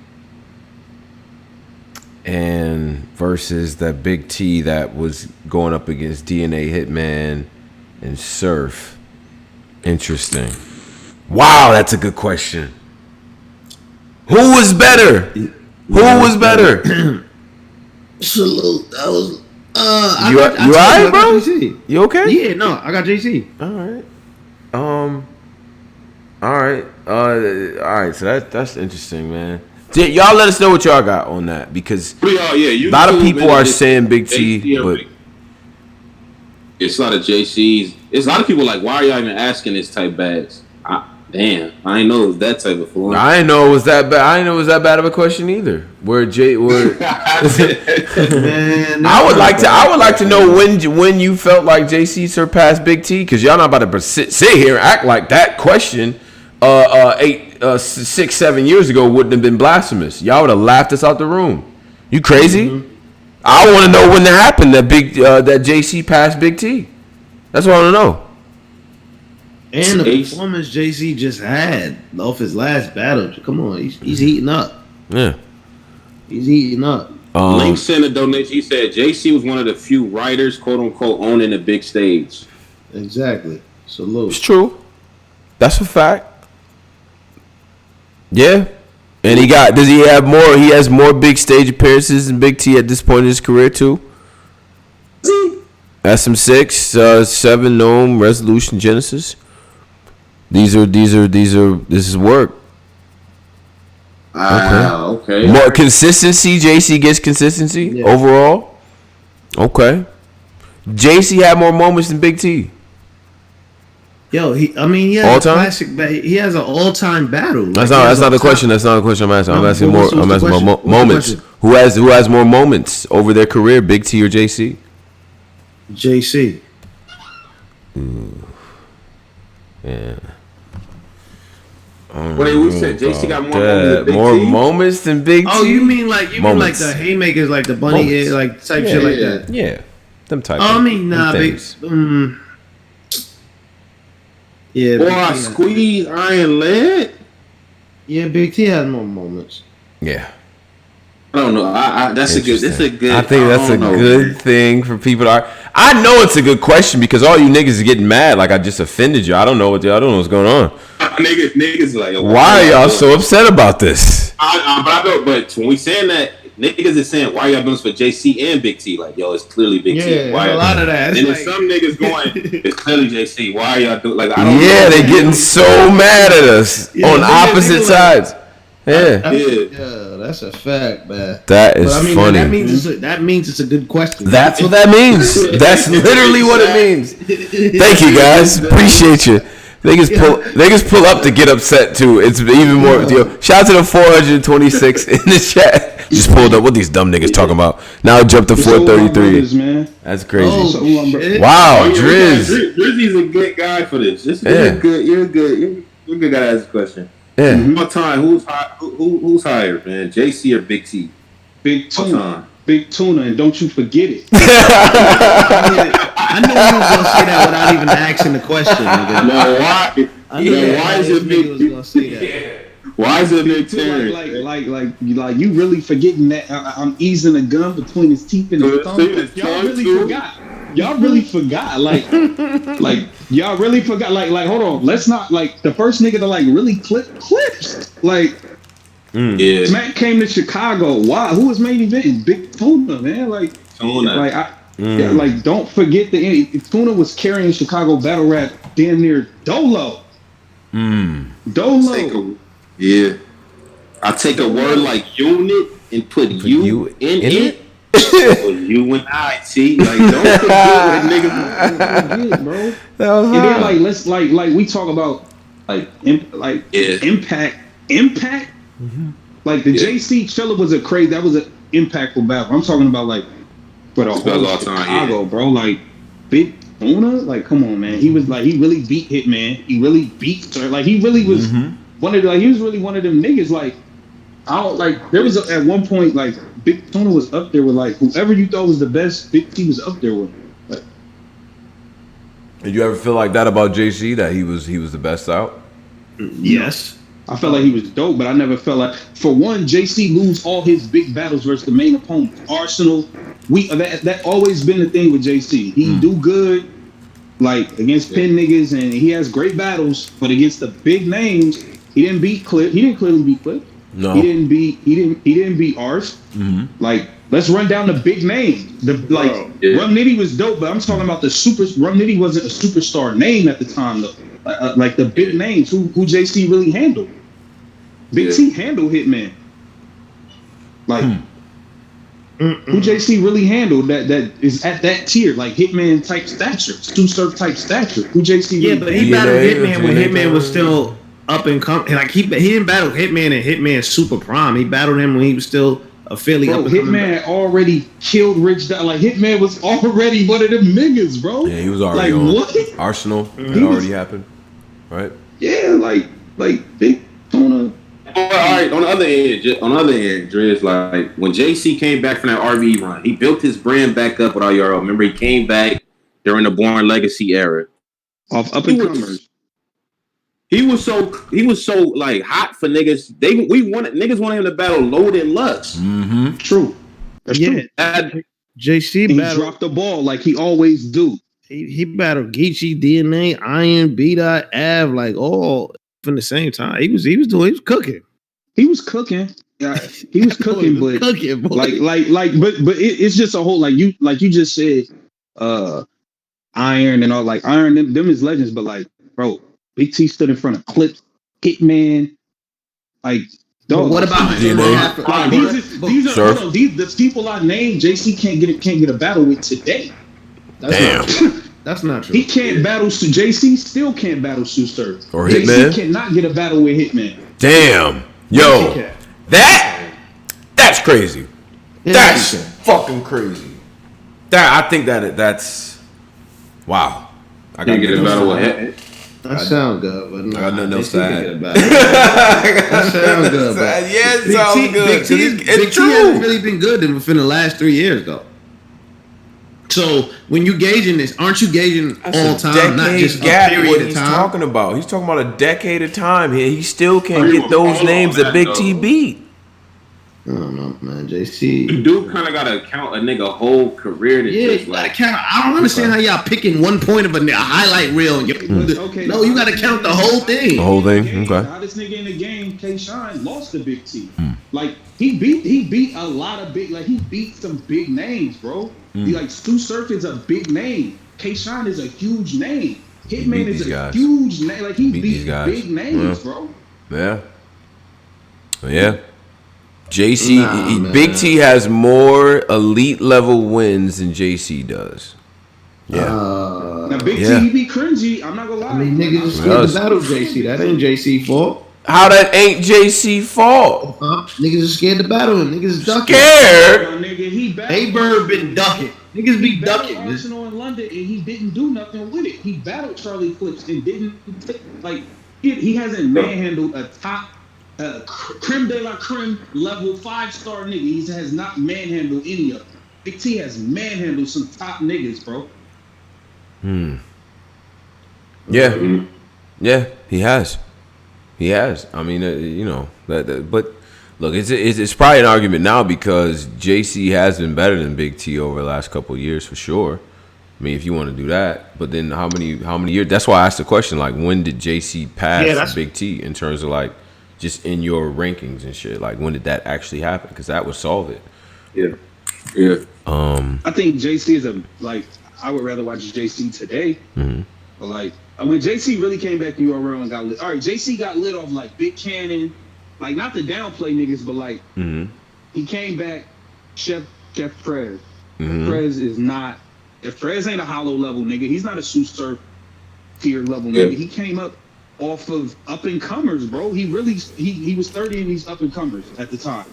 and versus that Big T that was going up against DNA Hitman and Surf. Interesting. Wow, that's a good question. Who was better? Who was better? Salute. That was. You alright, bro? You okay? Yeah, no, I got JC. All right. So that's interesting, man. Y'all let us know what y'all got on that because a lot of people are saying Big T, but it's a lot of JCs. It's a lot of people like, why are y'all even asking this type bags? Damn, I ain't know it was that type of form. I didn't know it was that bad. I didn't know it was that bad of a question either. Where Man, I would like to know when you felt like JC surpassed Big T, because y'all not about to sit here and act like that question 6, 7 years ago wouldn't have been blasphemous. Y'all would have laughed us out the room. You crazy? Mm-hmm. I want to know when that happened that that JC passed Big T. That's what I want to know. And the performance JC just had off his last battle. Come on, he's heating up. Yeah, he's heating up. Link sent a donation. He said JC was one of the few writers, quote unquote, owning the big stage. Exactly. Salute. It's true. That's a fact. Yeah. And he has more big stage appearances than Big T at this point in his career too. SMX, 7 Gnome, Resolution, Genesis. This is work. Okay. More consistency. JC gets consistency overall. Okay. JC had more moments than Big T. Yo, he has a classic. He has an all-time battle. That's not the question. That's not the question I'm asking. I'm asking more. I'm asking about moments. Who has more moments over their career, Big T or JC? JC. Yeah. We said JC got more moments than Big T. Oh, you mean like the haymakers, like the bunny head, like type shit like that? Yeah, them type. Big. Yeah. Boy, I squeeze iron lead. Yeah, Big T has more moments. Yeah. I don't know. That's a good. I think that's a good thing for people to. I know it's a good question because all you niggas are getting mad like I just offended you. I don't know what's going on. Niggas like. Why are y'all so upset about this? But when we saying that, niggas is saying why y'all doing this for JC and Big T? Like, yo, it's clearly Big T. Why a lot of that. And then some niggas going, it's clearly JC. Why y'all do like? I don't know. They getting so mad at us on opposite sides. That's a fact, man. That is funny. That means it's a good question. That's what that means. That's literally what it means. Thank you, guys. Appreciate you. Niggas pull up to get upset too. It's even more. Shout out to the 426 in the chat. Just pulled up. What these dumb niggas talking about? Now jump to 433. That's crazy. Wow, Drizz. Drizzy's a good guy for this. You're a good guy to ask a question. Yeah. One time, who's higher, man? JC or Big T? Big Tuna. Big Tuna, and don't you forget it. I knew you was gonna say that without even asking the question. Nigga. No, why? Why is it Big? Why is it Big T? Like you really forgetting that I'm easing the gun between his teeth and his thumb. Y'all really forgot. Y'all really forgot. Like y'all really forgot. Like hold on. Let's not like the first nigga to like really clips. Like Smack came to Chicago. Why? Who was main event? Big Tuna, man. Like Tuna. Like don't forget Tuna was carrying Chicago battle rap damn near Dolo. Dolo. I take a word like unit and put you in it. You and I, see, like don't forget what niggas bro. And then like let's like we talk about impact. Mm-hmm. Like the JC Chilla was that was an impactful battle. I'm talking about like for the whole Chicago, bro. Like Big Tuna, like come on, man. He was like he really beat Hitman. He really beat like he really was he was really one of them niggas. Like I don't like there was at one point like Big Tuna was up there with like whoever you thought was the best. Big T was up there with. Like, did you ever feel like that about JC that he was the best out? Yes. I felt like he was dope, but I never felt like for one, JC lose all his big battles versus the main opponent. Arsenal, that always been the thing with JC. He do good like against pin niggas and he has great battles, but against the big names, he didn't beat Clip. He didn't clearly beat Clip. No. He didn't beat Ars. Mm-hmm. Like, let's run down the big names. Rum Nitty was dope, but I'm talking about the Rum Nitty wasn't a superstar name at the time though. Like the big names who JC really handled. Big T handled Hitman. Like who JC really handled that is at that tier, like Hitman type stature, Stu Surf type stature. Who JC but he battled Hitman when Hitman was still up and come. Like he didn't battle Hitman and Hitman Super Prime. He battled him when he was still a fairly up and coming. Hitman had already killed Rich Dollaz. Like Hitman was already one of them niggas, bro. Yeah, he was already like, on. What? Arsenal had already happened, right? Yeah, like Big Tuna. All right. On the other end, Driz, like when JC came back from that RV run, he built his brand back up with all y'all. Remember, he came back during the Born Legacy era. Off up and comers. He was so like hot for niggas. Niggas wanted him to battle Load and Lux. Mm-hmm. True. That's true. JC he dropped the ball like he always do. He battled Geechi, DNA, Iron, B-Dot, Av, like all from the same time. He was cooking. He was cooking. Yeah, he was cooking, but it's just a whole like you just said, Iron and all like Iron them is legends, but like bro, Big T stood in front of Clips, Hitman, like dog. What about these people I named, JC can't get a battle with today. That's not true. He can't battle JC still can't battle Sue Surf. Or JC Hitman cannot get a battle with Hitman. Damn. Yo. That's crazy. That's fucking crazy. I think that's wow. I can't get a battle with Hitman. That sounds good, but no, I got nothing else to add. That sounds good, but yeah, it sounds good. Big T hasn't really been good within the last 3 years, though. So when you gauging this, aren't you gauging all time, not just a period of time? Talking about? He's talking about a decade of time here. He still can't get those names that Big T beat. I don't know, man. JC, dude, kind of gotta count a nigga whole career. You gotta count. I don't understand how y'all picking one point of a highlight reel. Okay, no, you gotta count the whole thing. The whole thing. Okay. Hottest nigga in the game, K Shine, lost to Big T. Like he beat a lot of big. Like he beat some big names, bro. Like Stu Surf is a big name. K Shine is a huge name. Hitman is a huge name. Like he beat big names, bro. Yeah. JC, Big T has more elite level wins than JC does. Yeah. Now Big T, he be cringy. I'm not gonna lie. I mean, niggas is scared to battle JC. That ain't JC fault. How that ain't JC fault? Niggas is scared to battle him. Niggas is ducking. Scared? Hey, Verb been ducking. Niggas be ducking. Arsenal in London, and he didn't do nothing with it. He battled Charlie Clips and didn't he hasn't manhandled a top. Creme de la creme level 5-star nigga. He has not manhandled any of them. Big T has manhandled some top niggas, bro. Yeah, he has. I mean, but look, it's probably an argument now because JC has been better than Big T over the last couple of years for sure. I mean, if you want to do that, but then how many years? That's why I asked the question. Like, when did JC pass Big T in terms of like? Just in your rankings and shit, like when did that actually happen? Because that would solve it. Yeah. I think JC is I would rather watch JC today. But like when JC really came back to URL and got lit. All right, JC got lit off like Big Cannon, like not to downplay niggas, but like he came back. Chef Prez. Prez is not. If Prez ain't a hollow level nigga, he's not a Sue Surf tier level nigga. He came up off of up and comers, bro. He was 30 and he's up and comers at the time.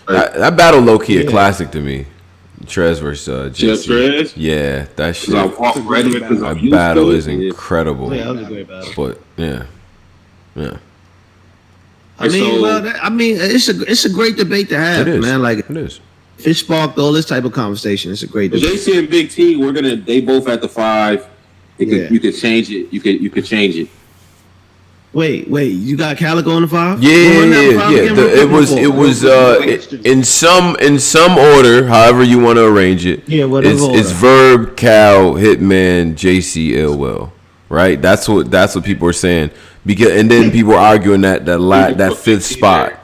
That battle low key a classic to me. Trez versus JC. Yeah, that shit. That battle is incredible. Yeah, that was a great battle. But yeah. I mean, it's a great debate to have, man. Like it is. It sparked all this type of conversation. It's a great debate. JC and Big T, they both at the 5. You could change it. You could change it. Wait, you got Calicoe on the 5? Yeah. It was in some order, however you want to arrange it. Yeah, whatever. It's Verb, Cal, Hitman, JC, Illwell, right? That's what people are saying. And then people are arguing that 5th spot,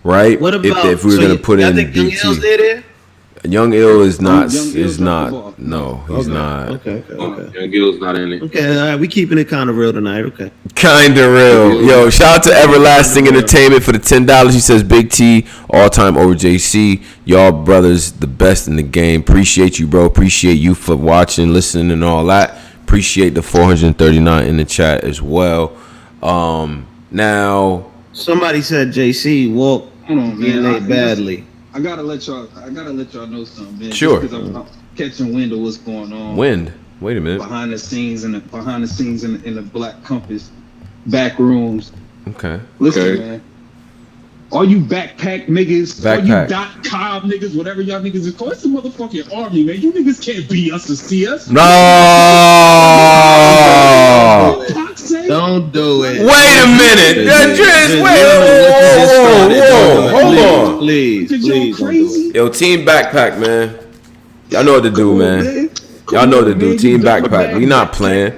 right? What about if we were gonna put in Big T? Young Ill is not. No, he's not. Okay. Young Ill's not in it. Okay, all right. We keeping it kind of real tonight. Okay. Kind of real. Yo, shout out to Everlasting Entertainment for the $10. He says Big T all time over JC. Y'all brothers, the best in the game. Appreciate you, bro. Appreciate you for watching, listening, and all that. Appreciate the 439 in the chat as well. Now, Somebody said JC walked Hold on, man. DNA badly. I gotta let y'all know something, man. Sure. Because I'm catching wind of what's going on. wind. Wait a minute. Behind the scenes in the Black Compass back rooms. Okay. Listen, man. All you backpack niggas, all you .com niggas, whatever y'all niggas is called, it's the motherfucking army, man. You niggas can't beat us to see us. No. Don't do it. Wait a minute. Hold on. Please, please. Crazy. Yo, Team Backpack, man. Y'all know what to do, man. Y'all know what to do. Team Backpack. We not playing.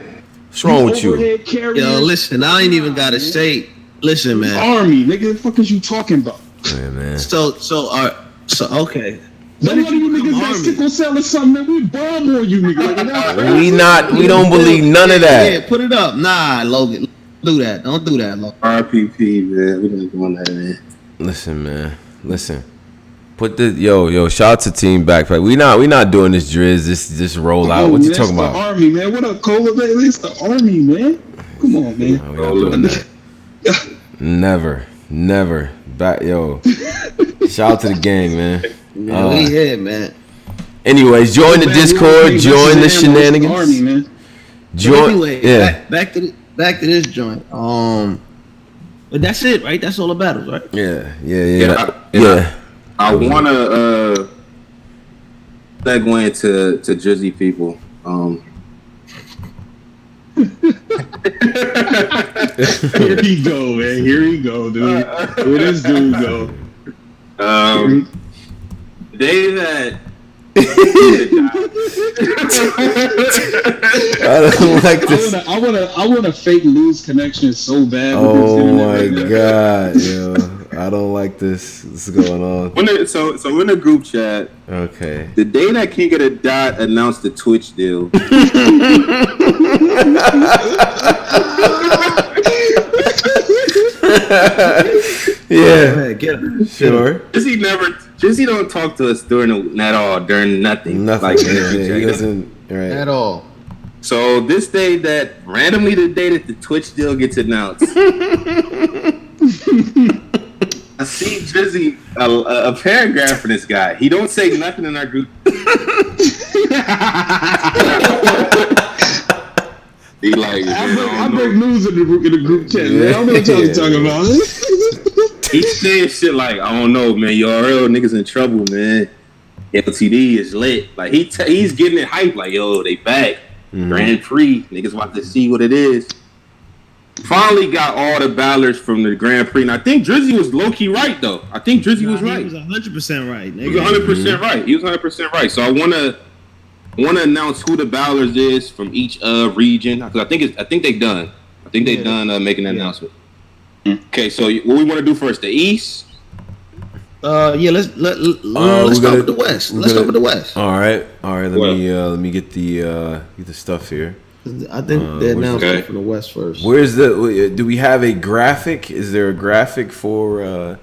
What's wrong with you? Yo, listen, I ain't even gotta say. Listen, man. Army, nigga, the fuck is you talking about? Yeah, man. So okay. What if you niggas got sickle cell or something, man? We bomb on you, nigga. We don't believe none of that. Yeah, put it up. Nah, Logan. Don't do that, Logan. RPP, man. We don't doing that, man. Listen, man. Listen. Put the yo. Shout out to Team Backpack. We not doing this drizz. This roll out. What you talking about? Army, man. What up, Cola? It's the Army, man. Come on, man. No, we not doing that. Never. Back, yo. Shout out to the gang, man. We here, man. Anyways, join the Discord. Join the shenanigans. Army, man. Join. Anyway, Yeah. back to this joint. But that's it, right? That's all the battles, right? Yeah. I want to segue into Drizzy people. Here he go, man. Here he go, dude. Where this dude go? They that I don't like this. I want a fake news connection so bad. Oh my god, yo. I don't like this. What's going on? so in the group chat, Okay. the day that King of the Dot announced the Twitch deal. Yeah. Get him. Sure. Drizzy don't talk to us during nothing. Nothing. Like, He doesn't. Right. At all. So this day that randomly the day that the Twitch deal gets announced, I see Drizzy a paragraph for this guy. He don't say nothing in our group. He like, I break news in the group chat, man. I don't know what y'all talking about. He's saying shit like, I don't know, man. URL niggas in trouble, man. KOTD is lit. Like he's getting it hype. Like, yo, they back. Grand Prix. Niggas want to see what it is. Finally got all the ballots from the Grand Prix. And I think Drizzy was low-key right, though. I think Drizzy was right. He was 100% right. He was 100% right. He was 100% right. So I want to announce who the ballers is from each region. Because I think they've done. I think they've done making that announcement. Okay, so what we want to do first? The East? Let's start with the West. Let's start with the West. All right. Let me get the stuff here. I think they announced it from the West first. Where's do we have a graphic? Is there a graphic for?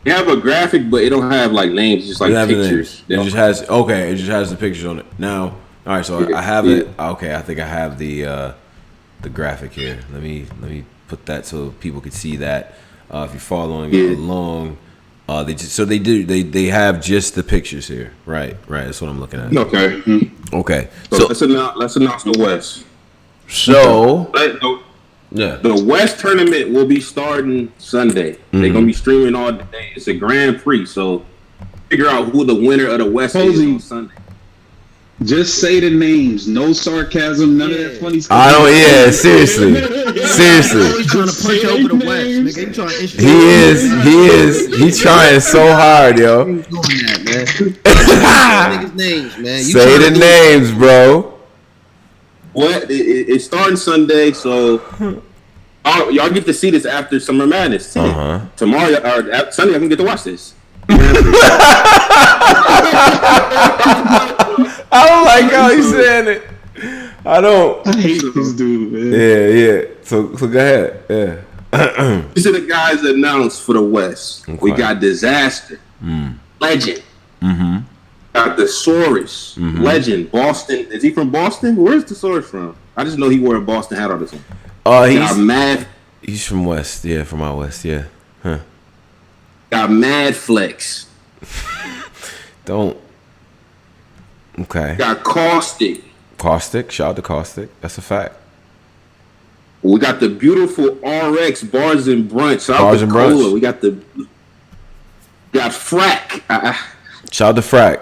We have a graphic, but it don't have like names. It's just like pictures. It just has It just has the pictures on it. Now, all right. So I have it. Okay, I think I have the graphic here. Let me put that so people can see that. If you're following along, they have just the pictures here. Right. That's what I'm looking at. Okay. Okay. So let's announce the West. So the West tournament will be starting Sunday. They're gonna be streaming all day. It's a Grand Prix, so figure out who the winner of the West is on Sunday. Just say the names. No sarcasm. None of that funny stuff. I don't. Yeah, seriously. He's trying to punch over the West. Nigga, He is. He's trying so hard, yo. He's doing that, man. Niggas' names, man. Say the names, bro. What? It's starting Sunday, so y'all get to see this after Summer Madness. Tomorrow or Sunday, I can get to watch this. I don't like how he's saying it. I hate this dude, man. Yeah. So go ahead. Yeah. These are the guys that announced for the West. Okay. We got Disaster, Legend. Got the Saurus, Legend, Boston. Is he from Boston? Where's the Saurus from? I just know he wore a Boston hat all the time. He's Mad. He's from West. Yeah, from out West. Yeah. Huh. Got Mad Flex. Don't. Okay. Got Caustic. Caustic. Shout out to Caustic. That's a fact. We got the beautiful RX Bars and Brunch. Shout out Bars to and Cola. Brunch. We got Frack. Shout out to Frack.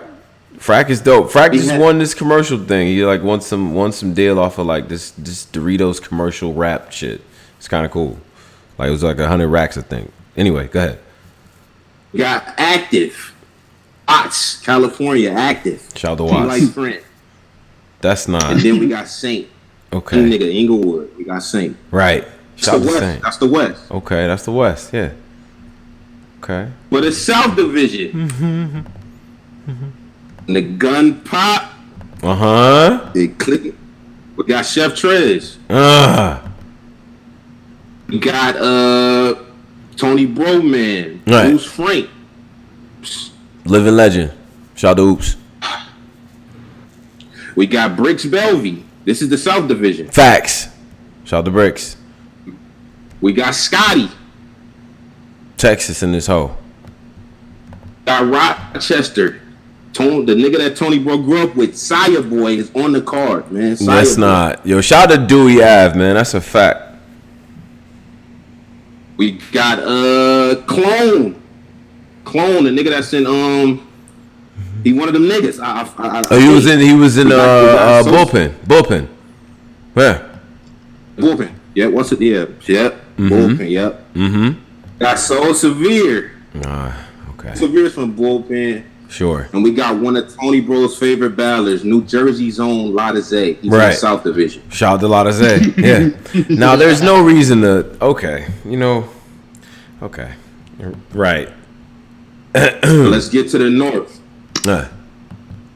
Frack is dope. Frack just won this commercial thing. He like won some deal off of like this Doritos commercial rap shit. It's kind of cool. Like it was like 100 racks, I think. Anyway, go ahead. We got Active. Watts, California, Active. Shout out to Watts. Like friend. That's not. And then we got Saint. Okay. Nigga, Inglewood. We got Saint. Right. Shout out to Saint. That's the West. Okay, that's the West. Yeah. Okay. But the South Division. The Gun Pop. Uh-huh. They click. We got Chef Trez. We got Tony Broman. Right. Bruce Frank. Living legend. Shout out to Oops. We got Bricks Belvy. This is the South Division. Facts. Shout out to Bricks. We got Scotty. Texas in this hole. Got Rochester. The nigga that Tony Bro grew up with, Saya Boy, is on the card, man. That's not. Yo, shout out to Dewey Ave, man. That's a fact. We got Clone, the nigga that's in he one of them niggas. He was in bullpen. Where? Bullpen. Yeah, what's it? Yeah. Bullpen. Yep. Got Soul Severe. Okay. Severe's from Bullpen. Sure. And we got one of Tony Bro's favorite ballers, New Jersey's own Lodaze. He's in the South Division. Shout out to Lodaze. Yeah. Now there's no reason to. Okay. Okay. Right. Let's get to the North.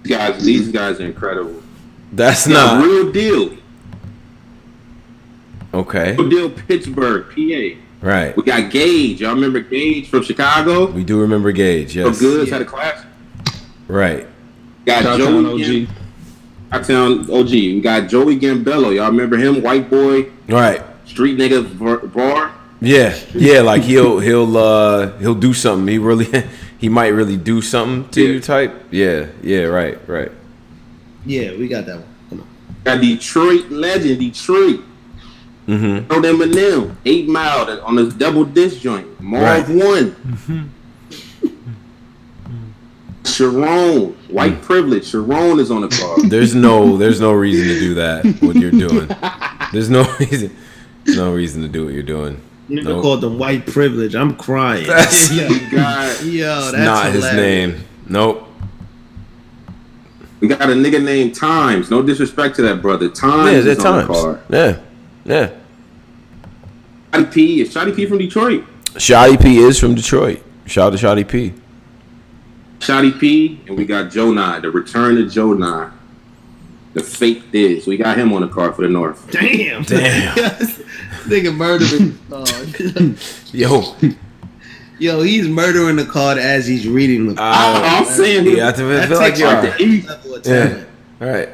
These guys are incredible. That's not Real Deal. Okay. Real Deal, Pittsburgh, PA. Right. We got Gage. Y'all remember Gage from Chicago? We do remember Gage. Yes. Goods had a class. Right. Got Joey OG. Town OG. We got Joey Gambello. Y'all remember him? White boy. Right. Street nigga bar. Yeah. Like he'll do something. He might really do something to you type. Yeah. Right. Yeah, we got that one. Come on. Got Detroit legend, Detroit. Mm-hmm. Know them and them. 8 Mile on the double disc joint. Marv 1. Mm-hmm. Sharon, white privilege. Sharon is on the card. There's no reason to do that. What you're doing. There's no reason. There's no reason to do what you're doing. Nigga called them white privilege. I'm crying. That's that's not hilarious. his name. Nope. We got a nigga named Times. No disrespect to that brother. Times is on the card. Yeah. Shotty P. Is Shotty P from Detroit? Shotty P is from Detroit. Shout out to Shotty P. Shotty P. And we got Joe Nye. The return of Joe Nye. The fake Diz. We got him on the card for the North. Damn. Nigga murdering. Yo, he's murdering the card as he's reading the card. I'm saying you have to feel like you're Yeah. All right.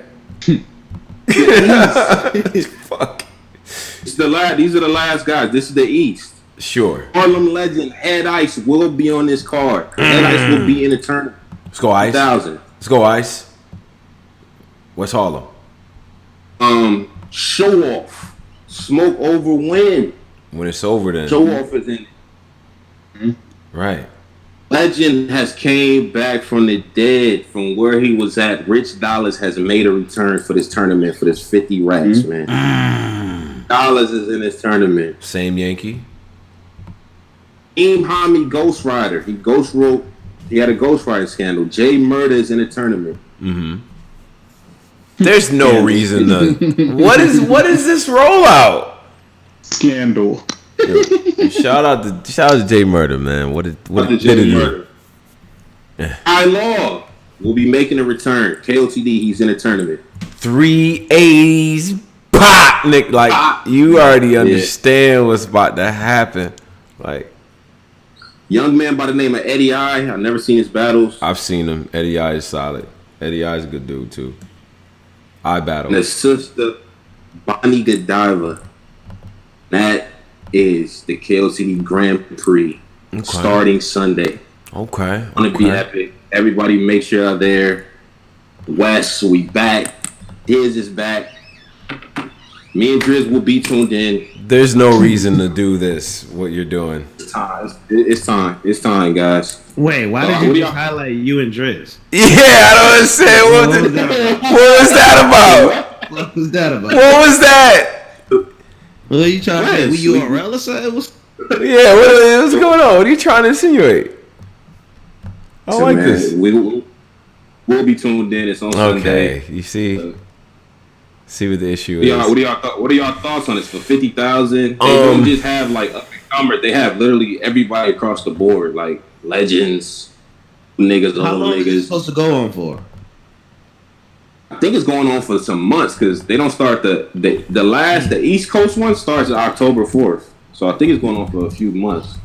Fuck. These are the last guys. This is the East. Sure. Harlem legend Head Ice will be on this card. Head Ice will be in the tournament. Let's go Ice. 2000. Let's go Ice. What's Harlem? Show Off. Smoke Over Win. When it's over, then. Show Off is in it. Right. Legend has came back from the dead from where he was at. Rich Dollaz has made a return for this tournament for this 50 racks, man. Dollaz is in this tournament. Same Yankee. Hami Ghost Rider. He had a Ghost Rider scandal. Jay Murder is in the tournament. Mm-hmm. There's no reason to. What is this rollout? Scandal. Shout out to Jay Murder, man. What did Jay Murder? I Law will be making a return. KOTD, he's in the tournament. 380s pop, Nick. Like you already understand what's about to happen. Like young man by the name of Eddie I. I've never seen his battles. I've seen him. Eddie I is solid. Eddie I is a good dude too. I battle. And his sister Bonnie Godiva. That is the KOTD Grand Prix starting Sunday. Okay. It's gonna be epic. Everybody make sure out there. West, we back. Diz is back. Me and Driz will be tuned in. There's no reason to do this, what you're doing. It's time. It's time. It's time, guys. Wait, why did you highlight you and Driz? Yeah, I don't understand. What was that about? What was that about? What was that? Well, you trying to say we URL or something? Yeah, what's going on? What are you trying to insinuate? I like this. We'll be tuned in. It's on Sunday. Okay, you see what the issue is. What are y'all thoughts on this for 50,000? They don't just have like up and comer. They have literally everybody across the board, like legends, niggas, How old long niggas. is it supposed to go on for? I think it's going on for some months because they don't start the East Coast one starts October 4th. So I think it's going on for a few months.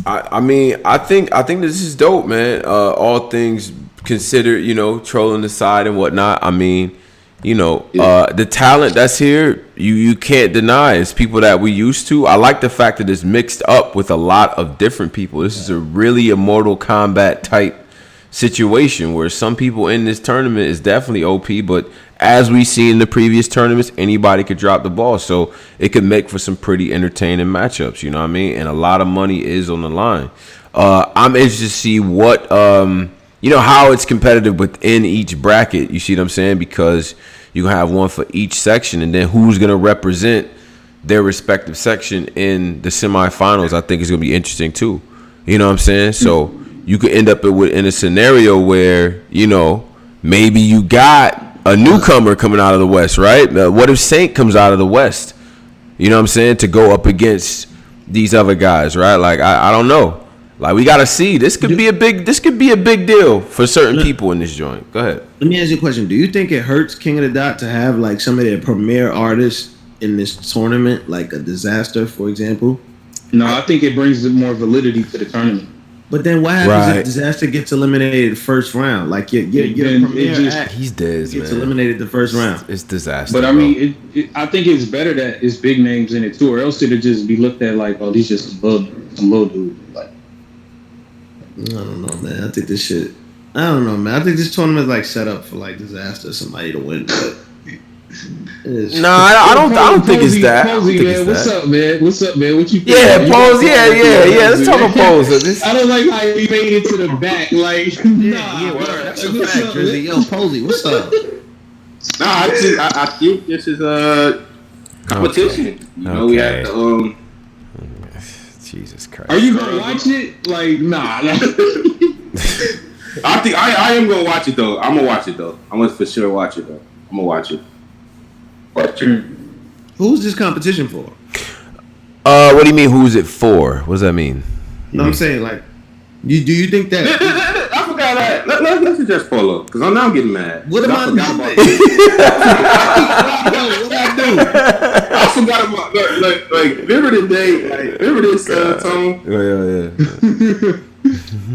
I mean, I think this is dope, man. All things considered, trolling aside and whatnot. I mean, the talent that's here, you can't deny. It's people that we used to. I like the fact that it's mixed up with a lot of different people. This is a really a Mortal Kombat type situation where some people in this tournament is definitely OP, but as we see in the previous tournaments, anybody could drop the ball, so it could make for some pretty entertaining matchups. You know what I mean? And a lot of money is on the line. I'm interested to see what how it's competitive within each bracket. You see what I'm saying? Because you have one for each section, and then who's going to represent their respective section in the semifinals, I think is going to be interesting too. You know what I'm saying? So you could end up in a scenario where, maybe you got a newcomer coming out of the West, right? What if Saint comes out of the West? You know what I'm saying? To go up against these other guys, right? Like, I don't know. Like, we got to see. This could be a big deal for certain people in this joint. Go ahead. Let me ask you a question. Do you think it hurts King of the Dot to have, like, some of their premier artists in this tournament, like a Disaster, for example? No, I think it brings more validity to the tournament. But then what happens if Disaster gets eliminated first round? Like your premier act, he's dead. Gets eliminated the first round. It's Disaster. But I mean, I think it's better that it's big names in it too, or else it'd just be looked at like, oh, these just some little dude. Like, I don't know, man. I think this tournament is like set up for like Disaster, somebody to win. But no, I don't think it's that. Posey, man. What's up, man? What you think? Yeah, Pose. Yeah. Let's talk about Pose. I don't like how he made it to the back. Like, that's a fact, Drizzy. Yo, Posey, what's up? I think this is a competition. Okay. We have to. Jesus Christ. Are you gonna watch it? Like, nah. I think I am gonna watch it though. I'm gonna watch it though. I'm gonna for sure watch it though. I'm gonna watch it. Who's this competition for? What do you mean? Who's it for? What does that mean? No, I'm saying like, do you think that? I forgot that. Let's just Polo because I'm now getting mad. What am I doing? What I do? I forgot about like remember the day? Like, remember this Tone? Yeah.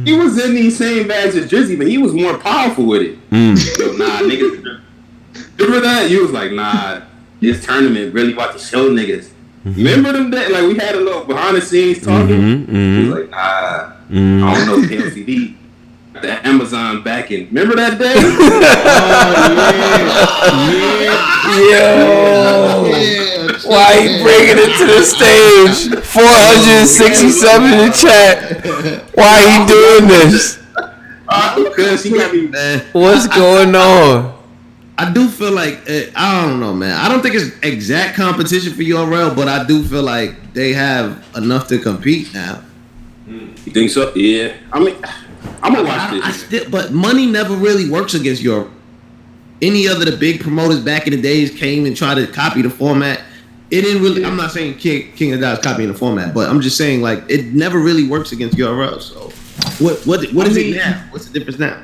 He was in these same bags as Drizzy, but he was more powerful with it. So, niggas. Remember that? You was like, nah. This tournament really about to show niggas. Remember them days? Like, we had a little behind the scenes talking. He was like, nah, I don't know KOTD. The Amazon backing. Remember that day? Why he bringing it to the stage? 467 in the chat. Why he doing this? Because he got me. What's going on? I do feel like I don't know, man. I don't think it's exact competition for URL, but I do feel like they have enough to compete now. You think so? Yeah. I mean, I'm gonna watch this. But money never really works against URL. Any other the big promoters back in the days came and tried to copy the format. It didn't really. I'm not saying King of the Dot is copying the format, but I'm just saying like it never really works against URL. So what is it now? What's the difference now?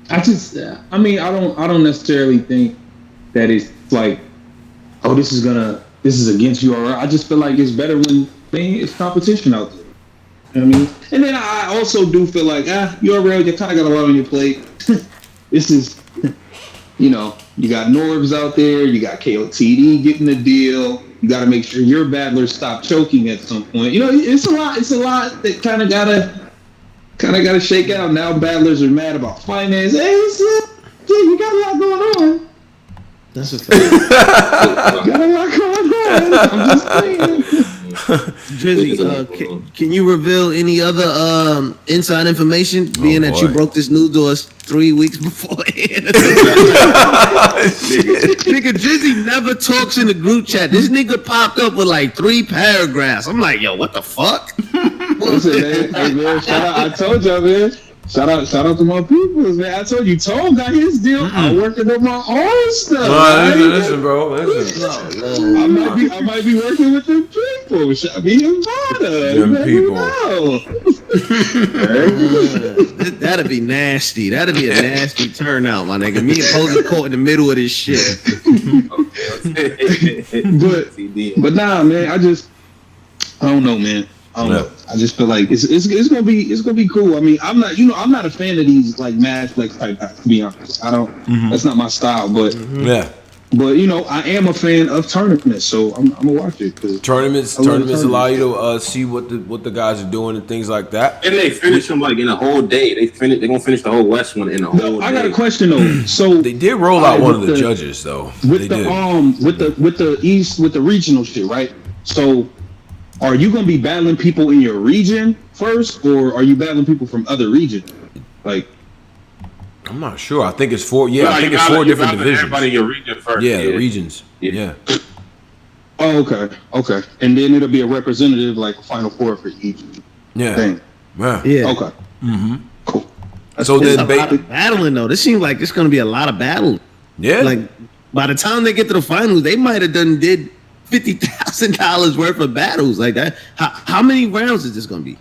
I don't necessarily think that it's like, oh, this is against URL. I just feel like it's better when it's competition out there. You know what I mean? And then I also do feel like, URL, you kind of got a lot on your plate. This is, you got Norbes out there, you got KOTD getting the deal. You got to make sure your battlers stop choking at some point. You know, it's a lot. It's a lot that kind of gotta shake out. Now battlers are mad about finance. Hey, you got a lot going on. That's a fact. Got a lot going on. I'm just saying. Drizzy, can you reveal any other inside information, being that you broke this news to us 3 weeks beforehand? Nigga, Drizzy never talks in the group chat. This nigga popped up with like 3 paragraphs. I'm like, yo, what the fuck? Listen, man, hey, man, shout out, I told y'all, man. Shout out to my people, man. I told you, Tom got his deal. I'm working on my own stuff. Listen, bro. Listen. I might be working with them people. Should be invited. Them people. That'd be nasty. That'd be a nasty turnout, my nigga. Me and Posey caught in the middle of this shit. but nah, man. I don't know, man. I don't know. I just feel like it's gonna be cool. I mean, I'm not a fan of these like Mad Flex type guys, to be honest. I don't. That's not my style. But But I am a fan of tournaments, so I'm gonna watch it. Tournaments allow you to see what the guys are doing and things like that. And they finish them like in a whole day. They're gonna finish the whole West one in a whole day. I got a question though. So they did roll out one of the judges though. With the East with the regional shit, right? So are you gonna be battling people in your region first, or are you battling people from other regions? Like, I'm not sure. I think it's 4. Yeah, I think it's 4 different divisions. Everybody in your region first. Yeah, the regions. Yeah. Oh, okay. And then it'll be a representative, like a Final Four for each thing. Yeah. Okay. Cool. So There's then, a lot of battling though. This seems like it's gonna be a lot of battle. Yeah. Like by the time they get to the finals, they might have did $50,000 worth of battles like that. How many rounds is this gonna be?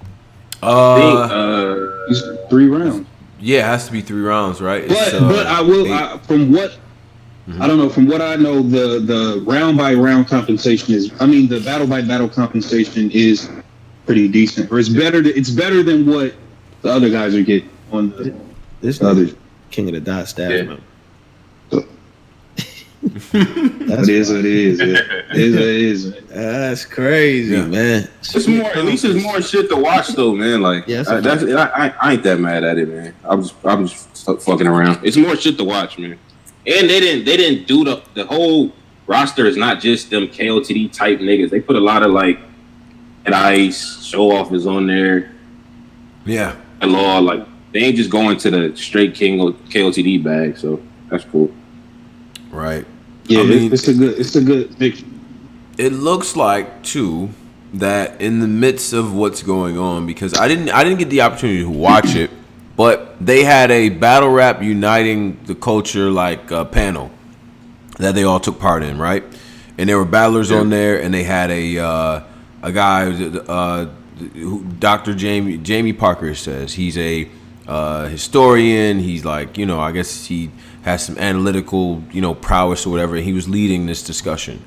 It's 3 rounds. Yeah, it has to be 3 rounds, right? But I will. From what I don't know, from what I know, the round by round compensation the battle by battle compensation is pretty decent, or it's better than what the other guys are getting on this other King of the Dot staff. Yeah. It is. That's crazy, man. It's more. At least it's more shit to watch, though, man. Like, I ain't that mad at it, man. I'm just fucking around. It's more shit to watch, man. And they didn't do the whole roster is not just them KOTD type niggas. They put a lot of like Ice, Show Off is on there. Yeah. Law, like they ain't just going to the straight King or KOTD bag, so that's cool. Right. Yeah, it's a good picture. It looks like too that in the midst of what's going on, because I didn't get the opportunity to watch it, but they had a battle rap uniting the culture panel that they all took part in, right? And there were battlers on there, and they had a guy who Dr. Jamie Parker says he's a historian. He's like, I guess he has some analytical, prowess or whatever. And he was leading this discussion.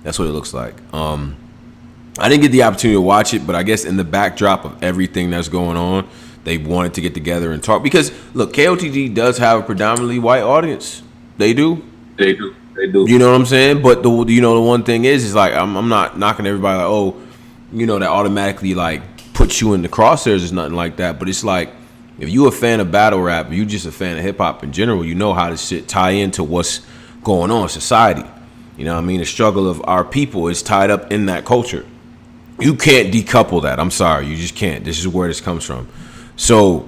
That's what it looks like. I didn't get the opportunity to watch it, but I guess in the backdrop of everything that's going on, they wanted to get together and talk. Because look, KOTD does have a predominantly white audience. They do. You know what I'm saying? But the one thing is like I'm not knocking everybody like, that automatically like puts you in the crosshairs. Is nothing like that. But it's like, if you a fan of battle rap, if you just a fan of hip hop in general, you know how this shit tie into what's going on in society. You know what I mean? The struggle of our people is tied up in that culture. You can't decouple that. I'm sorry. You just can't. This is where this comes from. So,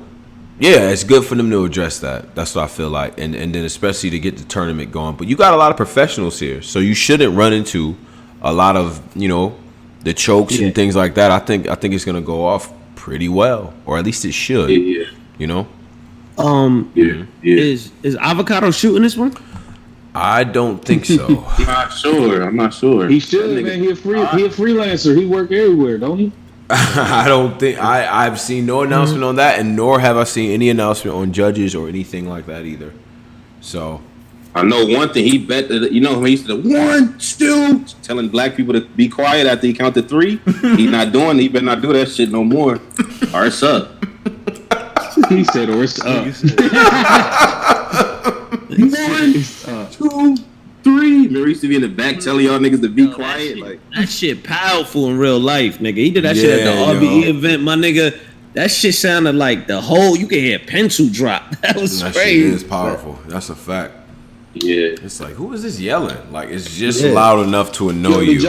yeah, it's good for them to address that. That's what I feel like. And then especially to get the tournament going. But you got a lot of professionals here. So you shouldn't run into a lot of, the chokes and things like that. I think it's going to go off pretty well. Or at least it should. Yeah. Is Avocado shooting this one? I don't think so. I'm not sure. He should, man. He a freelancer. He work everywhere, don't he? I don't think I've seen no announcement on that, and nor have I seen any announcement on judges or anything like that either. So I know one thing. He bet that he used to 1, 2, telling black people to be quiet after he counted 3. He better not do that shit no more. Or it's up. He said, or it's up. 1, 2, 3. Remember, he used to be in the back telling y'all niggas to be Yo, quiet. Like that shit powerful in real life, nigga. He did that shit at Yeah, the RBE yo. event, my nigga. That shit sounded like the whole. You could hear a pencil drop. That was That crazy. shit is powerful. That's a fact. yeah, It's like, who is this yelling? Like, it's just loud enough to annoy you.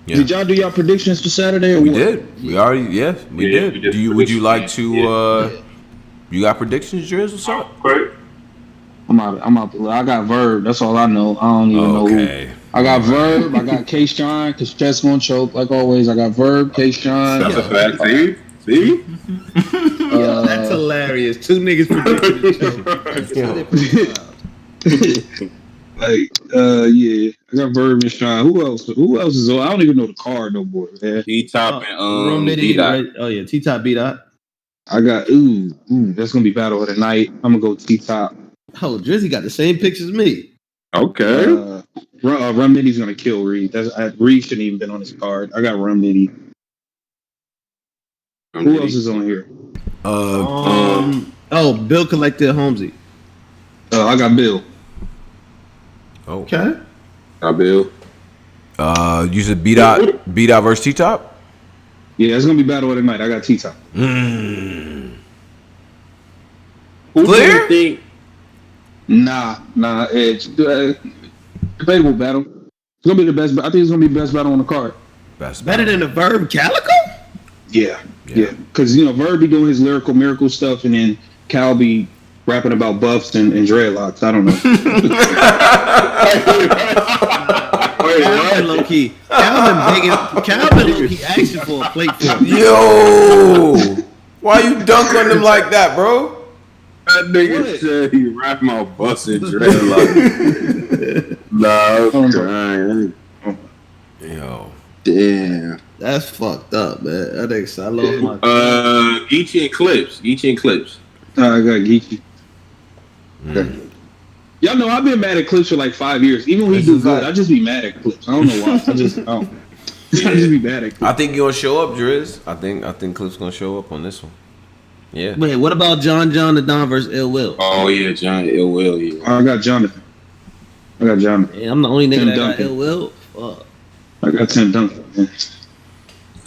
Did y'all do y'all predictions for Saturday? Or We what? did. We already. Yeah, we Yeah, did. we did Would you like predictions. to? You got predictions, Driz? What's up? right. I'm out. I got Verb. That's all I know. I don't even know who. Okay. I got Verb. I got K-Shine because Chess gonna choke like always. I got Verb, K-Shine. That's a fact. See? Yo, that's hilarious. Two niggas predicted. Yeah. I got Verb and Shine. Who else? Who else is on? I don't even know the card no more, man. T-Top Room and Nitty, D-Dot. right? Oh yeah, T-Top beat out. I got that's gonna be battle of the night. I'm gonna go T-Top. Oh, Drizzy got the same picks as me. Okay. Rum Nitty's gonna kill Reed. Reed shouldn't even been on his card. I got Rum Nitty. Who else is on here? Bill collected Holmesy. I got Bill. Oh. Okay. Bill. You said beat out versus T Top. Yeah, it's gonna be battle of the night. I got T-Top. Who do Clear? you think? Nah, Edge. Debatable battle. It's gonna be the best. I think it's gonna be the best battle on the card. Best Better than the Verb Calicoe? Yeah. Because Verb be doing his lyrical miracle stuff, and then Cal be rapping about buffs and dreadlocks. I don't know. Calvin low key. Calvin low key asking for a plate for him. Yo, why you dunk on them like that, bro? That nigga said he rap my bus and dreadlocks. Nah, I'm crying. Yo, Damn. That's fucked up, man. That nigga, I love my. Geechi and Clips. I got Geechi. Y'all know I've been mad at Clips for like 5 years. Even when he do good, I just be mad at Clips. I don't know why. I just be mad at Clips. I think you gonna show up, Driz. I think Clip's gonna show up on this one. Yeah. Wait, what about John the Don versus Ill Will? Oh yeah, John Ill Will. Yeah. I got Jonathan. Hey, I'm the only nigga Tim that got Duncan. Ill Will. Fuck. I got Tim Duncan. Man.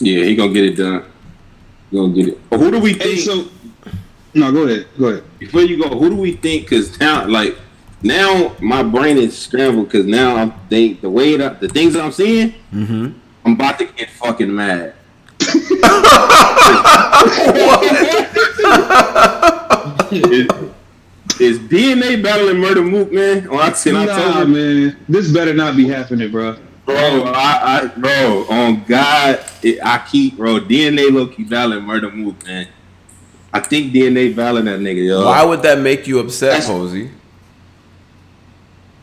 Yeah, he gonna get it done. He gonna get it. But who do we Hey, think? no, go ahead. Before you go, who do we think? Because now my brain is scrambled. Because now I'm the things I'm seeing, I'm about to get fucking mad. Is DNA battling Murder Mook, man? On October? Man, this better not be happening, bro. Bro, on God, DNA low key battling Murder Mook, man. I think DNA battling that nigga, yo. Why would that make you upset, Posey?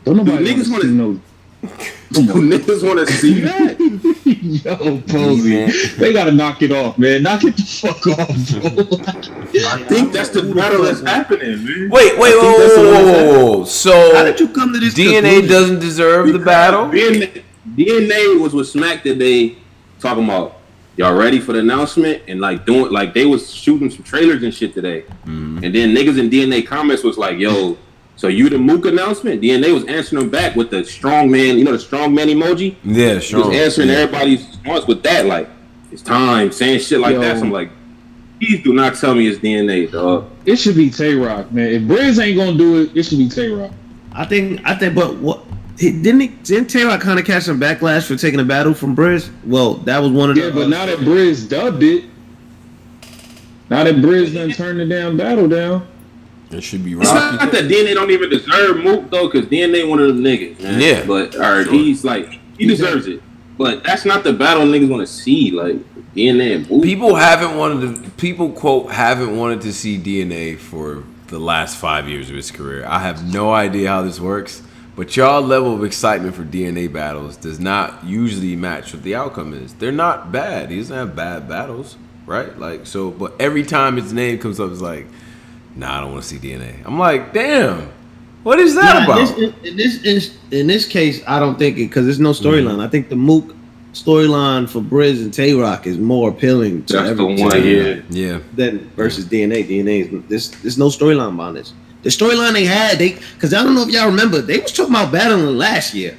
Don't nobody Niggas wanna see no. Niggas want to see that? Yo, Posey, they gotta knock it off, man. Knock it the fuck off, bro. I think that's the battle that's happening, man. Wait, whoa. So How did you come to this DNA conclusion? doesn't deserve the battle? DNA was with Smack today talking about y'all ready for the announcement and doing they was shooting some trailers and shit today. And then niggas in DNA comments was like, yo, so you the Mook announcement? DNA was answering them back with the strong man, the strong man emoji? Yeah, He was answering everybody's response with that, it's time, saying shit like that. So I'm like, please do not tell me it's DNA, dog. It should be Tay-Rock, man. If Briz ain't gonna do it, it should be Tay-Rock. I think, but what? Didn't Taylor kind of catch some backlash for taking a battle from Briz? Well, that was one of the. Yeah, but now that Briz dubbed it, now that Briz done turned the damn battle down. It should be It's not Rocky. that DNA don't even deserve Mook though, because DNA one of them niggas, man. Yeah. But he's he deserves it. But that's not the battle niggas want to see, DNA and Mook. People quote haven't wanted to see DNA for the last 5 years of his career. I have no idea how this works, but y'all level of excitement for DNA battles does not usually match what the outcome is. They're not bad. He doesn't have bad battles, right? But every time his name comes up, it's like, nah, I don't want to see DNA. I'm like, damn, what is that about? In this case, I don't think it, because there's no storyline. I think the Mook storyline for Briz and Tay-Rock is more appealing to That's the everyone. one, Yeah. Than versus DNA. DNA is there's no storyline behind this. The storyline they had, because I don't know if y'all remember, they was talking about battling last year.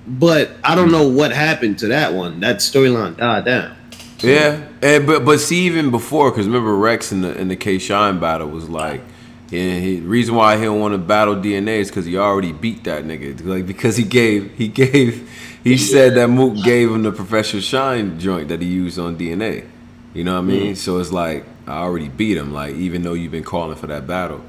but I don't know what happened to that one. That storyline died down. So. Yeah, and but see, even before, because remember Rex in the K Shine battle was like, yeah, reason why he don't want to battle DNA is because he already beat that nigga. Like because he said that Mook gave him the Professor Shine joint that he used on DNA. You know what I mean? So it's like I already beat him. Like even though you've been calling for that battle,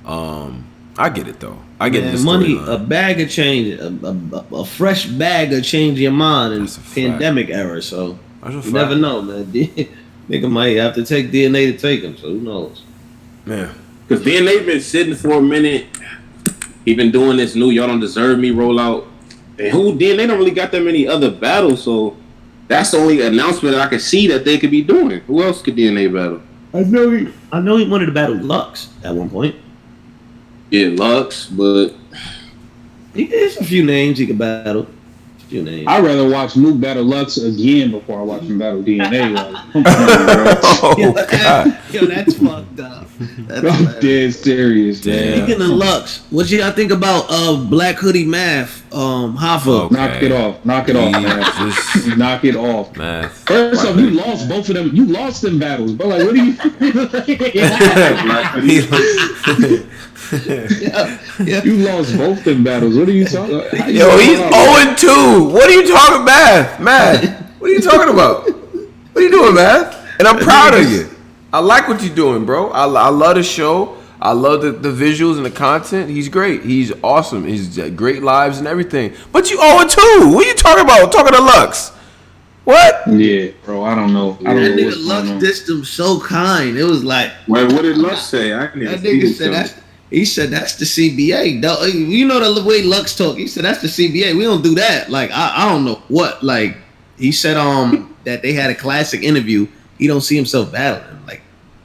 I get it though. I get the money. storyline. A bag of change, a fresh bag of change your mind in pandemic era. So you never know, man. Nigga might have to take DNA to take him. So who knows? Man. Because DNA been sitting for a minute. He been doing this new Y'all Don't Deserve Me rollout. And DNA don't really got that many other battles, so that's the only announcement that I could see that they could be doing. Who else could DNA battle? I know he wanted to battle Lux at one point. Yeah, Lux, but There's a few names he could battle. I'd rather watch Mook battle Lux again before I watch him battle DNA. Yo, that's fucked up. I'm dead serious. Damn. Speaking of Lux, what y'all think about Black Hoodie Math? Hoffa. Okay. Knock it off, man. Just knock it off. Math. First off, you lost both of them. You lost them battles, but like, what do you? Yeah. You lost both them battles. What are you talking about? Yo, he's 0-2. What are you talking about, Math? What are you talking about? What are you doing, Math? And I'm proud of you. I like what you're doing, bro. I love the show. I love the visuals and the content. He's great. He's awesome. He's great lives and everything. But you 0-2. What are you talking about? I'm talking to Lux. What? Yeah, bro. I don't know. I don't That know nigga what's Lux going on. dissed him so kind. It was like, wait, what did Lux say? I didn't that even nigga see said this. that. He said that's the CBA. You know the way Lux talk. He said that's the CBA. We don't do that. Like I don't know what. Like he said that they had a classic interview. He don't see himself battling. Like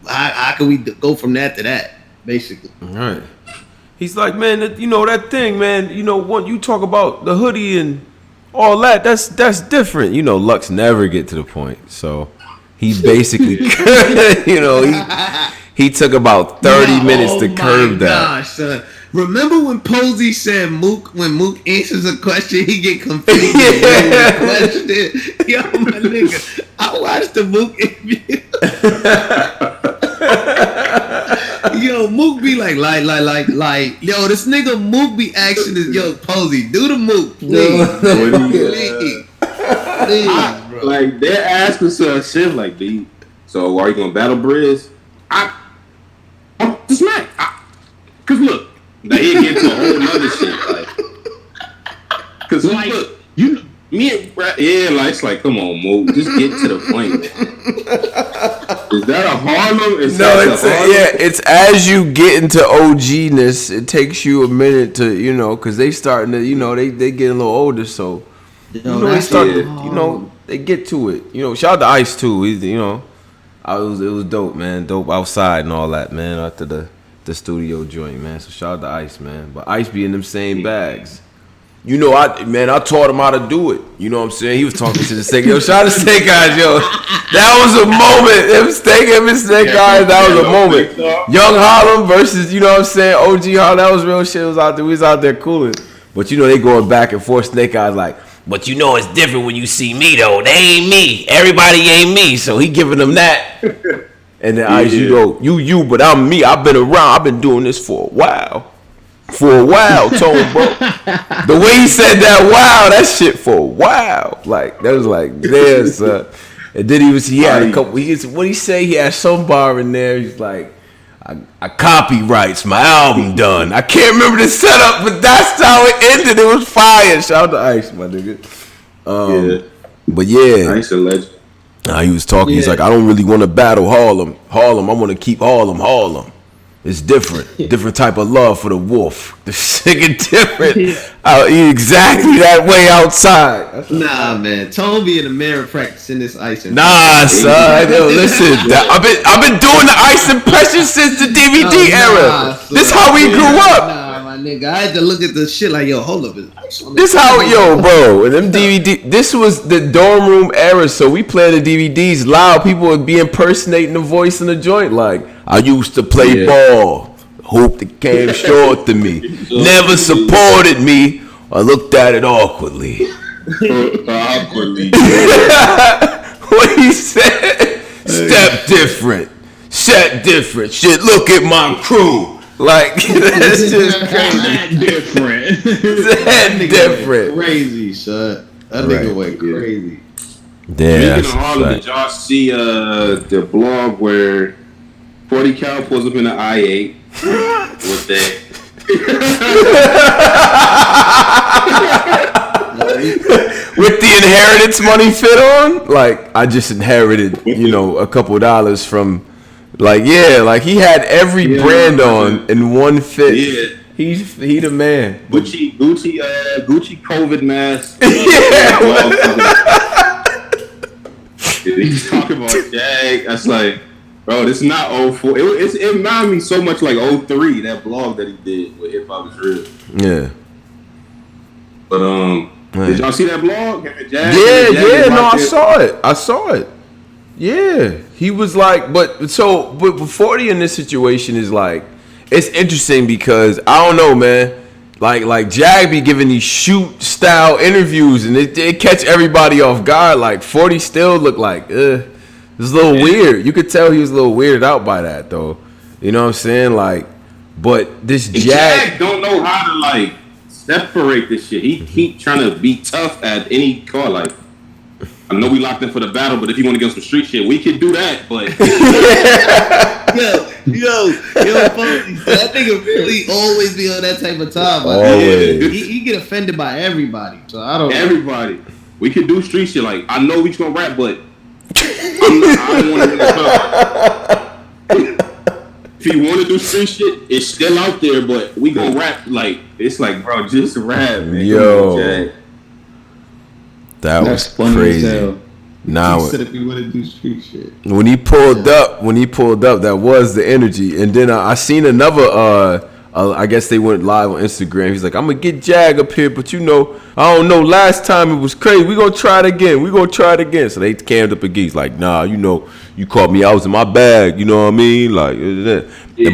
how can we go from that to that? Basically. All right. He's like, man, that thing, man. What you talk about the hoodie and all that. That's different. Lux never get to the point. So he basically, he took about 30 minutes to curve that. Gosh, son. Remember when Posey said when Mook answers a question, he get confused. Yo, my nigga, I watched the Mook interview. Yo, Mook be like, yo, this nigga Mook be asking this, yo, Posey, do the Mook, please. Please, bro. Like, they're asking some shit like, B, so are you going to battle Briz? I'm the smack. Because look, now he get to a whole nother shit. Like, because like, look, me and Brad, it's like, come on, Mo, just get to the point, man. Is that a Harlem? It's as you get into OG-ness, it takes you a minute to, because they starting to, they get a little older, so, they start, they get to it. Shout out to Ice, too. It was dope, man. Dope outside and all that, man, after the studio joint, man. So shout out to Ice, man. But Ice be in them same bags. I taught him how to do it. You know what I'm saying? He was talking to the Snake. Yo, shout out to Snake Eyes, yo. That was a moment. Him and Snake Eyes, that was a moment. Young Harlem versus, you know what I'm saying, OG Harlem. That was real shit. We was out there cooling. But they going back and forth. Snake Eyes like, but it's different when you see me, though. They ain't me. Everybody ain't me. So he giving them that. And then Ice, you, but I'm me. I've been around. I've been doing this for a while. Tone, bro. The way he said that, wow, that shit for a while. Like, that was like, there's, and then he had a couple, what he say? He had some bar in there. He's like, I copyrights my album done. I can't remember the setup, but that's how it ended. It was fire. Shout out to Ice, my nigga. But yeah, Ice a legend. He was talking. He's like, I don't really want to battle Harlem. I want to keep Harlem. It's different type of love for the wolf. The nigga different. Exactly that way outside. Nah, man. Tone be in the mirror practicing this ice. Nah, son. Yo, listen. I've been doing the ice impression since the DVD era. This how we grew up. Nah, my nigga. I had to look at the shit like, yo, hold up. This how, bro. And them DVD. This was the dorm room era, so we played the DVDs loud. People would be impersonating the voice in the joint. Like, I used to play ball. Hope that came short to me. Never supported me I looked at it awkwardly. Awkwardly. What he said? Step different. Set different. Shit, look at my crew. Like, that's just crazy. Different. That different. Crazy, son. That nigga went crazy. Yeah. Speaking of Harlem, did y'all see the blog where 40 Cal pulls up in an I-8 with that? With the inheritance money fit on? Like, I just inherited, a couple $dollars from, like he had every brand on in one fit. Yeah. He the man. Gucci COVID mask. He's talking about Jag. That's like, bro, this is not 04. It reminded me so much like 03, that blog that he did with Hip Hop Is Real. Yeah. But did y'all see that blog? I saw it. Yeah. He was like, but 40 in this situation is like, it's interesting because I don't know, man. Like Jag be giving these shoot style interviews and it catch everybody off guard. Like 40 still look like it's a little weird. You could tell he was a little weirded out by that though. You know what I'm saying? Like, but this Jag don't know how to like separate this shit. He keep trying to be tough at any car. Like, I know we locked in for the battle, but if you want to get some street shit, we can do that. But yo, that nigga really always be on that type of time. Like, Always. He get offended by everybody. So I don't. Everybody, we can do street shit. Like, I know we just gonna rap, but I don't want to. If you want to do street shit, it's still out there, but we gonna rap. Like, it's like, bro, just rap, man. Yo. That was crazy. Now, He said if you want to do street shit. when he pulled up, that was the energy. And then I seen another. I guess they went live on Instagram. He's like, I'm gonna get Jag up here, but I don't know. Last time it was crazy. We gonna try it again. So they camped up again. He's like, nah, you caught me. I was in my bag. You know what I mean? Like,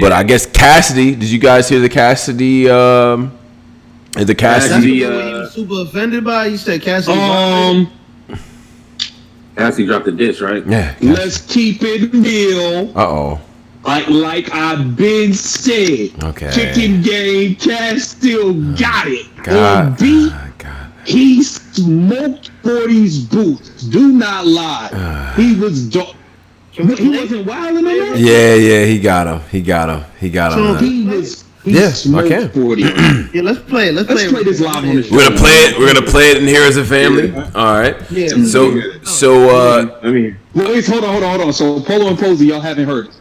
but I guess Cassidy. Did you guys hear the Cassidy? The Cassidy. He was super offended by. You said Cassidy. Cassidy dropped the dish, right? Yeah. Let's keep it real. Uh-oh. Like I've been said. Okay. Chicken game, Cass still got it. God. On beat, God. he smoked 40's boots. Do not lie. He was. He wasn't wilding on that. Yeah, he got him. So he was. He smoked 40. Yeah, let's play it. Let's play this live on the show. We're gonna play it in here as a family. All right. Yeah. So Wait, hold on. So Polo and Posey, y'all haven't heard it.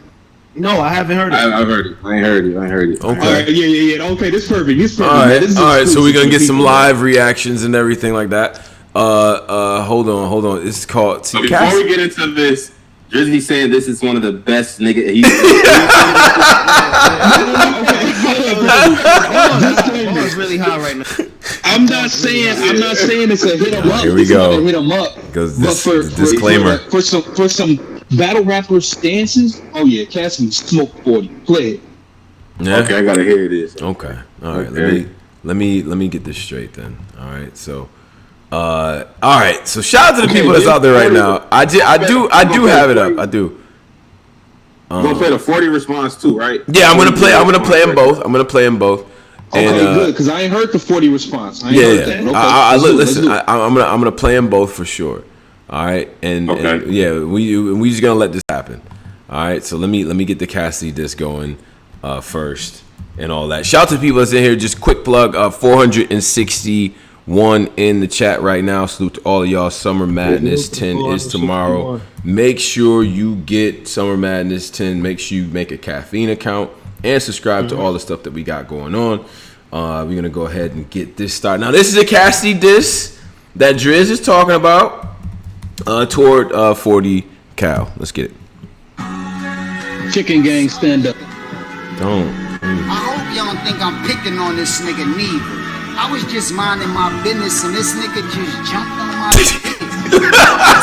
No, I haven't heard it. I've heard it. I ain't heard it. Okay. All right, yeah. Okay, this is perfect. All right. So we're gonna get some live reactions and everything like that. Hold on. This is called. So before we get into this, Drizzy saying this is one of the best nigga. It's really hot right now. I'm not saying it's a hit 'em up. Here we go. Hit 'em up. Because But disclaimer. For some battle rapper stances, oh yeah, Cassidy smoked 40. Play it. Yeah. Okay, I gotta hear this. Okay. All right. Okay. Let me get this straight then. All right. So. All right. So shout out to the people that's out there right now. I do have it up. I do. We're gonna play the 40 response too, right? Yeah, I'm gonna play them both. Okay, And, good, because I ain't heard the 40 response. I ain't Yeah. heard that. Okay, Listen, I'm gonna play them both for sure. All right, and yeah, we just gonna let this happen. All right, so let me get the Cassidy disc going first and all that. Shout out to the people that's in here. Just quick plug. 461 in the chat right now. Salute to all of y'all. Summer Madness 10 is tomorrow. Make sure you get Summer Madness 10. Make sure you make a caffeine account and subscribe to all the stuff that we got going on. We're gonna go ahead and get this started. Now, this is a Cassidy disc that Driz is talking about toward 40 Cal. Let's get it. Chicken gang, stand up. Don't. I hope y'all don't think I'm picking on this nigga neither. I was just minding my business and this nigga just jumped on my dick.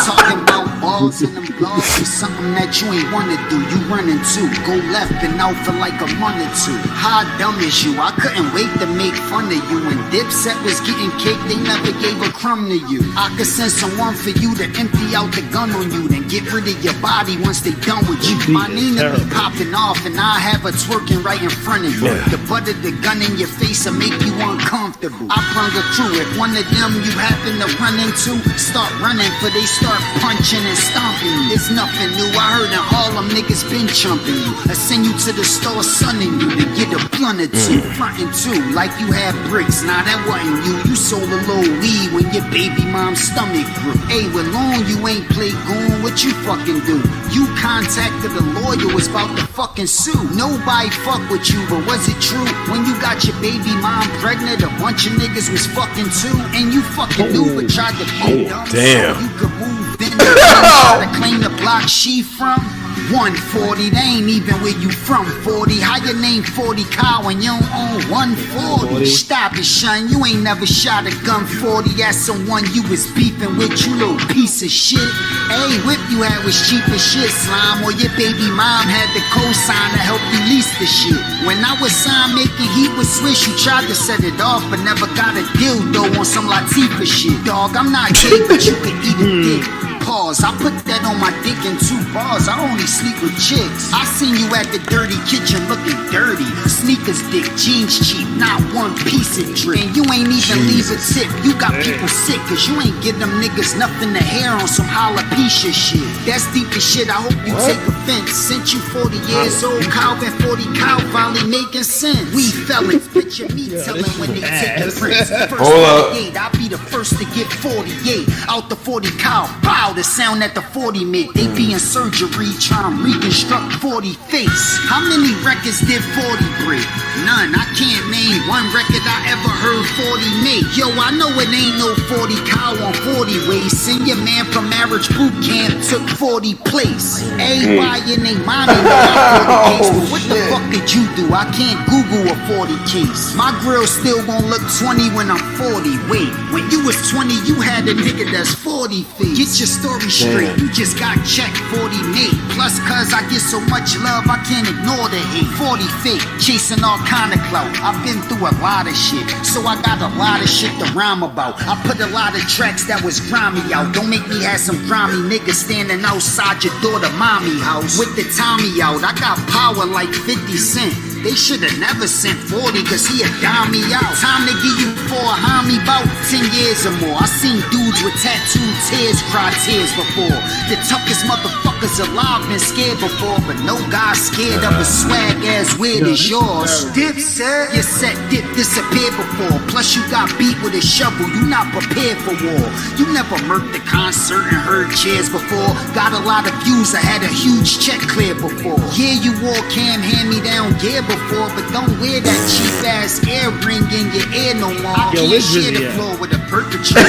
Talking about balls calls and them blogs is something that you ain't wanna do. You run into, go left and out for like a month or two. How dumb is you? I couldn't wait to make fun of you. When Dipset was getting cake, they never gave a crumb to you. I could send someone for you to empty out the gun on you, then get rid of your body once they done with you. My Nina be popping off and I have her twerking right in front of you. The butt of the gun in your face will make you uncomfortable. I brung her through. If one of them you happen to run into, start running for they start punching and stomping you. It's nothing new. I heard in Harlem niggas been chumping you. I send you to the store sunning you to get a blunt or two. Frontin' too, like you had bricks. Nah, that wasn't you. You sold a little weed when your baby mom's stomach grew. Hey, with long you ain't play goon. What you fucking do? You contacted a lawyer, was about to fucking sue. Nobody fuck with you, but was it true? When you got your baby mom pregnant, a bunch of niggas was fucking too, and you fucking knew but tried to beat them damn. so you could move in and try to claim the block she from. 140, they ain't even where you from. 40, how your name 40 cow and you don't own 140? Stop it, son, you ain't never shot a gun 40 at someone you was beefing with, you little piece of shit. Hey, whip you had was cheap as shit, slime, or your baby mom had the cosign to help you lease the shit. When I was sign making heat with Swish, you tried to set it off, but never got a dildo on some Latifah shit. Dog, I'm not gay, but you can eat a dick. Pause. I put that on my dick in 2 bars. I only sleep with chicks. I seen you at the dirty kitchen looking dirty. Sneakers dick, jeans cheap, not one piece of drip. And you ain't even leave a tip. You got people sick cause you ain't give them niggas nothing to hair on some alopecia shit. That's deep as shit. I hope you take offense. Since you 40 years old, Calvin 40 cow finally making sense. We felons, picture me telling when they take the prints. First 48, I'll be the first to get 48. Out the 40 cow, bow. The sound that the 40 make, they be in surgery trying to reconstruct 40 face. How many records did 40 break? None. I can't name one record I ever heard 40 make. Yo, I know it ain't no 40 cow on 40 ways. Send your man from marriage boot camp took 40 place. A.Y. and they mommy know my 40 case, but what the fuck did you do? I can't Google a 40 case. My grill still gon' look 20 when I'm 40. Wait, when you was 20, you had a nigga that's 40 face. Get your story straight, you just got checked 40 made. Plus cause I get so much love I can't ignore the hate. 40 fake, chasing all kind of clout. I've been through a lot of shit, so I got a lot of shit to rhyme about. I put a lot of tracks that was grimy out. Don't make me have some grimy niggas standing outside your daughter mommy house with the Tommy out. I got power like 50 Cent. They should've never sent 40 cause he a dime me out. Time to give you for a homie about 10 years or more. I seen dudes with tattooed tears cry tears before. The toughest motherfuckers alive been scared before, but no guy scared of a swag as weird as yours. Dipset, your set dip disappeared before. Plus you got beat with a shovel, you not prepared for war. You never murked the concert and heard cheers before. Got a lot of views, I had a huge check clear before. Yeah, you wore Cam hand-me-down gear before, but don't wear that cheap ass earring in your ear no more. I can't share the floor with a perpetrator.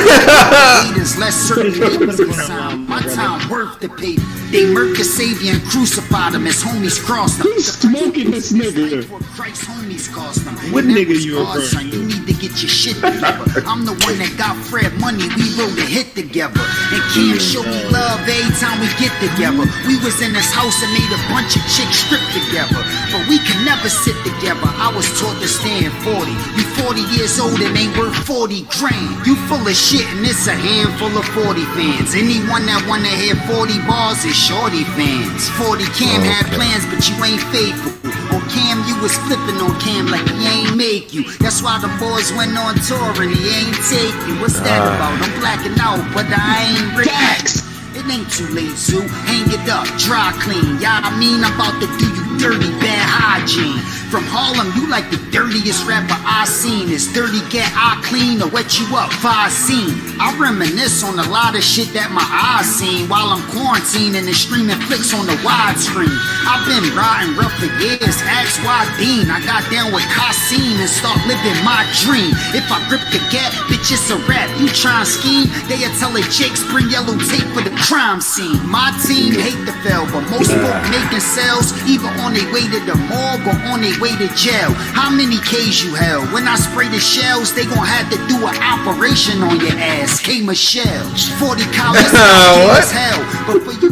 Leaders less certain papers inside. My time worth the paper. They murked the savior and crucified him as homies crossed him. Who's smoking this nigga? Christ homies cost him. What nigga you referring to? You need to get your shit together. I'm the one that got Fred money. We wrote a hit together. And Cam show me love every time we get together. We was in this house and made a bunch of chicks strip together. But we can never sit together. I was taught to stand 40. You 40 years old and ain't worth 40 grand. You full of shit and it's a handful of 40 fans. Anyone that wanna hear 40 bars is shorty fans. 40 Cam had plans but you ain't faithful. On Cam you was flipping on Cam like he ain't make you. That's why the boys went on tour and he ain't take you. What's that about? I'm blacking out but I ain't rich. It ain't too late, Zoo. Hang it up, dry clean. Yeah, I mean, I'm about to do you dirty, bad hygiene. From Harlem, you like the dirtiest rapper I seen. It's dirty, get eye clean, or wet you up, fire scene. I reminisce on a lot of shit that my eyes seen while I'm quarantining and streaming flicks on the widescreen. I've been riding rough for years, ask why Dean. I got down with Cassidy and start living my dream. If I grip the gap, bitch, it's a rap. You try and scheme, they'll tell it Jakes bring yellow tape for the crime scene. My team hate the fail, but most folk making sales either on their way to the morgue or on their way to jail. How many K's you held? When I spray the shells, they gon' have to do an operation on your ass. K Michelle, 40 collars as hell. But for you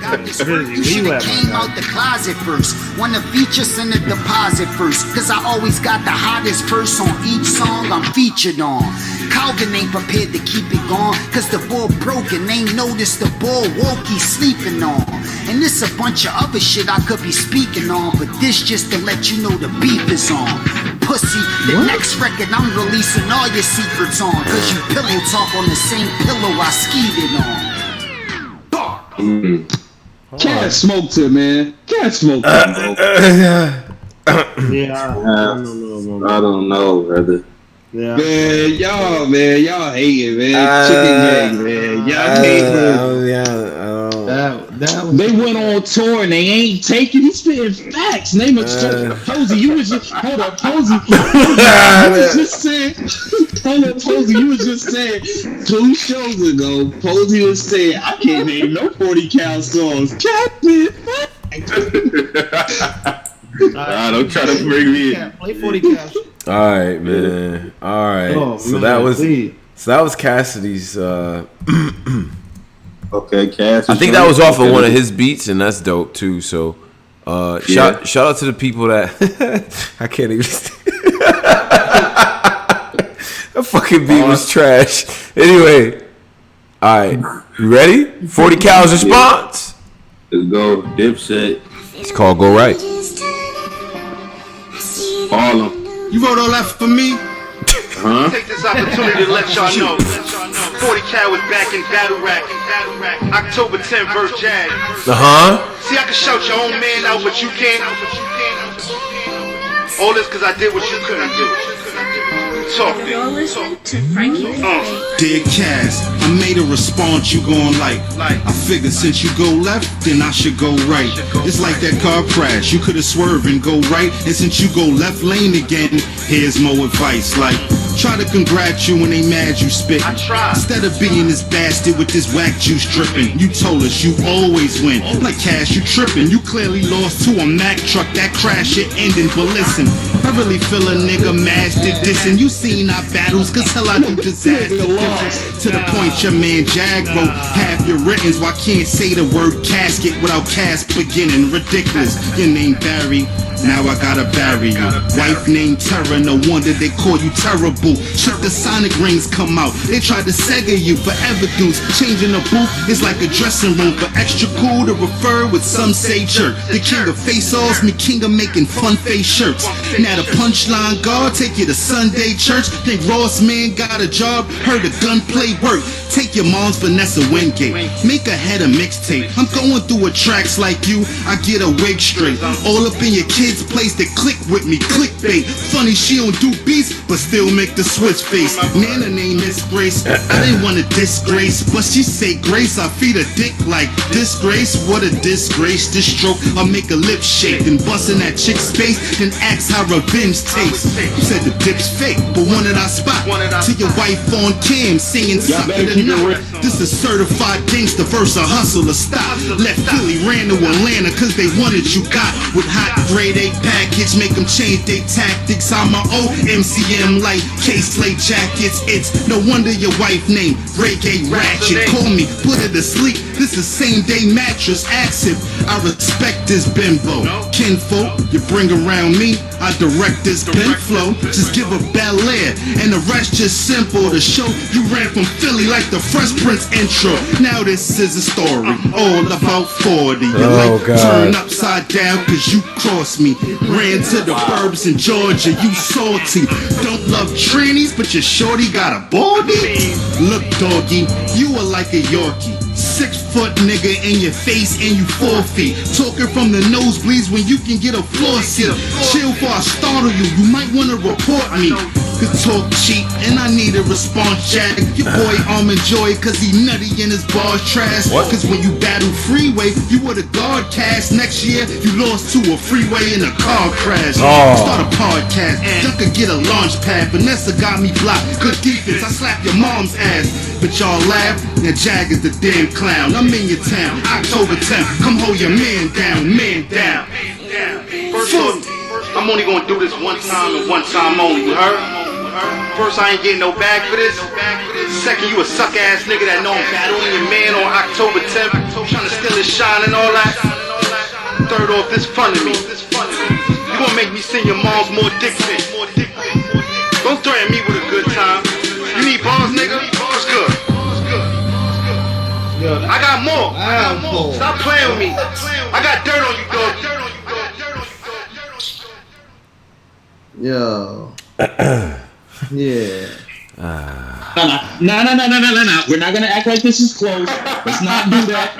out this work. You should've came out the closet first. Wanna feature, send a deposit first. Cause I always got the hottest verse on each song I'm featured on. Calvin ain't prepared to keep it going. Cause the ball broken, ain't noticed the ball woke he's sleeping on. And this a bunch of other shit I could be speaking on. But this just to let you know the beef is on. Pussy, the next record I'm releasing all your secrets on. Cause you pillow talk on the same pillow I skied it on. Cat smoked him, man. Cat smoked him, bro. I don't know, brother. Yeah. Man, y'all hating, man. Chicken gang, man. Y'all hating. They went on tour and they ain't taking. He's spitting facts. Name of Posey, you was just hold up, Posey. You was just saying. Hold up, Posey. You was just saying 2 shows ago. Posey was saying I can't name no 40 cal songs. Captain. Don't try to bring me in. Play 40 cash. All right, man. All right. Oh, so man, that was Cassidy's. Okay, Cass. I think that was off of one of his beats, and that's dope too. So, shout out to the people that I can't even. That fucking beat was trash. Anyway, all right, you ready? 40 Cal's response. Let's go, Dipset. It's called Go Right. Harlem. You wrote all that for me? Huh? Take this opportunity to let y'all know 40 Cal was back in battle rap. October 10th verse Jag. See, I can shout your own man out, but you can't. All this cause I did what you couldn't do. Talk to You're listening to Frankie. Dear Cass, I made a response you gon' like. I figured since you go left, then I should go right. It's like that car crash, you could've swerved and go right. And since you go left lane again, here's more advice. Like, try to congrat you when they mad you spit. I try. Instead of being this bastard with this whack juice dripping, you told us you always win. Like Cash, you tripping. You clearly lost to a Mack truck. That crash it ending. But listen, I really feel a nigga mastered this. And you seen our battles, cause hell I do disaster. To the point your man Jag wrote half your writtens. Why can't say the word casket without cast beginning? Ridiculous. Your name Barry. Now I gotta bury you. Wife named Terror, no wonder they call you terrible. Check the Sonic rings come out. They tried to Sega you forever dudes. Changing the booth is like a dressing room. But extra cool to refer with some say jerk. The king of face-offs, me king of making fun face shirts. Now the punchline guard take you to Sunday church. Think Ross man got a job, heard a gunplay work. Take your mom's Vanessa Wingate, make a head a mixtape. I'm going through a tracks like you, I get a wig straight. All up in your kids' place that click with me, clickbait. Funny she don't do beats, but still make the switch face. Nana name Miss Grace, I didn't want to disgrace, but she say grace, I feed a dick like disgrace. What a disgrace, this stroke, I'll make a lip shake. Then bust in that chick's face, then ask how revenge tastes. You said the dip's fake, but one that I spot. To your wife on cam, singing something. This is certified gangster versus a hustler. Stop. Left Philly, ran to Atlanta cause they wanted you got. With hot grade A package, make them change their tactics. I'm my old MCM like K-Slate jackets. It's no wonder your wife named Reggae Ratchet. Call me, put her to sleep. This is same day mattress. Ask him, I respect this bimbo. Kinfolk, you bring around me, I direct this bent flow. Just give a Bel Air, and the rest just simple. To show you ran from Philly like the Fresh Prince intro. Now this is a story all about 40. Your life turned upside down cause you crossed me. Ran to the burbs in Georgia, you salty. Don't love trannies, but your shorty got a baldy. Look doggy, you are like a Yorkie. 6 foot nigga in your face and you 4 feet. Talking from the nosebleeds when you can get a floor seat. Chill before I startle you, you might wanna report me. Cause talk cheap and I need a response, Jack. Your boy Almond Joy cause he nutty and his bars trash. Cause when you battle Freeway, you were the guard cast. Next year, you lost to a freeway in a car crash. Start a podcast, Duck could get a launch pad. Vanessa got me blocked, good defense, I slap your mom's ass. But y'all laugh, now Jag is the damn clown. I'm in your town, October 10th, come hold your man down, man down. First off, I'm only gonna do this one time and one time only, you heard? First, I ain't getting no bag for this. Second, you a suck ass nigga that know I'm battling your man on October 10th. Trying to steal to shine and all that. Third off, this fun to me. You gonna make me send your moms more dick pics. Don't threaten me with a good time. You need bars, nigga? What's good? I got more. Stop playing with me. I got dirt on you, dog. Yo. Yeah. No. We're not gonna act like this is close. Let's not do that.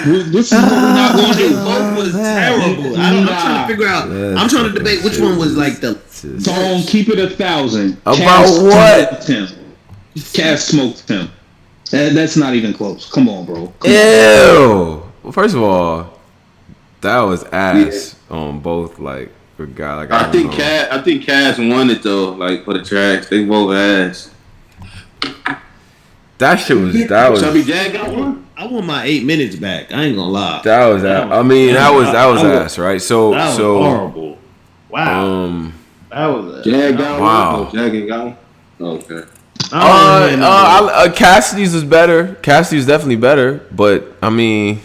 This is what we're not gonna do. Both was terrible. I'm trying to figure out. I'm trying to debate which one was like the song. Keep it 1,000. About what? Cass smoked him. That's not even close. Come on, bro. Ew. Well, first of all, that was ass on both. Like for God, like I think Cass won it though. Like for the tracks, they both ass. That shit was. That was. Chubby Jag got one. I want my 8 minutes back. I ain't gonna lie. That was. I mean, that was ass, right? So that was horrible. Wow. That was Jag got wow. one. Jag got one. Okay. Cassidy's was better. Cassidy's definitely better, but I mean,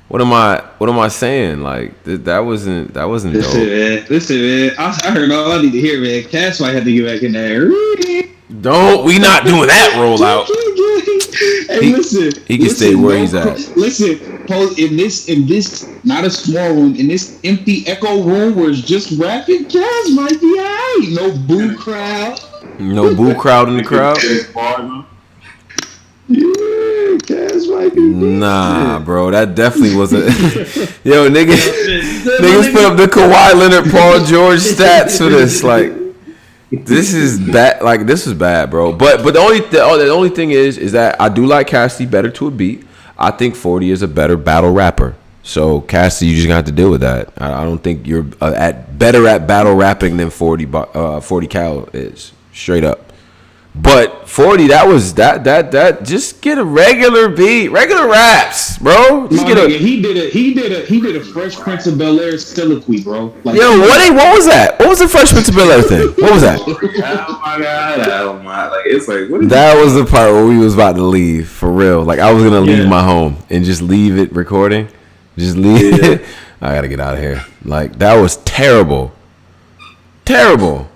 what am I saying? Like that wasn't dope. Listen, man. I heard all I need to hear, man. Cass might have to get back in there. We not doing that rollout. Hey, listen. He can stay where he's at. Listen, in this not a small room, in this empty echo room where it's just rapping, Cass might be alright. No boo crowd. No boo crowd in the crowd. Yeah, Cass might be. Nah, bro, that definitely wasn't. Yo, niggas put up the Kawhi Leonard, Paul George stats for this. Like, this is bad. Like, this is bad, bro. But the only thing is that I do like Cassidy better to a beat. I think 40 is a better battle rapper. So Cassidy, you just gonna have to deal with that. I don't think you're better at battle rapping than 40 Cal is. Straight up. But 40, that just get a regular beat, regular raps, bro. Just get he did a Fresh Prince of Bel-Air soliloquy, bro. Like, yo, what was that? What was the Fresh Prince of Bel-Air thing? What was that? Oh my god, like it's like what is that was the part where we was about to leave for real. Like I was gonna leave my home and just leave it recording. Just leave it. I gotta get out of here. Like that was terrible. Terrible.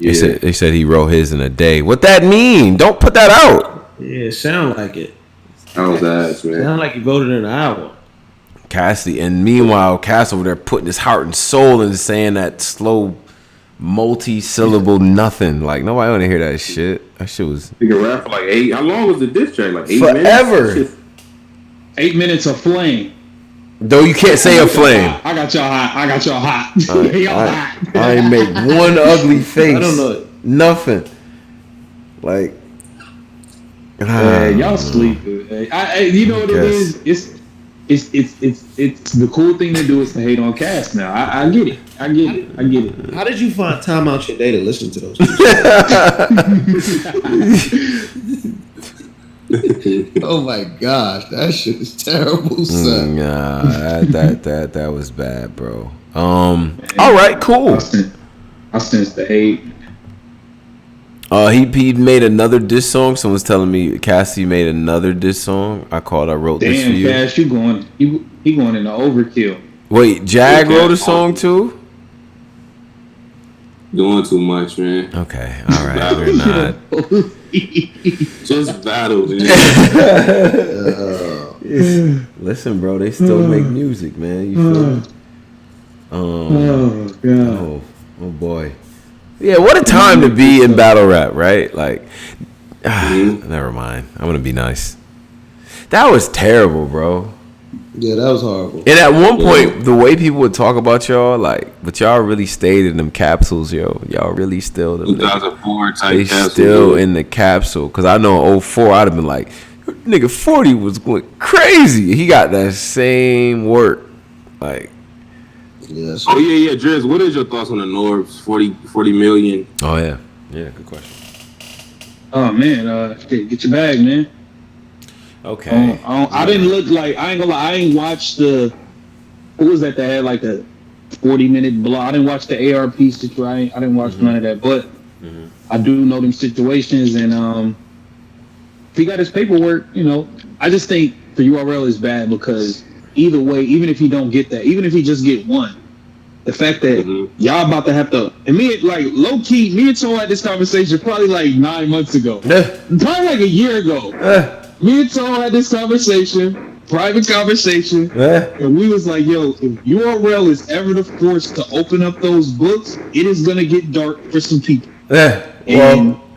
Yeah. They said he wrote his in a day. What that mean? Don't put that out. Yeah, it sound like it. That was ass, man. Sound like he voted in an hour. Cassidy, and meanwhile, Cass over there putting his heart and soul into saying that slow, multi-syllable nothing. Like nobody want to hear that shit. That shit was. You can rap for like 8. How long was the diss track? Like 8 forever. minutes. 8 minutes of flame. Though you can't say a flame. I got y'all hot. Y'all hot. I ain't make one ugly face. I don't know. Nothing. Like. Y'all sleeping. You know what it is? It's the cool thing to do is to hate on Cass now. I get it. How did you find time out your day to listen to those? Oh my gosh, that shit is terrible, son. Nah, that was bad, bro. All right, cool. I sense the hate. He made another diss song. Someone's telling me Cassidy made another diss song. I wrote this for you. Damn, Cass, you going into overkill. Wait, Jag wrote a song too? Doing too much, man. Okay, all right, we're not. Just battle, man. Listen, bro, they still make music, man. You feel me? Oh god. Oh boy. Yeah, what a time to be in battle rap, right? Like, never mind. I'm gonna be nice. That was terrible, bro. Yeah, that was horrible. And at one point, the way people would talk about y'all, like, but y'all really stayed in them capsules, yo. Y'all really still 2004 type they capsule. Still in the capsule. Because I know in 04, I'd have been like, nigga, 40 was going crazy. He got that same work. Like, yeah. Oh, yeah, Driz, what is your thoughts on the Norbes 40 million? Oh, yeah. Yeah, good question. Oh, man, get your bag, man. Okay. I didn't look like, I ain't gonna lie, I ain't watched who was that had like a 40-minute blog. I didn't watch the ARP situation. I didn't watch none of that, but I do know them situations, and if he got his paperwork, you know, I just think the URL is bad because either way, even if you don't get that, even if you just get one, the fact that y'all about to have to, and me, like, low key, me and Toe had this conversation probably like 9 months ago. Probably like a year ago. Me and Toe had this conversation, private conversation, and we was like, yo, if URL is ever the force to open up those books, it is going to get dark for some people. The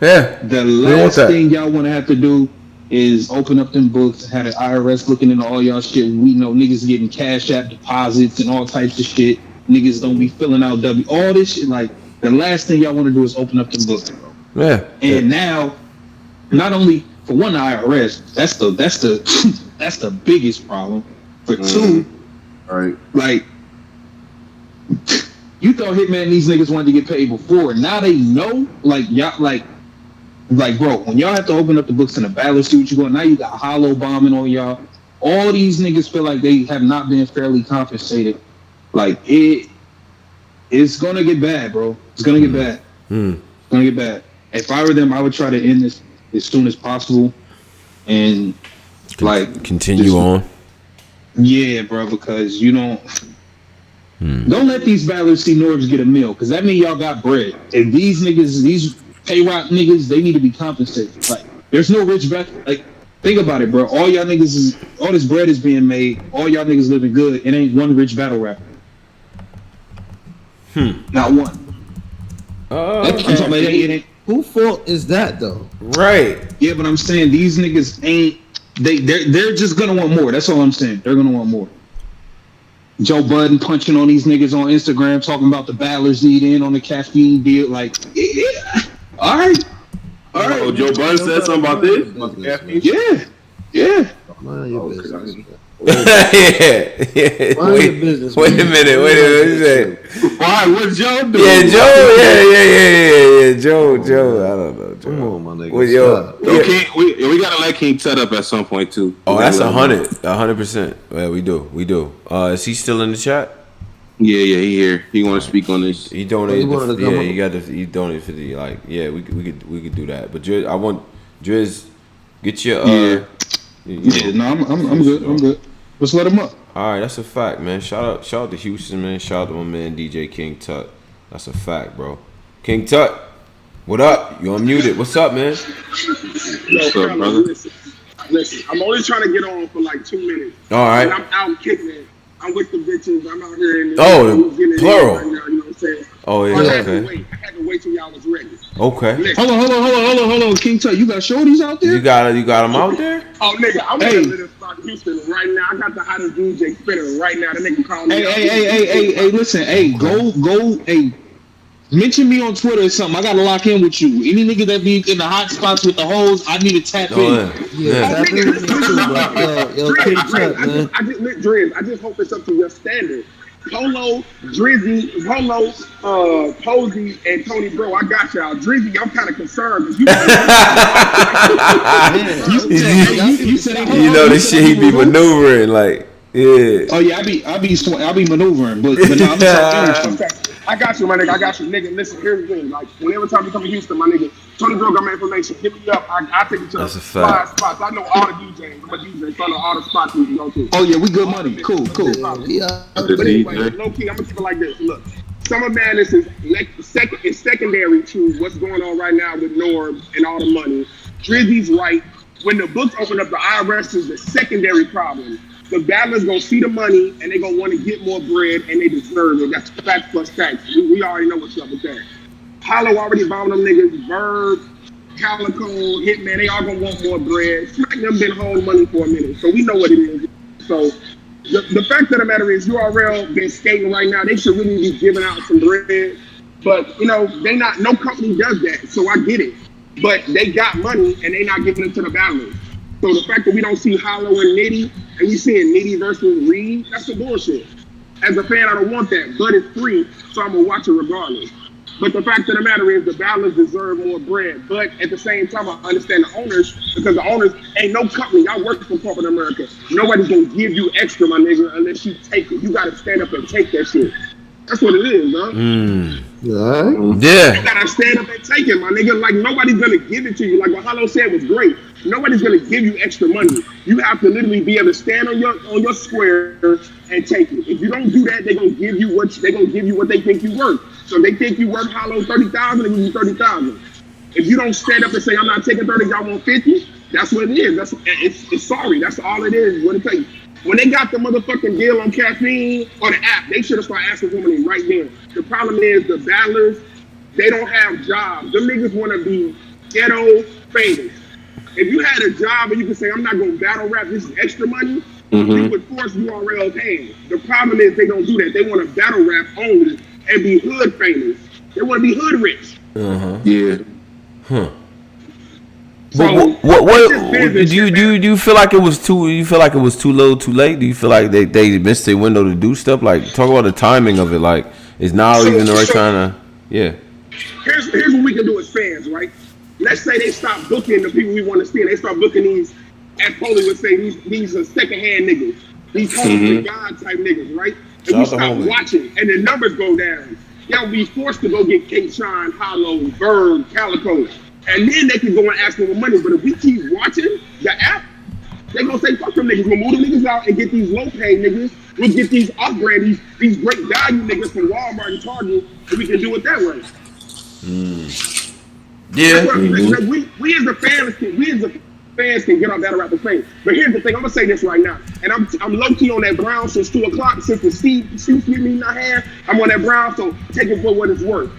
last thing y'all want to have to do is open up them books, have the IRS looking into all y'all shit. We know niggas getting Cash App deposits and all types of shit. Niggas don't be filling out all this shit. Like, the last thing y'all want to do is open up them books, bro. And now, not only for one, the IRS, that's the biggest problem. For two, like, you thought Hitman and these niggas wanted to get paid before. Now they know, like, y'all, like, bro, when y'all have to open up the books in the ballot, see what you going. Now you got hollow bombing on y'all. All these niggas feel like they have not been fairly compensated. Like, it's gonna get bad, bro. It's gonna get bad. It's gonna get bad. If I were them, I would try to end this as soon as possible, and like continue on. Yeah, bro, because you don't let these battlers see Norbes get a meal, because that means y'all got bread. And these niggas, these pay rock niggas, they need to be compensated. Like, there's no rich back. Like, think about it, bro. All y'all niggas all this bread is being made. All y'all niggas living good. It ain't one rich battle rapper. Not one. I'm talking about it ain't. Who fault is that though? Right. Yeah, but I'm saying these niggas ain't. They're just gonna want more. That's all I'm saying. They're gonna want more. Joe Budden punching on these niggas on Instagram, talking about the battlers need in on the caffeine deal. Like, yeah. All right. Oh, Joe Budden said something about this? About the caffeine? Yeah. Mind your business. Wait a minute. What you say? Why? What Joe do? Yeah, Joe. Yeah. Joe. I don't know. Joe. Come on, my nigga. We gotta let King Tut up at some point too. Oh, that's 100%. Yeah, we do. Is he still in the chat? Yeah, he here. He want to speak on this. He donated. He donated 50. Like, yeah, we could do that. But Driz, I want Driz, get your I'm good. I'm good. Let's let him up. All right, that's a fact, man. Shout out to Houston, man. Shout out to my man DJ King Tut. That's a fact, bro. King Tut, what up? You unmuted. What's up, man? What's up, brother? Listen, I'm only trying to get on for like 2 minutes. All right. And I'm out kicking it. I'm with the bitches. I'm out here in the plural. Right now, you know what I'm saying? Oh, yeah, okay. I had to wait till y'all was ready. Okay. Listen. Hold on. King Tut, you got shorties out there? You got them out there? Oh, nigga, I'm in the spot in Houston right now. I got the hottest DJ spinning right now. The nigga called me. Hey, listen. Hey, go. Hey, mention me on Twitter or something. I gotta lock in with you. Any nigga that be in the hot spots with the hoes, I need to tap in. Yeah, tap in with me too, bro. Yo, King Tut, man. I just hope it's up to your standard. Polo, Drizzy, Posey, and Tony Bro, I got y'all. Drizzy, I'm kind of concerned because you know the shit he be maneuvering, like, yeah. Oh yeah, I be maneuvering, but no, I'm talking. I got you, my nigga. Nigga, listen, here's the thing. Like, whenever time you come to Houston, my nigga, Tony Bro got my information. Hit me up. I take you to That's a five fact. spots. I know all the DJs. I'm a DJ, so I know all the spots you can go to. Oh yeah, we good money. Cool. But anyway, low key, I'm gonna keep it like this. Look, Summer Madness is secondary to what's going on right now with Norbes and all the money. Drizzy's right. When the books open up, the IRS is the secondary problem. The battlers gonna see the money and they gonna want to get more bread and they deserve it. That's fact plus facts. We already know what's up with that. Hollow already bombed them niggas. Verb, Calicoe, Hitman, they all gonna want more bread. Smack them been holding money for a minute, so we know what it is. So the fact of the matter is, URL been skating right now. They should really be giving out some bread, but you know no company does that. So I get it, but they got money and they not giving it to the battlers. So the fact that we don't see Hollow and Nitty, and we seeing Nitty versus Reed, that's some bullshit. As a fan, I don't want that, but it's free, so I'm gonna watch it regardless. But the fact of the matter is, the battlers deserve more bread. But at the same time, I understand the owners, because the owners ain't no company. Y'all work for corporate America. Nobody's gonna give you extra, my nigga, unless you take it. You gotta stand up and take that shit. That's what it is, huh? Yeah. You gotta stand up and take it, my nigga. Like, nobody's gonna give it to you. Like what Hollow said was great. Nobody's gonna give you extra money. You have to literally be able to stand on your square and take it. If you don't do that, they're gonna give you what they think you worth. So if they think you worth hollow 30,000, they give you 30,000. If you don't stand up and say I'm not taking 30, y'all want 50, that's what it is. It's sorry. That's all it is. What it takes. When they got the motherfucking deal on caffeine or the app, they should have started asking for money right then. The problem is the battlers, they don't have jobs. Them niggas want to be ghetto famous. If you had a job and you could say, I'm not going to battle rap, this is extra money, you would force URL's hand. The problem is they don't do that. They want to battle rap only and be hood famous. They want to be hood rich. Yeah. Huh. So, what do you feel like it was too? You feel like it was too little, too late? Do you feel like they missed their window to do stuff? Like, talk about the timing of it. Like, is now even the right time to? Yeah. Here's what we can do as fans, right? Let's say they stop booking the people we want to see, and they start booking these, as Foley would say, these are secondhand niggas, these homeless God type niggas, right? And we stop watching, and the numbers go down. Y'all be forced to go get K-Shine, Hollow, Verb, Calicoe. And then they can go and ask them for money. But if we keep watching the app, they gonna say, fuck them niggas. We'll move them niggas out and get these low-paid niggas. We'll get these off-brand, these great value niggas from Walmart and Target, and we can do it that way. Yeah. Like, we as the fans can get on battle rapper fame. But here's the thing, I'm gonna say this right now. And I'm low-key on that Brown since 2 o'clock, since the Steve meeting I had. I'm on that Brown, so take it for what it's worth.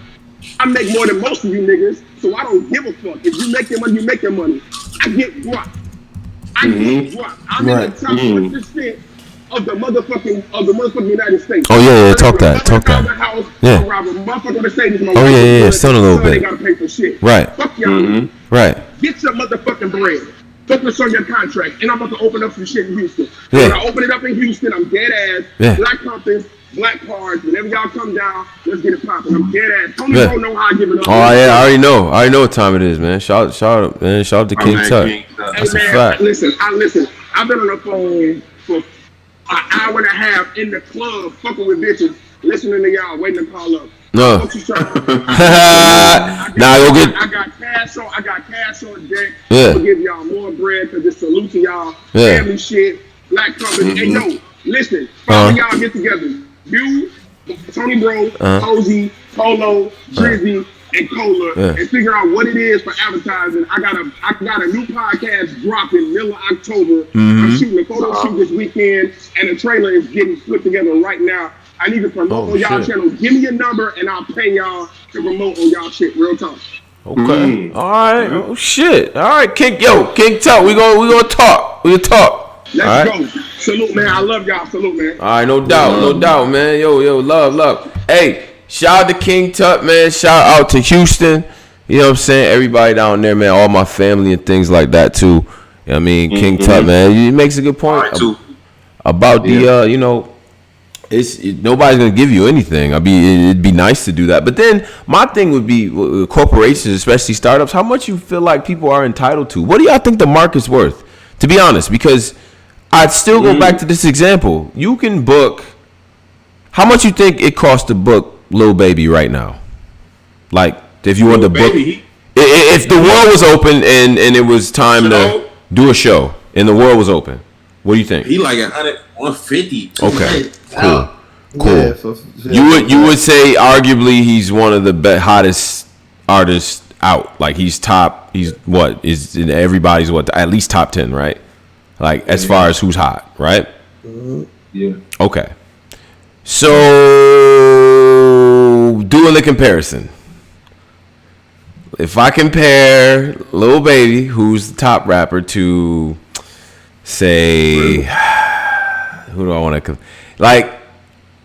I make more than most of you niggas, so I don't give a fuck. If you make your money, you make your money. I get guap. I'm in the top 1% of the motherfucking United States. Oh yeah, talk that. House, yeah. Motherfucker Mercedes, yeah. Still a little bit. They gotta pay for shit. Right. Fuck y'all. Right. Get your motherfucking bread. Focus on your contract, and I'm about to open up some shit in Houston. Yeah. When I open it up in Houston, I'm dead ass. Yeah. Black Compass, Black Cards. Whenever y'all come down, let's get it popping. I'm dead ass. Tony don't know how I give it up. Oh yeah, I already know what time it is, man. Shout out to King Tut. That's a fact. Listen. I've been on the phone for an hour and a half in the club, fucking with bitches, listening to y'all, waiting to call up. No. Nah, I got cash on deck. Yeah. I'm gonna give y'all more bread because it's salute to y'all. Family shit, Black Company. Hey, yo, listen, y'all get together. You, Tony Bro, Posey, Polo, Drizzy, and Cola, and figure out what it is for advertising. I got a new podcast dropping middle of October. I'm shooting a photo shoot this weekend, and the trailer is getting put together right now. I need to promote on y'all channel. Give me your number, and I'll pay y'all to promote on y'all shit. Real talk. Okay. All right. Oh shit. All right, King Tut. We gonna talk. We'll talk. Let's go. Salute, man. I love y'all. Salute, man. All right, no doubt, man. Yo, love. Hey, shout out to King Tut, man. Shout out to Houston. You know what I'm saying? Everybody down there, man. All my family and things like that too. You know what I mean? King Tut, man. He makes a good point about the It's nobody's gonna give you anything. It'd be nice to do that, but then my thing would be corporations, especially startups. How much you feel like people are entitled to? What do y'all think the market's worth? To be honest, because I'd still go back to this example. You can book. How much you think it costs to book Lil Baby right now? Like if you wanted to book, if the world was open and it was time to do a show and the world was open, what do you think? He like 150. Okay. Cool. You would say arguably he's one of the hottest artists out. Like he's top. He's what is in everybody's at least top 10, right? Like as far as who's hot, right? Yeah. Okay. So doing the comparison. If I compare Lil Baby, who's the top rapper, to say, who do I want to? Like,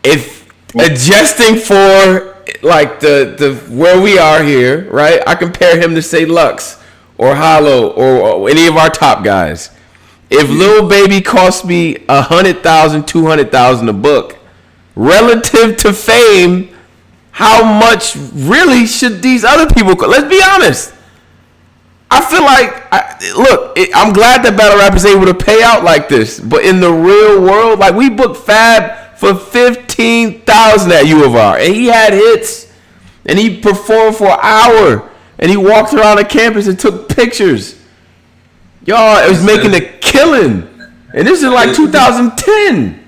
if adjusting for like the where we are here, right? I compare him to say Lux or Hollow or any of our top guys. If Lil Baby cost me 100,000, 200,000 a book, relative to fame, how much really should these other people? Let's be honest. I feel like, I'm glad that battle rappers able to pay out like this, but in the real world, like we booked Fab for 15,000 at U of R, and he had hits, and he performed for an hour, and he walked around the campus and took pictures. Y'all, it was making a killing, and this is like 2010.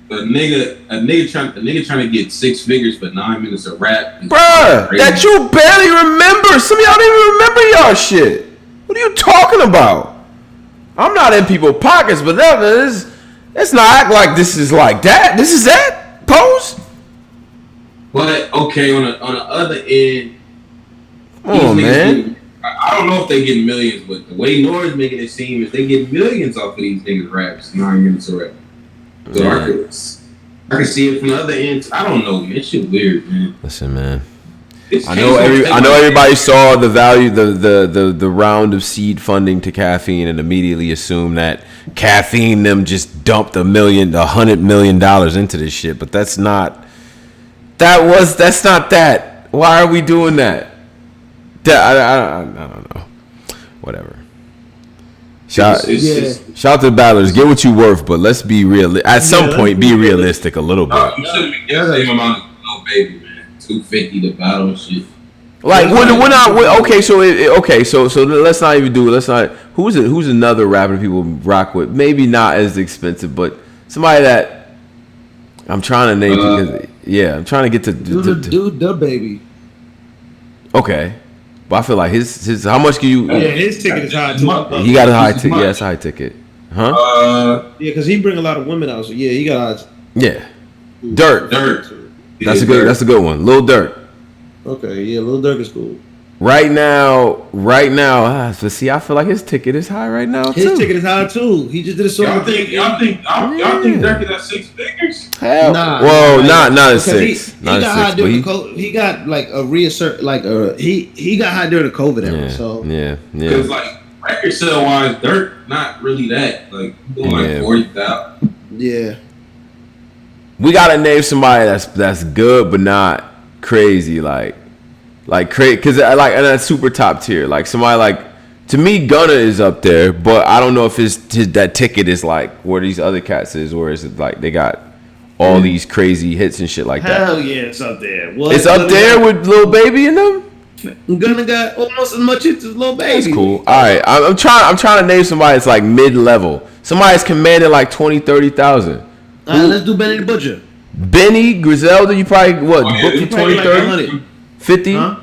A nigga trying to get 6 figures for 9 minutes of rap. Bruh, that you barely remember. Some of y'all don't even remember y'all shit. What are you talking about? I'm not in people's pockets, but let's not act like this is like that. This is that pose. But okay, on the other end, oh man, I don't know if they get millions, but the way Norbes making it seem is they get millions off of these niggas raps, 9 minutes of rap. So I can see it from the other end. I don't know, man. This shit weird, man. Listen, man. I know everybody saw the value, the round of seed funding to caffeine, and immediately assumed that caffeine them just dumped $100 million into this shit. But that's not that. Why are we doing that? I don't know. Whatever. Shout out to the battlers. Get what you worth, but let's be real. At some point, be realistic a little bit. You shouldn't be getting the same amount of no baby, man. $250 to battle and shit. Like we're not okay. So let's not even do it. Let's not. Who's another rapper people rock with? Maybe not as expensive, but somebody that I'm trying to name because I'm trying to get to dude, the baby. Okay. But I feel like his how much can you? Yeah, his ticket is high too. He got a high ticket. Yeah, it's a high ticket. Huh? Yeah, because he bring a lot of women out. So yeah, he got. Yeah. Dirt. That's a good one. Lil Durk. Okay, yeah, Lil Durk is cool. Right now. So see, I feel like his ticket is high right now too. His ticket is high too. He just did a song. Y'all think Durk is at 6 figures? Hell, nah. Well, not at 6. He got high during he got like a reassert, like he got high during the COVID era. So yeah. Because like record sale wise, Durk not really that like doing like 40,000. Yeah. We gotta name somebody that's good but not crazy, like crazy, because and that's super top tier. Like somebody like, to me, Gunna is up there, but I don't know if his that ticket is like where these other cats is, or is it like they got all these crazy hits and shit like that. Hell yeah, it's up there. It's up there with Lil Baby in them. Gunna got almost as much hits as Lil Baby. That's cool. All right, I'm trying to name somebody that's like mid level. Somebody that's commanded like 20,000-30,000. All right, let's do Benny the Butcher. Benny, Griselda, you probably book for 20, 30, 50? Huh?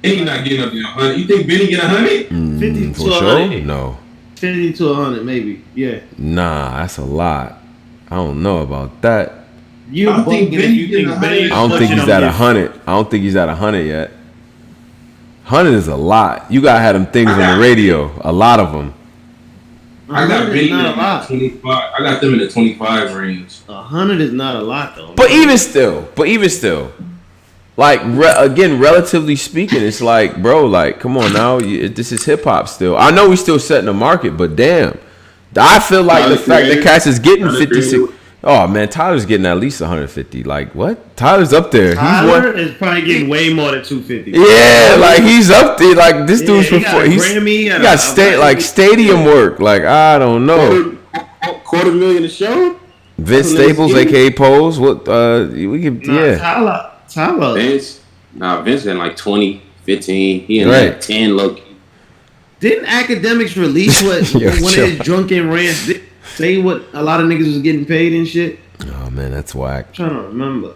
Benny not getting up to 100. You think Benny get 100? 50 for to 100? Sure? No. 50 to 100, maybe. Yeah. Nah, that's a lot. I don't know about that. I don't think Benny I don't think he's at 100. I don't think he's at 100 yet. 100 is a lot. You gotta have them things on the radio. A lot of them. I got Benny in the 25. I got them in the 25 range. 100 is not a lot though. But even still, like again, relatively speaking, it's like, bro, like, come on now, this is hip hop still. I know we still setting the market, but damn, I feel like the fact that Cass is getting 56. Oh man, Tyler's getting at least 150. Like what? Tyler's up there. Tyler is probably getting way more than 250. Yeah, like he's up there. Like this dude's he got he got stadium work. Like I don't know. $250,000 a show. Vince Staples, aka Pose. What? We can Tyler. Vince in like 20, 15. He in like 10 low key. Didn't Academics release one of his drunken rants? Say what a lot of niggas was getting paid and shit. Oh man, that's whack. I'm trying to remember.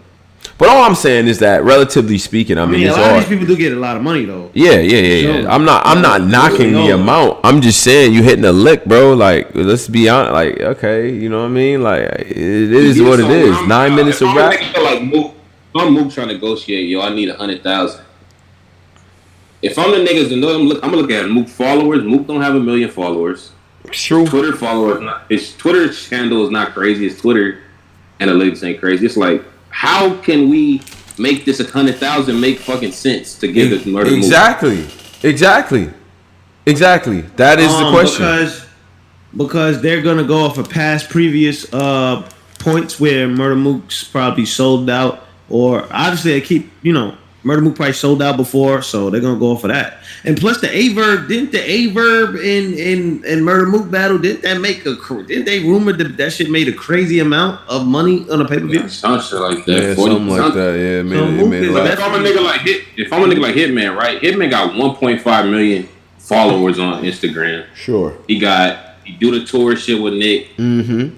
But all I'm saying is that, relatively speaking, I mean a lot of these people do get a lot of money though. Yeah. I'm not knocking the amount. I'm just saying you hitting a lick, bro. Like, let's be honest. Like, okay, you know what I mean? Like, it is what it is. 9 minutes of rap. I'm Mook trying to negotiate, yo. I need 100,000. If I'm the niggas, I'm gonna look at Mook followers. Mook don't have 1 million followers. True. Twitter followers, his Twitter handle is not crazy. His Twitter analytics ain't crazy. It's like, how can we make this 100,000 make fucking sense to give it murder movie? Exactly. That is the question. Because they're gonna go off of previous points where Murder Mook's probably sold out, or obviously they keep, Murder Mook probably sold out before, so they're gonna go off of that. And plus the Verb, didn't the Verb in Murder Mook battle, didn't they rumor that shit made a crazy amount of money on a pay-per-view? Yeah, some shit like that. Yeah, something like that. Yeah, made if I'm a nigga like Hitman, right? Hitman got 1.5 million followers on Instagram. Sure. He do the tour shit with Nick. Mm-hmm.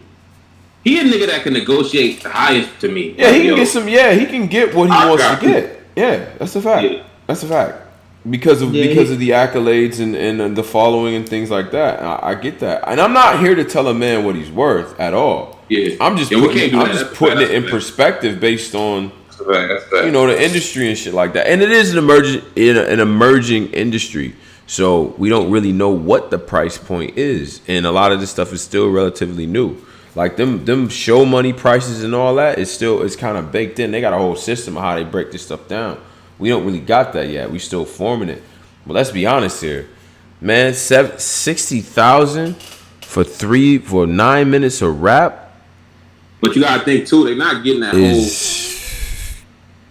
He a nigga that can negotiate the highest to me. Yeah, he can get some. Yeah, he can get what he wants to get. Yeah, that's a fact. Yeah. That's a fact. Because of the accolades and the following and things like that. I get that, and I'm not here to tell a man what he's worth at all. Yeah, I'm just putting it in perspective based on the industry and shit like that. And it is an emerging industry, so we don't really know what the price point is, and a lot of this stuff is still relatively new. Like them show money prices and all that it's kind of baked in. They got a whole system of how they break this stuff down. We don't really got that yet. We still forming it. But let's be honest here, man. 60,000 for 9 minutes of rap. But you gotta think too. They're not getting that whole.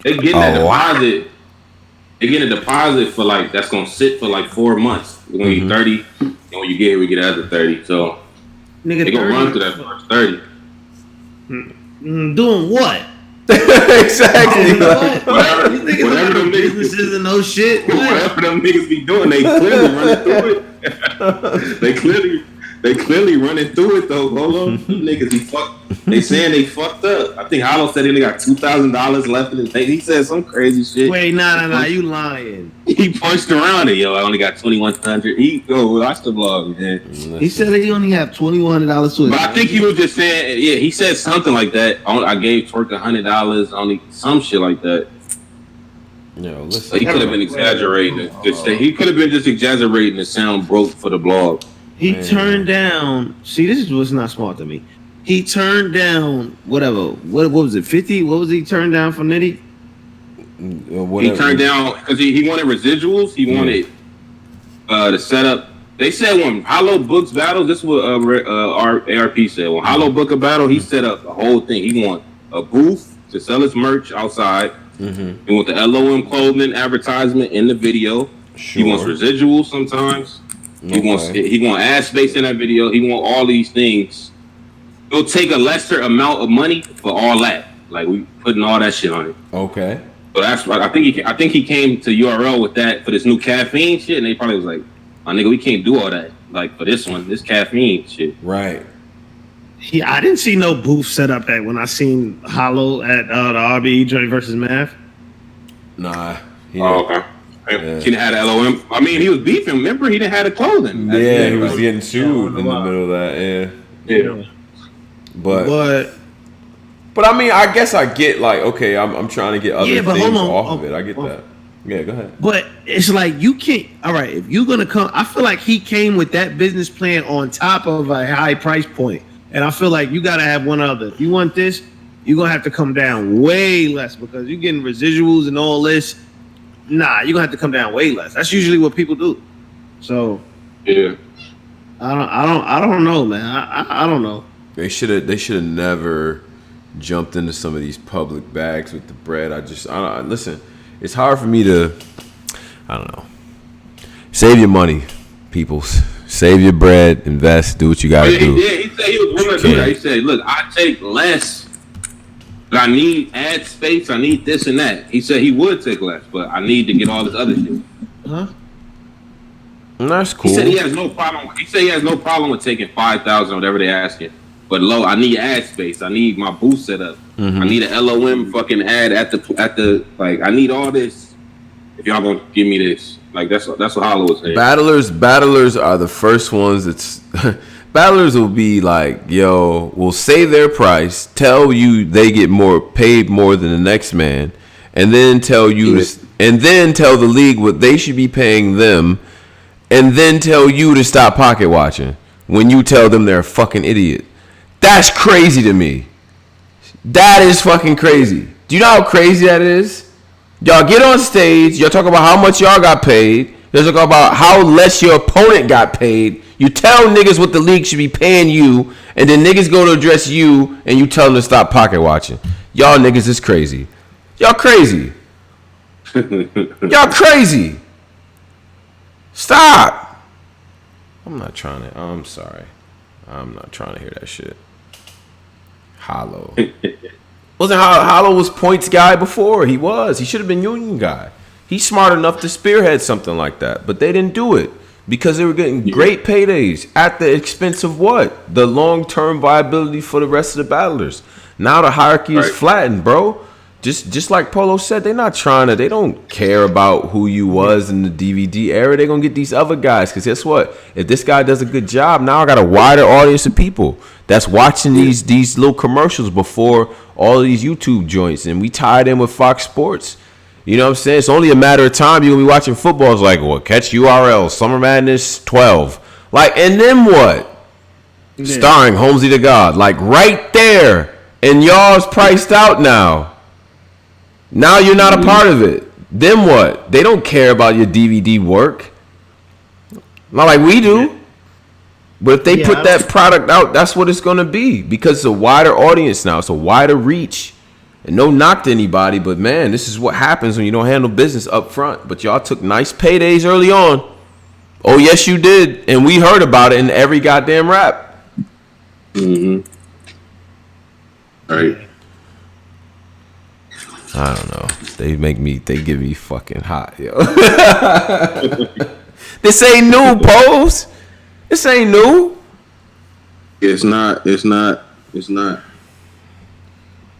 They're getting that deposit. They're getting a deposit for like that's gonna sit for like 4 months. We're gonna get 30, and when you get here, we get another 30. So nigga, they gonna run through that first 30. Doing what? Exactly. Whatever them businesses and no shit. Whatever them niggas be doing, they clearly running through it. They clearly running through it though. Hold on, niggas, they saying they fucked up. I think Hollow said he only got $2,000 left in his bank. He said some crazy shit. Wait, nah, you lying. He punched around it, yo. I only got $2,100. Watch the vlog, man. He said that he only have $2,100 to it. But I think he was just saying, yeah, he said something like that. I gave Twerk $100, only some shit like that. Yo, listen. So he could have been exaggerating it. He could have been just exaggerating the sound broke for the blog. He turned down. See, this is what's not smart to me. He turned down whatever. What was it? 50? What was he turned down for Nitty? He turned down because he wanted residuals. He wanted to set up. They said when Hollow books battles, this is what our ARP said. When Hollow book a battle, he set up the whole thing. He want a booth to sell his merch outside. He want the LOM clothing advertisement in the video. He wants residuals sometimes. He wants ad space in that video. He want all these things. He'll take a lesser amount of money for all that. Like we putting all that shit on it. Okay. So that's right. I think he came to URL with that for this new caffeine shit, and they probably was like, "Oh nigga, we can't do all that. Like for this caffeine shit." Right. Yeah, I didn't see no booth set up that when I seen Hollow at the RBE joint versus Math. Nah. Okay. He didn't have the LOM. I mean, he was beefing. Remember, he didn't have the clothing. Yeah, he was getting sued in the middle of that. Yeah. But I mean, I guess I get like, okay, I'm trying to get other things off of it. I get that. Yeah, go ahead. But it's like you can't. All right, if you're gonna come, I feel like he came with that business plan on top of a high price point, and I feel like you gotta have one other. If you want this, you're gonna have to come down way less because you're getting residuals and all this. Nah, you're gonna have to come down way less. That's usually what people do. So yeah, I don't know, man. I don't know. They should have never jumped into some of these public bags with the bread. Listen. It's hard for me to, I don't know. Save your money, people. Save your bread, invest, do what you gotta do. Yeah, he said he was willing to do that. He said, "Look, I take less. But I need ad space. I need this and that." He said he would take less, but I need to get all this other shit. Huh? That's cool. He said he has no problem. He said he has no problem with taking 5,000 whatever they asking. But low, I need ad space. I need my booth set up. I need an LOM fucking ad at the like. I need all this. If y'all gonna give me this, like that's what Hollow was saying. Battlers are the first ones. It's battlers will be like, yo, will say their price, tell you they get paid more than the next man, and then tell you, and then tell the league what they should be paying them, and then tell you to stop pocket watching when you tell them they're a fucking idiot. That's crazy to me. That is fucking crazy. Do you know how crazy that is? Y'all get on stage. Y'all talk about how much y'all got paid. Y'all talk about how less your opponent got paid. You tell niggas what the league should be paying you, and then niggas go to address you, and you tell them to stop pocket watching. Y'all niggas is crazy. Y'all crazy. Y'all crazy. Stop. I'm sorry. I'm not trying to hear that shit. Hollow. Hollow was points guy before. He should have been union guy. He's smart enough to spearhead something like that, but they didn't do it. because they were getting great paydays at the expense of what? The long-term viability for the rest of the battlers. Now the hierarchy is flattened, bro. Just like Polo said, they don't care about who you was in the DVD era. They're going to get these other guys. Because guess what? If this guy does a good job, now I got a wider audience of people that's watching these little commercials before all of these YouTube joints. And we tied in with Fox Sports. You know what I'm saying? It's only a matter of time you're going to be watching football. It's like, well, catch URL, Summer Madness 12. Like, and then what? Yeah. Starring Holmesy the God. Like, right there. And y'all's priced out now. Now you're not a part of it. Then what? They don't care about your DVD work. Not like we do. But if they put that product out, that's what it's going to be. Because it's a wider audience now. It's a wider reach. And no knock to anybody, but man, this is what happens when you don't handle business up front. But y'all took nice paydays early on. Oh, yes, you did. And we heard about it in every goddamn rap. Mm-hmm. All right. I don't know. They give me fucking hot, yo. This ain't new, Pose. This ain't new. It's not.